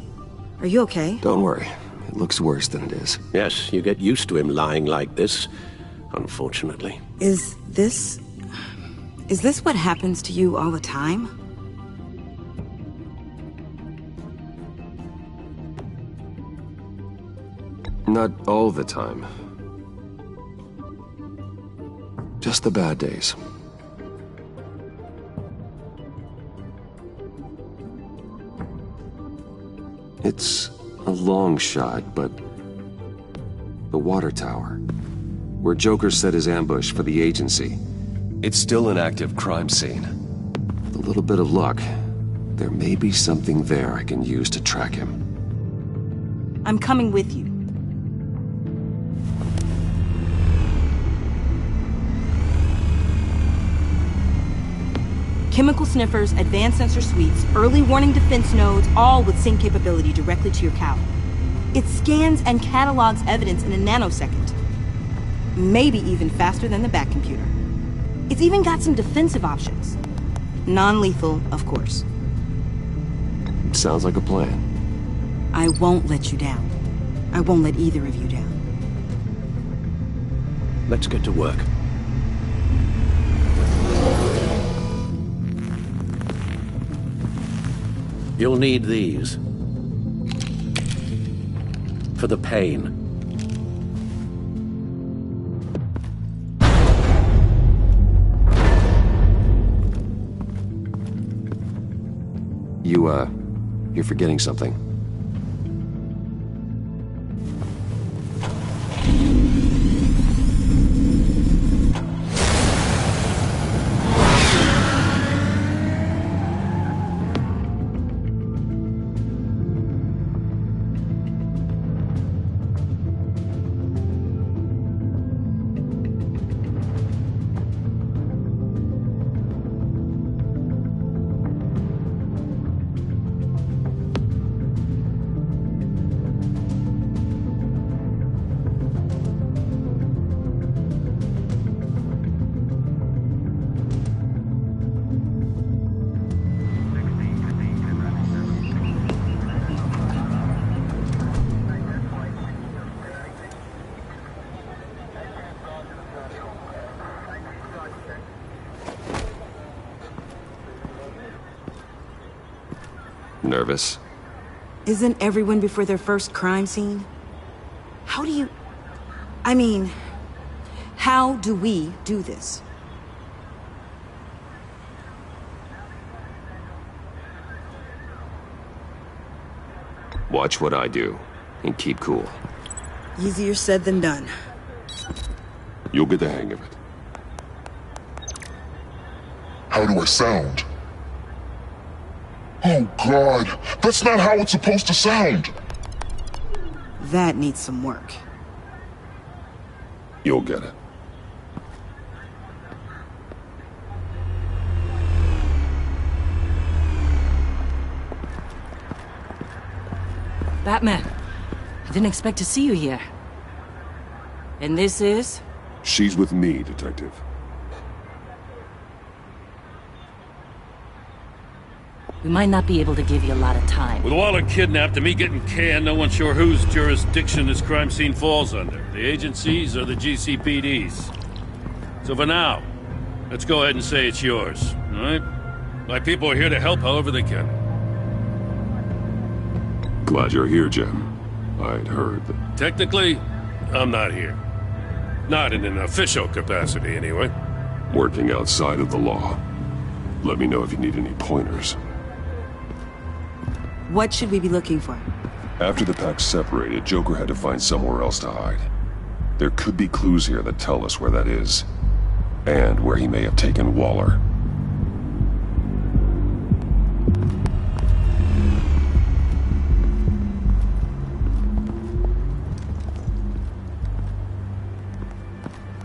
Speaker 6: are you okay?
Speaker 2: Don't worry. It looks worse than it is.
Speaker 18: Yes, you get used to him lying like this, unfortunately.
Speaker 6: Is this what happens to you all the time?
Speaker 2: Not all the time. Just the bad days. It's a long shot, but the water tower, where Joker set his ambush for the agency, it's still an active crime scene. With a little bit of luck, there may be something there I can use to track him.
Speaker 6: I'm coming with you. Chemical sniffers, advanced sensor suites, early warning defense nodes, all with sync capability directly to your cow. It scans and catalogs evidence in a nanosecond. Maybe even faster than the back computer. It's even got some defensive options. Non-lethal, of course.
Speaker 2: Sounds like a plan.
Speaker 6: I won't let you down. I won't let either of you down.
Speaker 18: Let's get to work. You'll need these. For the pain.
Speaker 2: You're forgetting something. Nervous?
Speaker 6: Isn't everyone before their first crime scene? How do you... I mean,
Speaker 12: How do we do this?
Speaker 2: Watch what I do, and keep cool.
Speaker 12: Easier said than done.
Speaker 4: You'll get the hang of it.
Speaker 21: How do I sound? Oh God, that's not how it's supposed to sound!
Speaker 12: That needs some work.
Speaker 4: You'll get it.
Speaker 6: Batman, I didn't expect to see you here. And this is?
Speaker 4: She's with me, Detective.
Speaker 6: We might not be able to give you a lot of time.
Speaker 19: With Waller kidnapped and me getting canned, no one's sure whose jurisdiction this crime scene falls under. The agencies or the GCPD's. So for now, let's go ahead and say it's yours, all right? My people are here to help however they can.
Speaker 4: Glad you're here, Jim. I'd heard that...
Speaker 19: Technically, I'm not here. Not in an official capacity, anyway.
Speaker 4: Working outside of the law. Let me know if you need any pointers.
Speaker 12: What should we be looking for?
Speaker 4: After the pack separated, Joker had to find somewhere else to hide. There could be clues here that tell us where that is. And where he may have taken Waller.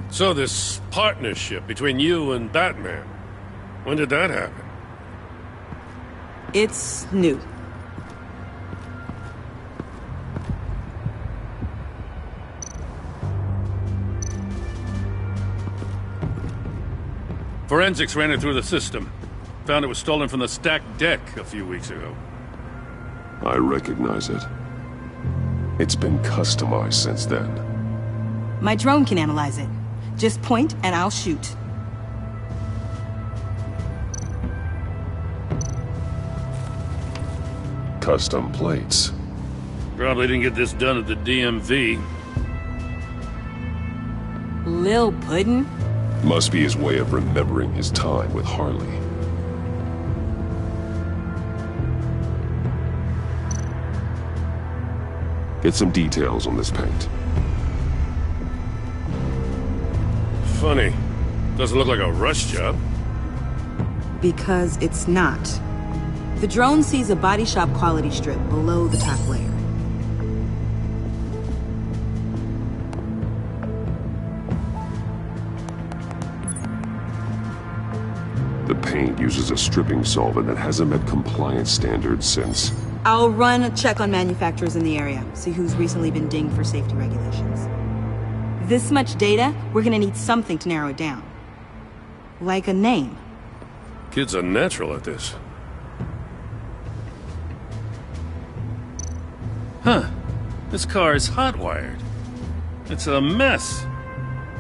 Speaker 19: So this partnership between you and Batman, when did that happen?
Speaker 12: It's new.
Speaker 19: Forensics ran it through the system. Found it was stolen from the stacked deck a few weeks ago.
Speaker 4: I recognize it. It's been customized since then.
Speaker 12: My drone can analyze it. Just point and I'll shoot.
Speaker 4: Custom plates.
Speaker 19: Probably didn't get this done at the DMV.
Speaker 12: Lil Puddin'?
Speaker 4: Must be his way of remembering his time with Harley. Get some details on this paint.
Speaker 19: Funny. Doesn't look like a rush job.
Speaker 12: Because it's not. The drone sees a body shop quality strip below the top layer.
Speaker 4: The paint uses a stripping solvent that hasn't met compliance standards since...
Speaker 12: I'll run a check on manufacturers in the area, see who's recently been dinged for safety regulations. This much data, we're gonna need something to narrow it down. Like a name.
Speaker 19: Kid's a natural at this. Huh. This car is hot-wired. It's a mess.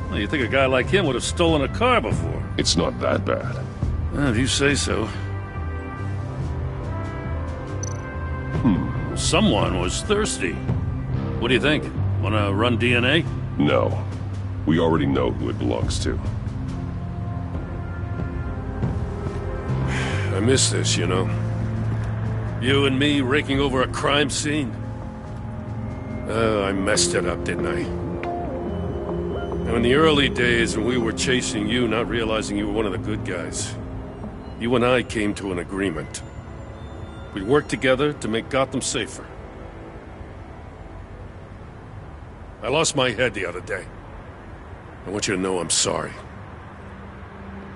Speaker 19: Well, you'd think a guy like him would have stolen a car before.
Speaker 4: It's not that bad.
Speaker 19: Well, if you say so. Someone was thirsty. What do you think? Wanna run DNA?
Speaker 4: No. We already know who it belongs to.
Speaker 19: I miss this, you know. You and me raking over a crime scene. Oh, I messed it up, didn't I? Now, in the early days when we were chasing you, not realizing you were one of the good guys, you and I came to an agreement. We worked together to make Gotham safer. I lost my head the other day. I want you to know I'm sorry.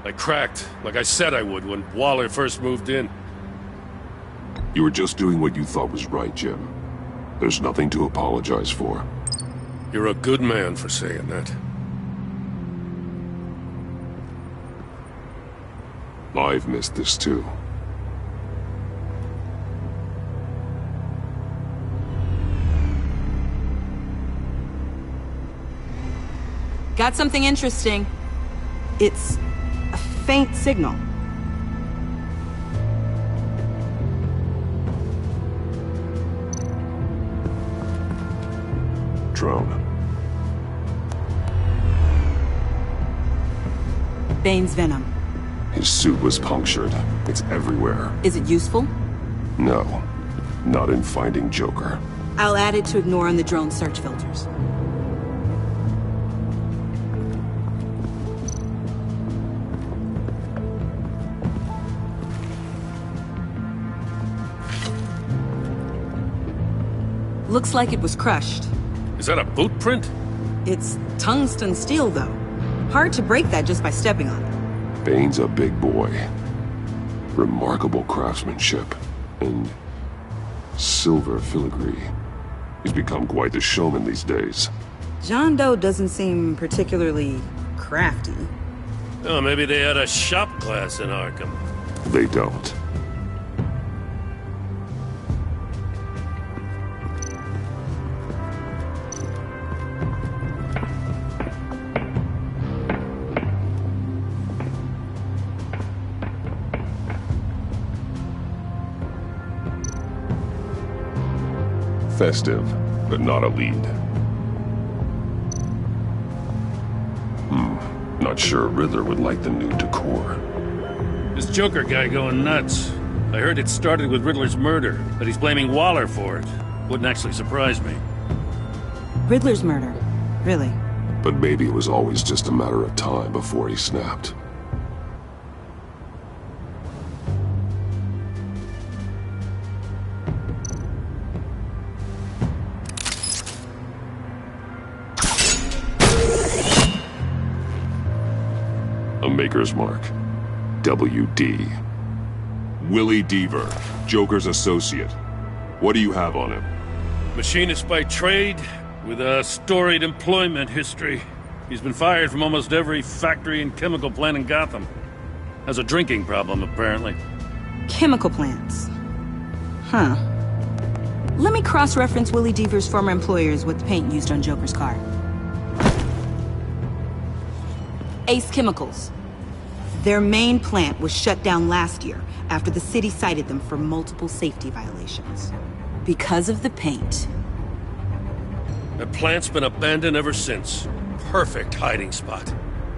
Speaker 19: I cracked, like I said I would when Waller first moved in.
Speaker 4: You were just doing what you thought was right, Jim. There's nothing to apologize for.
Speaker 19: You're a good man for saying that.
Speaker 4: I've missed this too.
Speaker 12: Got something interesting. It's a faint signal.
Speaker 4: Drone.
Speaker 12: Bane's venom.
Speaker 2: His suit was punctured. It's everywhere.
Speaker 12: Is it useful?
Speaker 2: No. Not in finding Joker.
Speaker 12: I'll add it to ignore on the drone search filters. Looks like it was crushed.
Speaker 19: Is that a boot print?
Speaker 12: It's tungsten steel, though. Hard to break that just by stepping on it.
Speaker 2: Bane's a big boy. Remarkable craftsmanship. And silver filigree. He's become quite the showman these days.
Speaker 12: John Doe doesn't seem particularly crafty.
Speaker 19: Oh, maybe they had a shop class in Arkham.
Speaker 2: They don't. Festive, but not a lead. Not sure Riddler would like the new decor.
Speaker 19: This Joker guy going nuts. I heard it started with Riddler's murder, but he's blaming Waller for it. Wouldn't actually surprise me.
Speaker 12: Riddler's murder? Really?
Speaker 2: But maybe it was always just a matter of time before he snapped. Maker's Mark. WD.
Speaker 4: Willie Deaver, Joker's associate. What do you have on him?
Speaker 19: Machinist by trade, with a storied employment history. He's been fired from almost every factory and chemical plant in Gotham. Has a drinking problem, apparently.
Speaker 12: Chemical plants. Huh. Let me cross-reference Willie Deaver's former employers with the paint used on Joker's car. Ace Chemicals. Their main plant was shut down last year after the city cited them for multiple safety violations. Because of the paint.
Speaker 19: The plant's been abandoned ever since. Perfect hiding spot.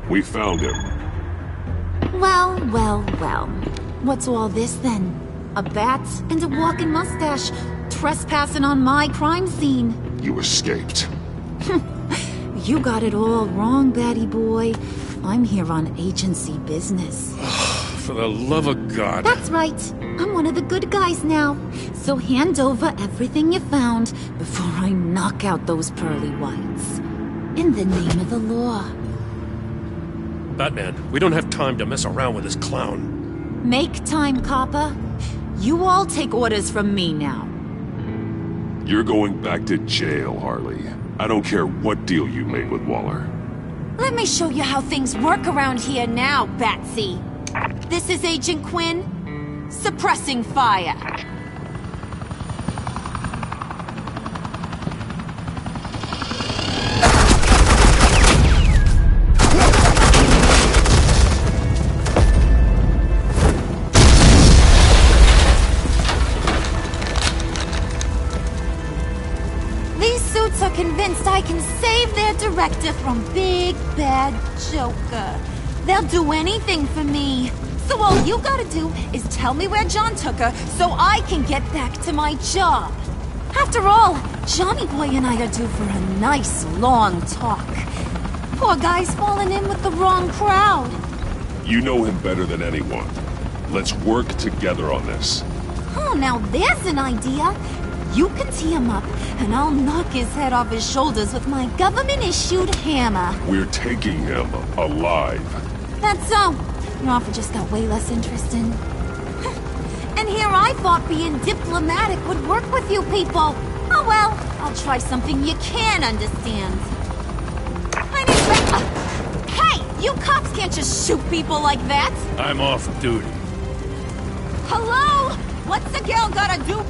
Speaker 4: We found him.
Speaker 8: Well. What's all this then? A bat and a walking mustache, trespassing on my crime scene.
Speaker 2: You escaped.
Speaker 8: You got it all wrong, Batty boy. I'm here on agency business.
Speaker 19: For the love of God.
Speaker 8: That's right. I'm one of the good guys now. So hand over everything you found before I knock out those pearly whites. In the name of the law.
Speaker 19: Batman, we don't have time to mess around with this clown.
Speaker 8: Make time, copper. You all take orders from me now.
Speaker 2: You're going back to jail, Harley. I don't care what deal you made with Waller.
Speaker 8: Let me show you how things work around here now, Batsy. This is Agent Quinn, suppressing fire. Are convinced I can save their director from Big Bad Joker. They'll do anything for me. So all you gotta do is tell me where John took her so I can get back to my job. After all, Johnny Boy and I are due for a nice long talk. Poor guy's fallen in with the wrong crowd.
Speaker 4: You know him better than anyone. Let's work together on this.
Speaker 8: Oh, now there's an idea. You can tee him up, and I'll knock his head off his shoulders with my government-issued hammer.
Speaker 4: We're taking him alive.
Speaker 8: That's so. Your offer just got way less interesting. And here I thought being diplomatic would work with you people. Oh well, I'll try something you can understand. Hey, you cops can't just shoot people like that.
Speaker 19: I'm off duty.
Speaker 8: Hello? What's the girl gotta do?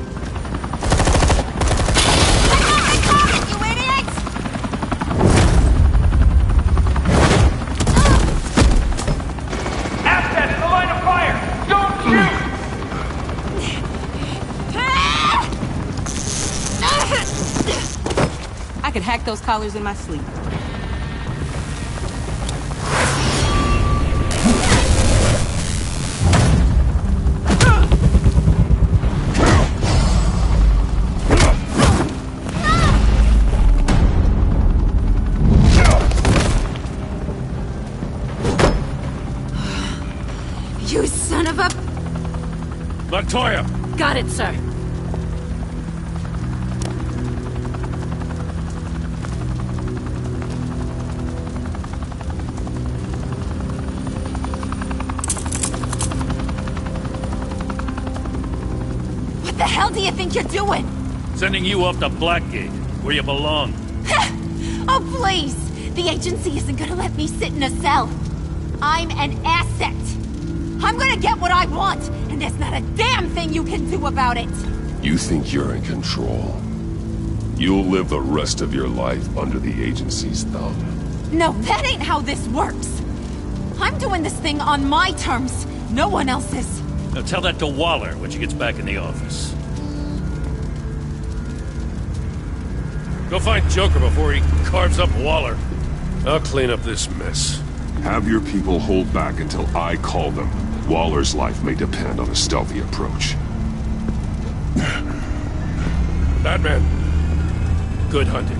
Speaker 12: I could hack those collars in my sleep.
Speaker 19: Toya!
Speaker 8: Got it, sir. What the hell do you think you're doing?
Speaker 13: Sending you off to Blackgate, where you belong.
Speaker 8: Oh, please! The agency isn't gonna let me sit in a cell. I'm an asset. I'm gonna get what I want, and there's not a damn thing you can do about it.
Speaker 1: You think you're in control? You'll live the rest of your life under the agency's thumb.
Speaker 8: No, that ain't how this works. I'm doing this thing on my terms, no one else's.
Speaker 13: Now tell that to Waller when she gets back in the office.
Speaker 19: Go find Joker before he carves up Waller. I'll clean up this mess.
Speaker 4: Have your people hold back until I call them. Waller's life may depend on a stealthy approach.
Speaker 19: Batman, good hunting.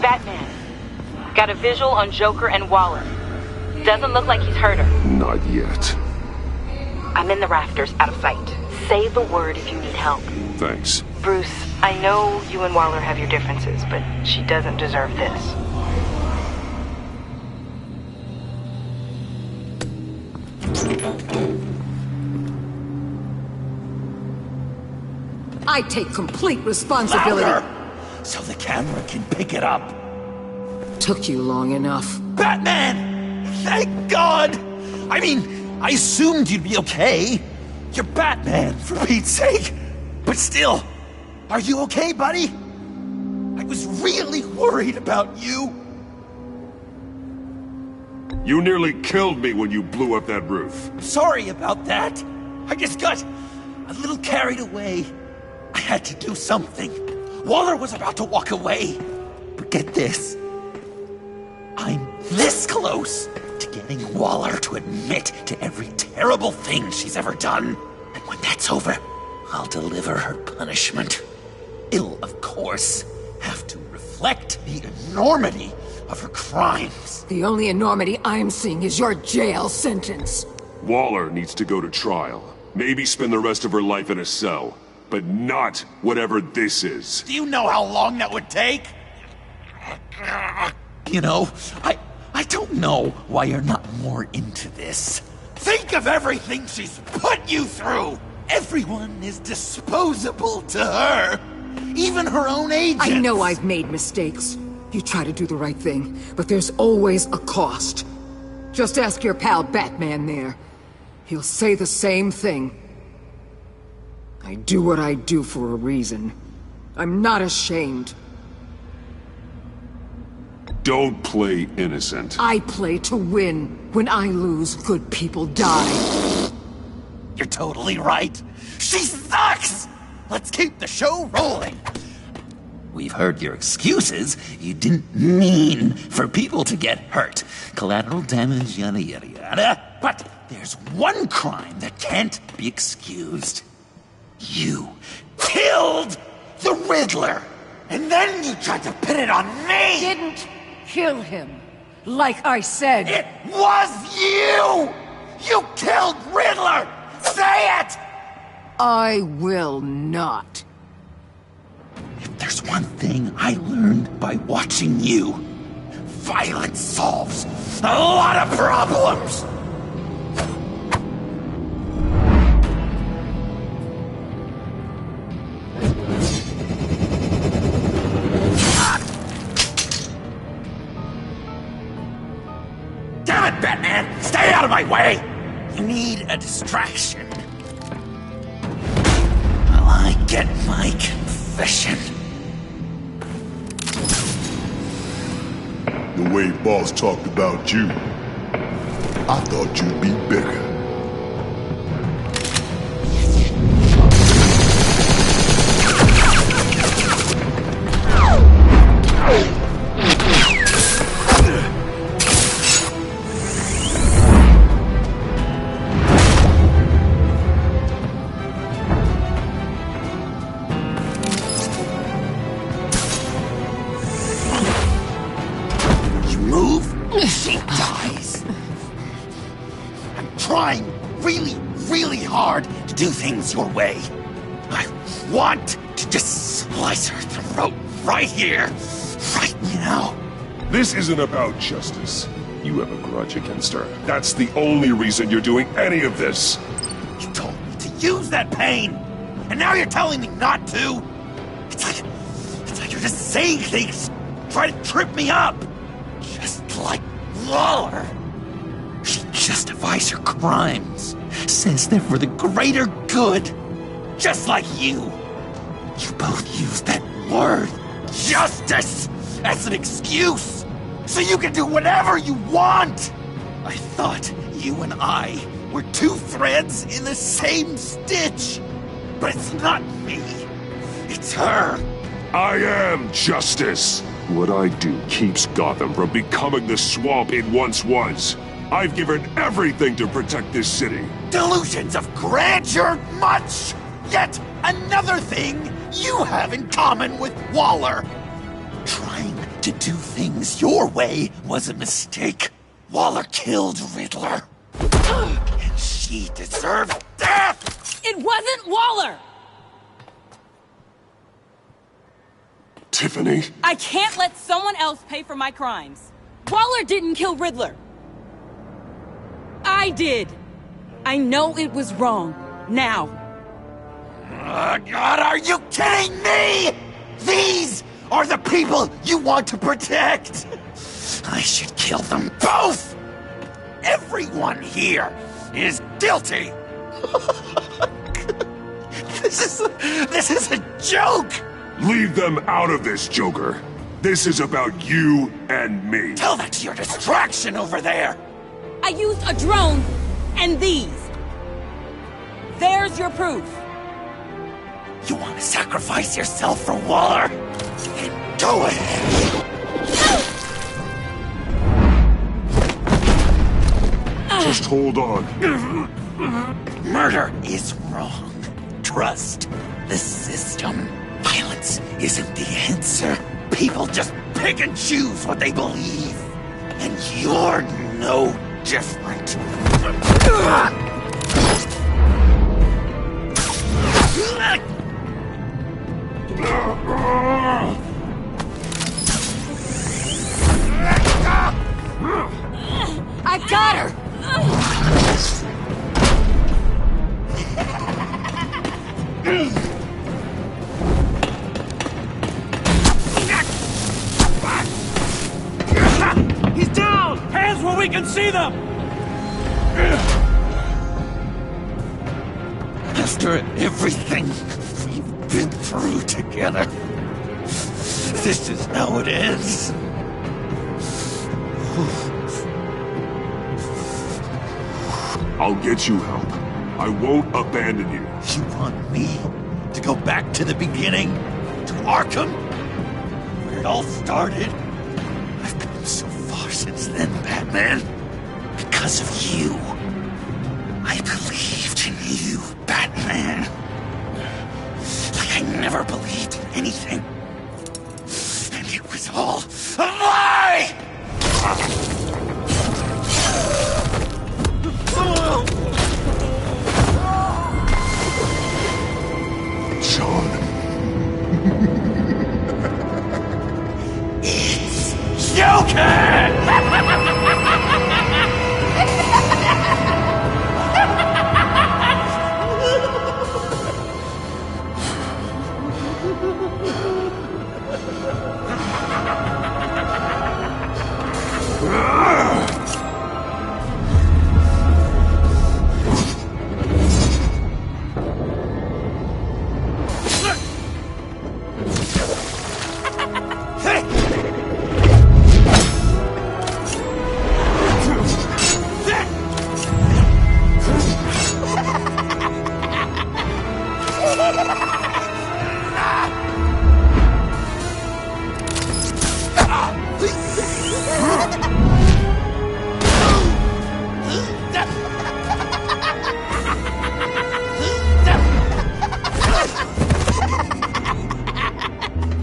Speaker 17: Batman, got a visual on Joker and Waller. Doesn't look like he's hurt her.
Speaker 4: Not yet.
Speaker 17: I'm in the rafters, out of sight. Say the word if you need help.
Speaker 4: Thanks.
Speaker 17: Bruce, I know you and Waller have your differences, but she doesn't deserve this.
Speaker 6: I take complete responsibility.
Speaker 10: Louder! So the camera can pick it up.
Speaker 6: Took you long enough.
Speaker 10: Batman! Thank God! I mean, I assumed you'd be okay. You're Batman, for Pete's sake. But still, are you okay, buddy? I was really worried about you.
Speaker 4: You nearly killed me when you blew up that roof.
Speaker 10: Sorry about that. I just got a little carried away. I had to do something. Waller was about to walk away. But get this. I'm this close to getting Waller to admit to every terrible thing she's ever done. And when that's over, I'll deliver her punishment. It'll, of course, have to reflect the enormity of her crimes.
Speaker 6: The only enormity I'm seeing is your jail sentence.
Speaker 4: Waller needs to go to trial. Maybe spend the rest of her life in a cell. But not whatever this is.
Speaker 10: Do you know how long that would take? You know, I don't know why you're not more into this. Think of everything she's put you through! Everyone is disposable to her. Even her own agents.
Speaker 6: I know I've made mistakes. You try to do the right thing, but there's always a cost. Just ask your pal Batman there. He'll say the same thing. I do what I do for a reason. I'm not ashamed.
Speaker 4: Don't play innocent.
Speaker 6: I play to win. When I lose, good people die.
Speaker 10: You're totally right. She sucks! Let's keep the show rolling. We've heard your excuses. You didn't mean for people to get hurt. Collateral damage, yada yada yada. But there's one crime that can't be excused. You killed the Riddler! And then you tried to pin it on me!
Speaker 6: Didn't kill him. Like I said.
Speaker 10: It was you! You killed Riddler! Say it!
Speaker 6: I will not.
Speaker 10: If there's one thing I learned by watching you, violence solves a lot of problems! Damn it, Batman! Stay out of my way! You need a distraction. While I get my confession.
Speaker 21: The way Boss talked about you, I thought you'd be bigger.
Speaker 10: She dies. I'm trying really hard to do things your way. I want to just slice her throat right here, right now.
Speaker 4: This isn't about justice. You have a grudge against her. That's the only reason you're doing any of this.
Speaker 10: You told me to use that pain, and now you're telling me not to? It's like you're just saying things, try to trip me up. Just like Waller. She justifies her crimes, says they're for the greater good, just like you. You both use that word, justice, as an excuse, so you can do whatever you want. I thought you and I were two threads in the same stitch, but it's not me, it's her.
Speaker 4: I am justice. What I do keeps Gotham from becoming the swamp it once was. I've given everything to protect this city.
Speaker 10: Delusions of grandeur much! Yet another thing you have in common with Waller. Trying to do things your way was a mistake. Waller killed Riddler. And she deserved death!
Speaker 8: It wasn't Waller!
Speaker 4: Tiffany?
Speaker 17: I can't let someone else pay for my crimes. Waller didn't kill Riddler. I did. I know it was wrong. Now.
Speaker 10: God, are you kidding me? These are the people you want to protect. I should kill them both. Everyone here is guilty. This is a joke.
Speaker 4: Leave them out of this, Joker. This is about you and me.
Speaker 10: Tell that to your distraction over there.
Speaker 17: I used a drone and these. There's your proof.
Speaker 10: You want to sacrifice yourself for Waller? Go ahead.
Speaker 4: Just hold on.
Speaker 10: Murder is wrong. Trust the system. Violence isn't the answer. People just pick and choose what they believe. And you're no different.
Speaker 6: I got her!
Speaker 15: He's down! Hands where we can see them!
Speaker 10: After everything we've been through together, this is how it ends.
Speaker 4: I'll get you help. I won't abandon you.
Speaker 10: You want me to go back to the beginning? To Arkham? it all started. I've come so far since then, Batman. Because of you. I believed in you, Batman. Like I never believed in anything. And it was all a lie!
Speaker 21: John.
Speaker 10: It's Joker!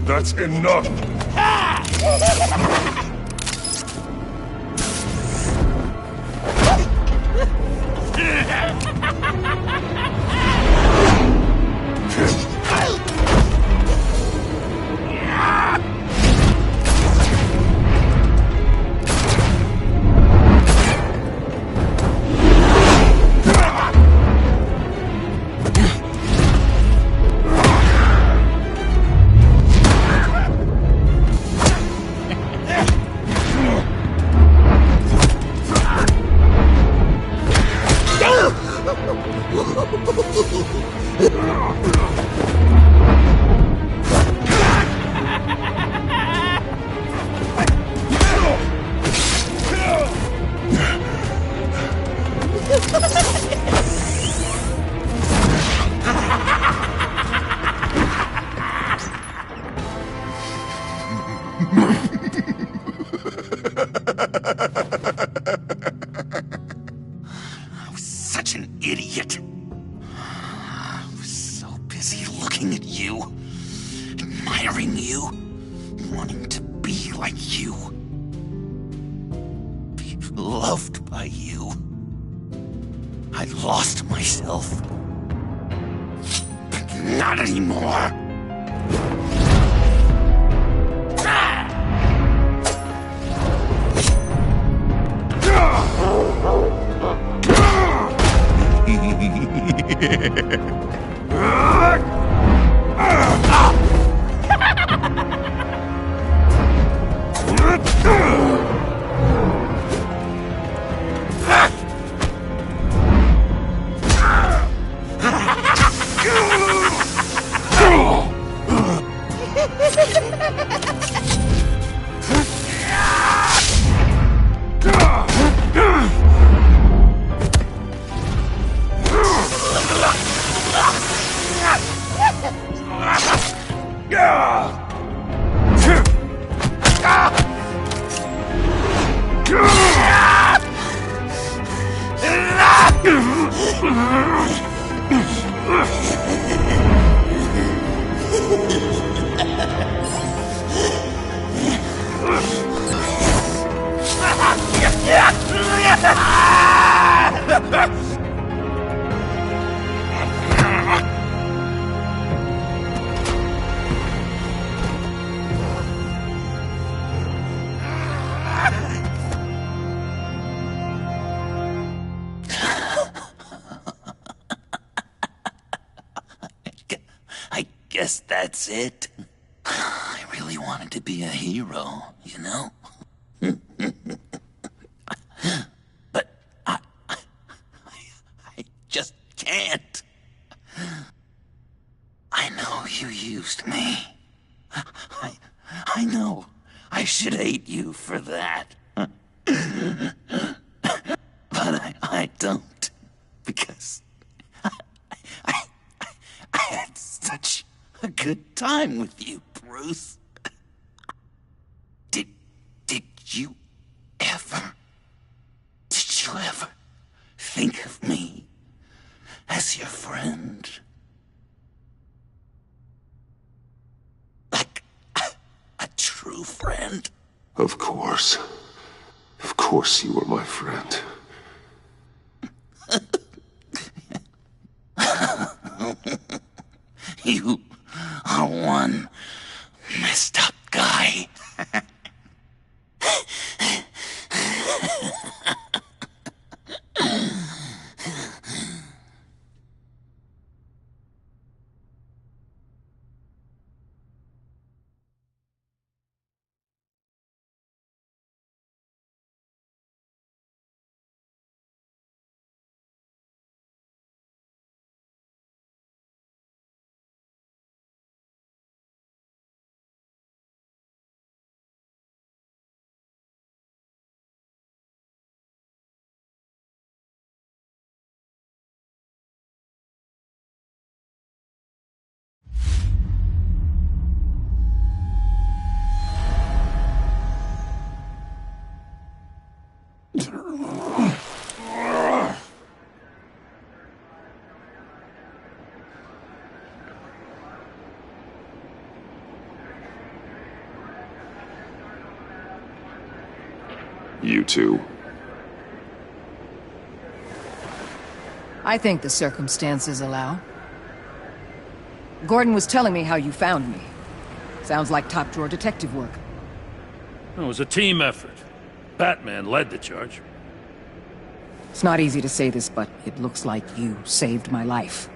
Speaker 21: That's enough!
Speaker 10: I was such an idiot. I was so busy looking at you, admiring you, wanting to be like you, be loved by you. I lost myself. But not anymore. I guess that's it. I really wanted to be a hero, you know? But I just can't. I know you used me. I know I should hate you for that. But I don't. Because I had such a good time with you, Bruce. you ever think of me as your friend? Like a true friend?
Speaker 4: Of course. Of course you were my friend.
Speaker 10: You are one messed up guy.
Speaker 4: You too.
Speaker 6: I think the circumstances allow. Gordon was telling me how you found me. Sounds like top-drawer detective work.
Speaker 13: It was a team effort. Batman led the charge.
Speaker 6: It's not easy to say this, but it looks like you saved my life.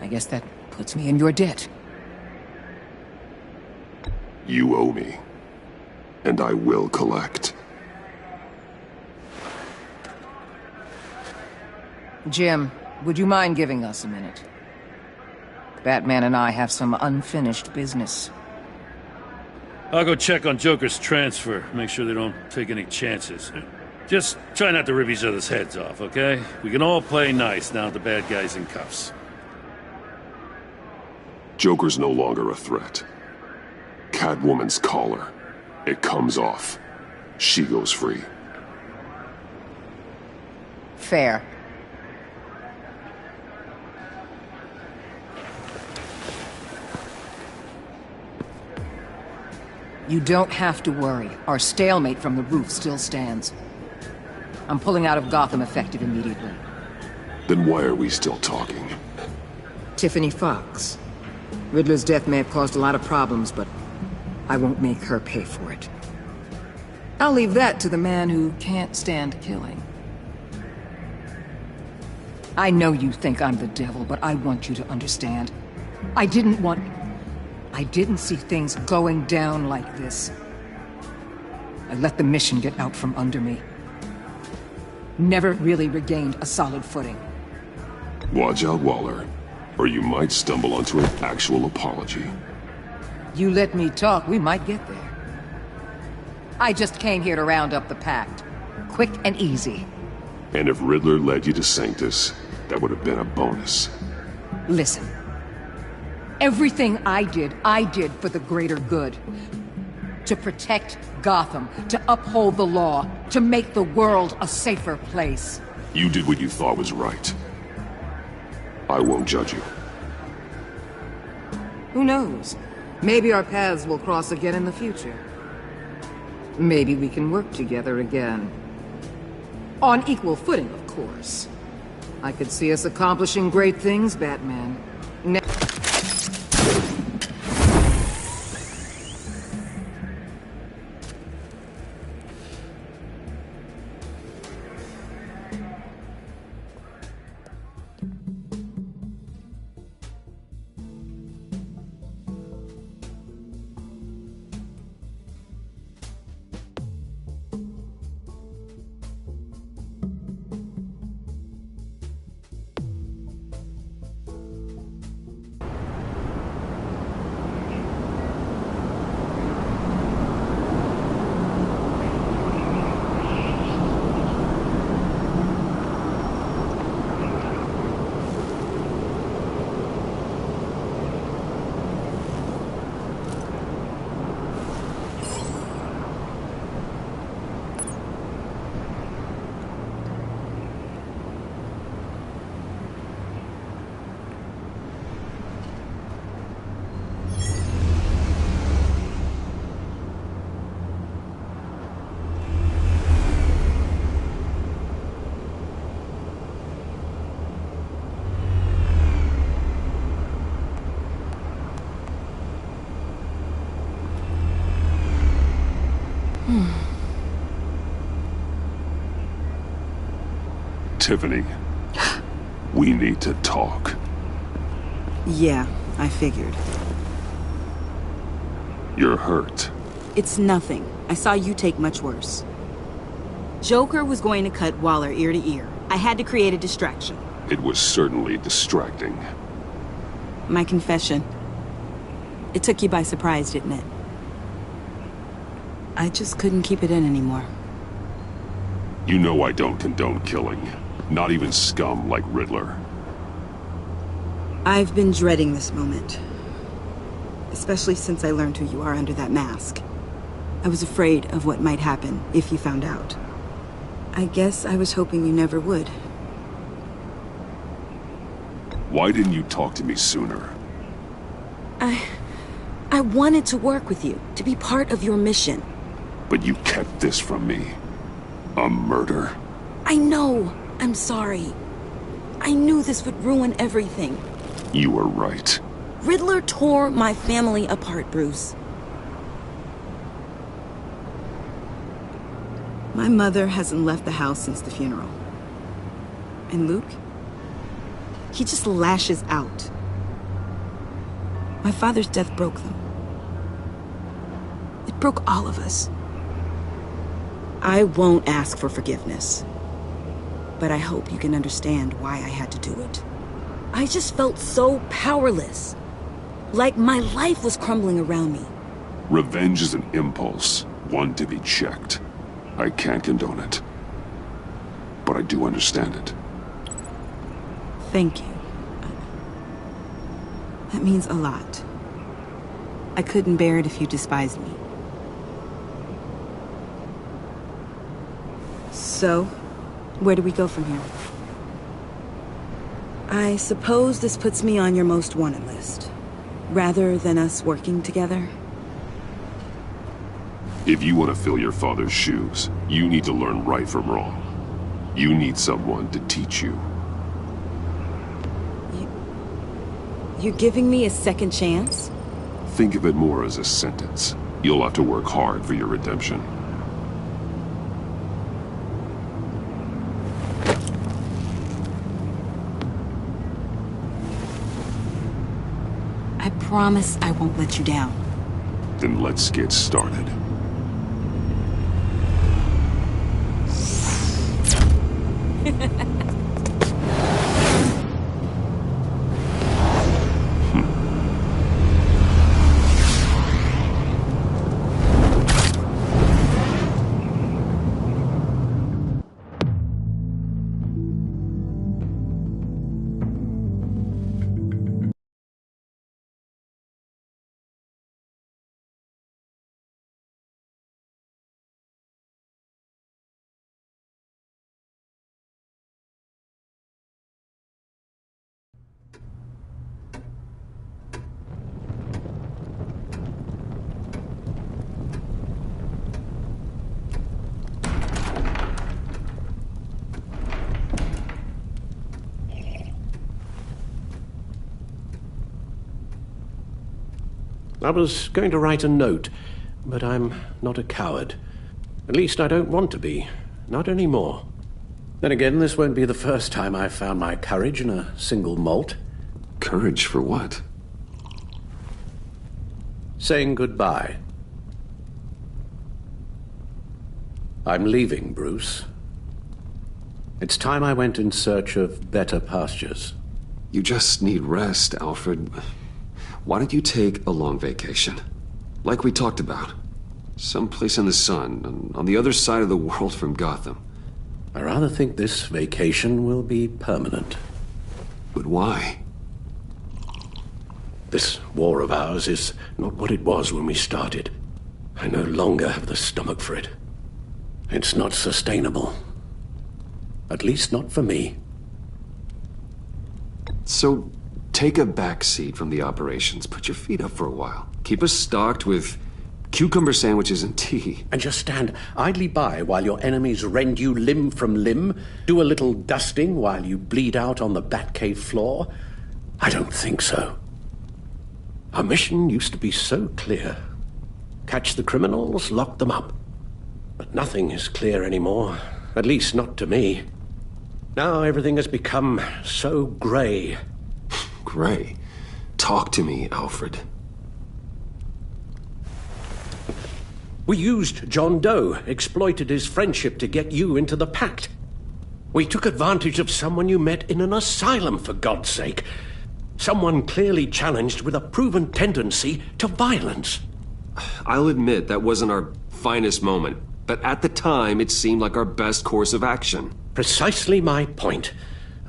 Speaker 6: I guess that puts me in your debt.
Speaker 4: You owe me. And I will collect.
Speaker 6: Jim, would you mind giving us a minute? Batman and I have some unfinished business.
Speaker 13: I'll go check on Joker's transfer, make sure they don't take any chances. Just try not to rip each other's heads off, okay? We can all play nice now that the bad guy's in cuffs.
Speaker 4: Joker's no longer a threat. Catwoman's collar. It comes off. She goes free.
Speaker 6: Fair. You don't have to worry. Our stalemate from the roof still stands. I'm pulling out of Gotham effective immediately.
Speaker 4: Then why are we still talking?
Speaker 6: Tiffany Fox. Riddler's death may have caused a lot of problems, but I won't make her pay for it. I'll leave that to the man who can't stand killing. I know you think I'm the devil, but I want you to understand. I didn't see things going down like this. I let the mission get out from under me. Never really regained a solid footing.
Speaker 4: Watch out, Waller, or you might stumble onto an actual apology.
Speaker 6: You let me talk, we might get there. I just came here to round up the pact. Quick and easy.
Speaker 4: And if Riddler led you to Sanctus, that would have been a bonus.
Speaker 6: Listen. Everything I did for the greater good. To protect Gotham, to uphold the law, to make the world a safer place.
Speaker 4: You did what you thought was right. I won't judge you.
Speaker 6: Who knows? Maybe our paths will cross again in the future. Maybe we can work together again. On equal footing, of course. I could see us accomplishing great things, Batman.
Speaker 4: Tiffany, we need to talk.
Speaker 12: Yeah, I figured.
Speaker 4: You're hurt.
Speaker 12: It's nothing. I saw you take much worse. Joker was going to cut Waller ear to ear. I had to create a distraction.
Speaker 4: It was certainly distracting.
Speaker 12: My confession. It took you by surprise, didn't it? I just couldn't keep it in anymore.
Speaker 4: You know I don't condone killing. Not even scum like Riddler.
Speaker 12: I've been dreading this moment. Especially since I learned who you are under that mask. I was afraid of what might happen if you found out. I guess I was hoping you never would.
Speaker 4: Why didn't you talk to me sooner?
Speaker 12: I wanted to work with you, to be part of your mission.
Speaker 4: But you kept this from me. A murder.
Speaker 12: I know. I'm sorry. I knew this would ruin everything.
Speaker 4: You were right.
Speaker 12: Riddler tore my family apart, Bruce. My mother hasn't left the house since the funeral. And Luke? He just lashes out. My father's death broke them. It broke all of us. I won't ask for forgiveness. But I hope you can understand why I had to do it. I just felt so powerless. Like my life was crumbling around me.
Speaker 4: Revenge is an impulse, one to be checked. I can't condone it. But I do understand it.
Speaker 12: Thank you. That means a lot. I couldn't bear it if you despised me. So, where do we go from here? I suppose this puts me on your most wanted list, rather than us working together.
Speaker 4: If you want to fill your father's shoes, you need to learn right from wrong. You need someone to teach you.
Speaker 12: You're giving me a second chance?
Speaker 4: Think of it more as a sentence. You'll have to work hard for your redemption.
Speaker 12: I promise I won't let you down.
Speaker 4: Then let's get started.
Speaker 18: I was going to write a note, but I'm not a coward. At least I don't want to be. Not anymore. Then again, this won't be the first time I've found my courage in a single molt.
Speaker 2: Courage for what?
Speaker 18: Saying goodbye. I'm leaving, Bruce. It's time I went in search of better pastures.
Speaker 2: You just need rest, Alfred. Why don't you take a long vacation? Like we talked about. Someplace in the sun, on the other side of the world from Gotham.
Speaker 18: I rather think this vacation will be permanent.
Speaker 2: But why?
Speaker 18: This war of ours is not what it was when we started. I no longer have the stomach for it. It's not sustainable. At least not for me.
Speaker 2: So, take a back seat from the operations. Put your feet up for a while. Keep us stocked with cucumber sandwiches and tea.
Speaker 18: And just stand idly by while your enemies rend you limb from limb? Do a little dusting while you bleed out on the Batcave floor? I don't think so. Our mission used to be so clear. Catch the criminals, lock them up. But nothing is clear anymore. At least not to me. Now everything has become so grey.
Speaker 2: Grey? Talk to me, Alfred.
Speaker 18: We used John Doe, exploited his friendship to get you into the pact. We took advantage of someone you met in an asylum, for God's sake. Someone clearly challenged with a proven tendency to violence.
Speaker 2: I'll admit that wasn't our finest moment, but at the time it seemed like our best course of action.
Speaker 18: Precisely my point.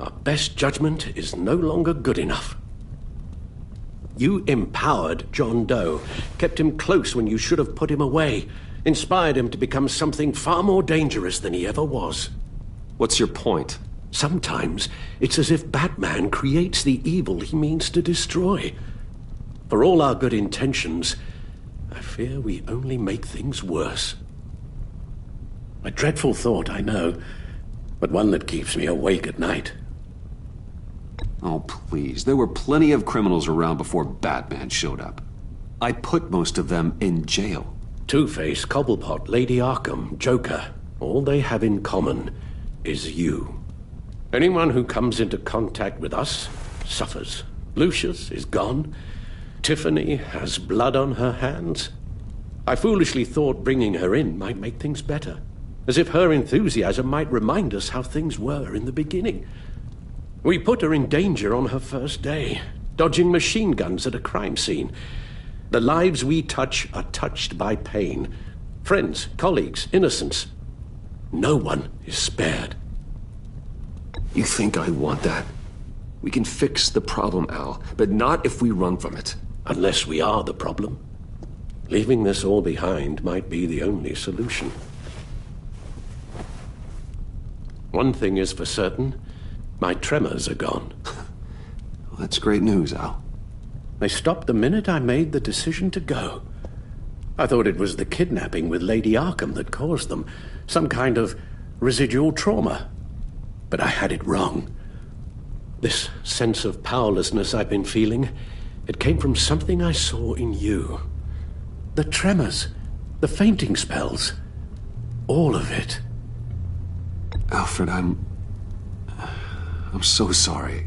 Speaker 18: Our best judgment is no longer good enough. You empowered John Doe, kept him close when you should have put him away, inspired him to become something far more dangerous than he ever was.
Speaker 2: What's your point?
Speaker 18: Sometimes it's as if Batman creates the evil he means to destroy. For all our good intentions, I fear we only make things worse. A dreadful thought, I know, but one that keeps me awake at night.
Speaker 2: Oh, please. There were plenty of criminals around before Batman showed up. I put most of them in jail.
Speaker 18: Two-Face, Cobblepot, Lady Arkham, Joker, all they have in common is you. Anyone who comes into contact with us suffers. Lucius is gone. Tiffany has blood on her hands. I foolishly thought bringing her in might make things better, as if her enthusiasm might remind us how things were in the beginning. We put her in danger on her first day, dodging machine guns at a crime scene. The lives we touch are touched by pain. Friends, colleagues, innocents. No one is spared.
Speaker 2: You think I want that? We can fix the problem, Al, but not if we run from it.
Speaker 18: Unless we are the problem. Leaving this all behind might be the only solution. One thing is for certain, my tremors are gone.
Speaker 2: Well, that's great news, Al.
Speaker 18: They stopped the minute I made the decision to go. I thought it was the kidnapping with Lady Arkham that caused them, some kind of residual trauma. But I had it wrong. This sense of powerlessness I've been feeling, it came from something I saw in you. The tremors, the fainting spells, all of it.
Speaker 2: Alfred, I'm so sorry.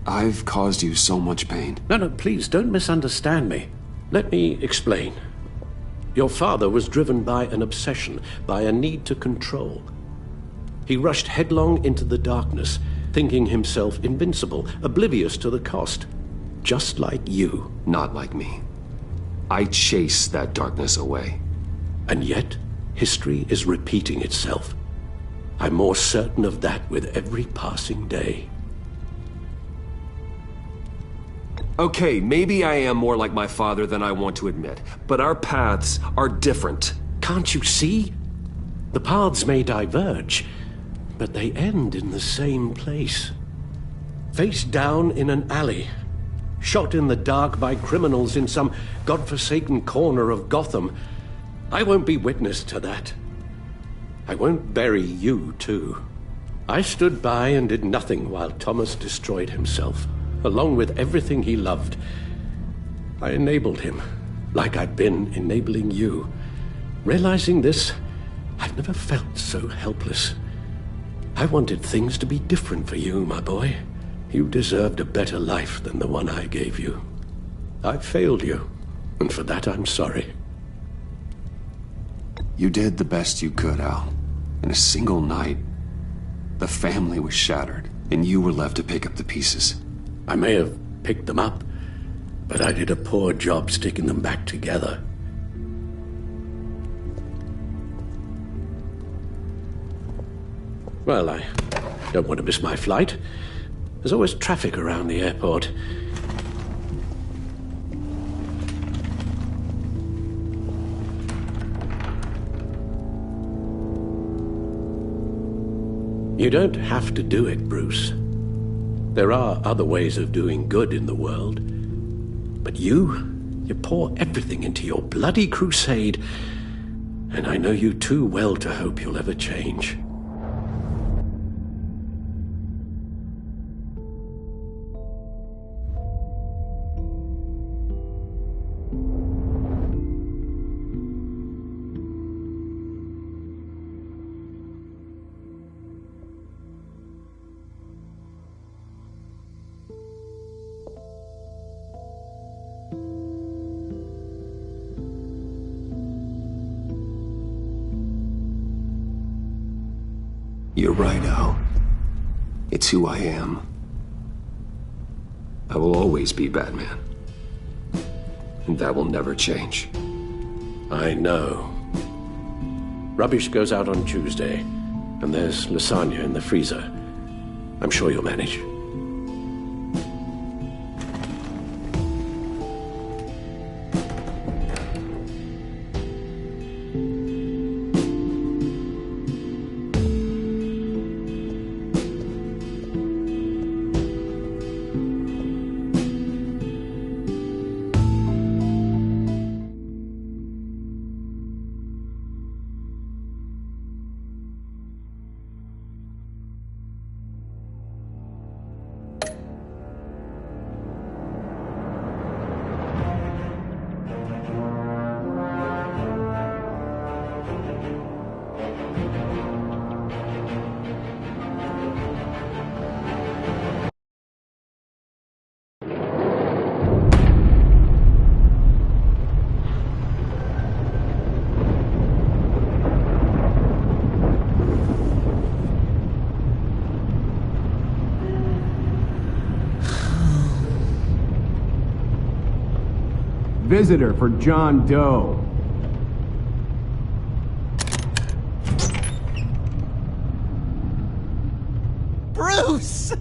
Speaker 2: I've caused you so much pain.
Speaker 18: No, please, don't misunderstand me. Let me explain. Your father was driven by an obsession, by a need to control. He rushed headlong into the darkness, thinking himself invincible, oblivious to the cost. Just like you.
Speaker 2: Not like me. I chase that darkness away.
Speaker 18: And yet, history is repeating itself. I'm more certain of that with every passing day.
Speaker 2: Okay, maybe I am more like my father than I want to admit, but our paths are different.
Speaker 18: Can't you see? The paths may diverge, but they end in the same place. Face down in an alley, shot in the dark by criminals in some godforsaken corner of Gotham. I won't be witness to that. I won't bury you, too. I stood by and did nothing while Thomas destroyed himself, along with everything he loved. I enabled him, like I'd been enabling you. Realizing this, I've never felt so helpless. I wanted things to be different for you, my boy. You deserved a better life than the one I gave you. I failed you, and for that I'm sorry.
Speaker 2: You did the best you could, Al. In a single night, the family was shattered, and you were left to pick up the pieces.
Speaker 18: I may have picked them up, but I did a poor job sticking them back together. Well, I don't want to miss my flight. There's always traffic around the airport. You don't have to do it, Bruce. There are other ways of doing good in the world. But you pour everything into your bloody crusade, and I know you too well to hope you'll ever change.
Speaker 2: You're right, Al. It's who I am. I will always be Batman. And that will never change.
Speaker 18: I know. Rubbish goes out on Tuesday, and there's lasagna in the freezer. I'm sure you'll manage.
Speaker 5: Visitor for John Doe.
Speaker 10: Bruce!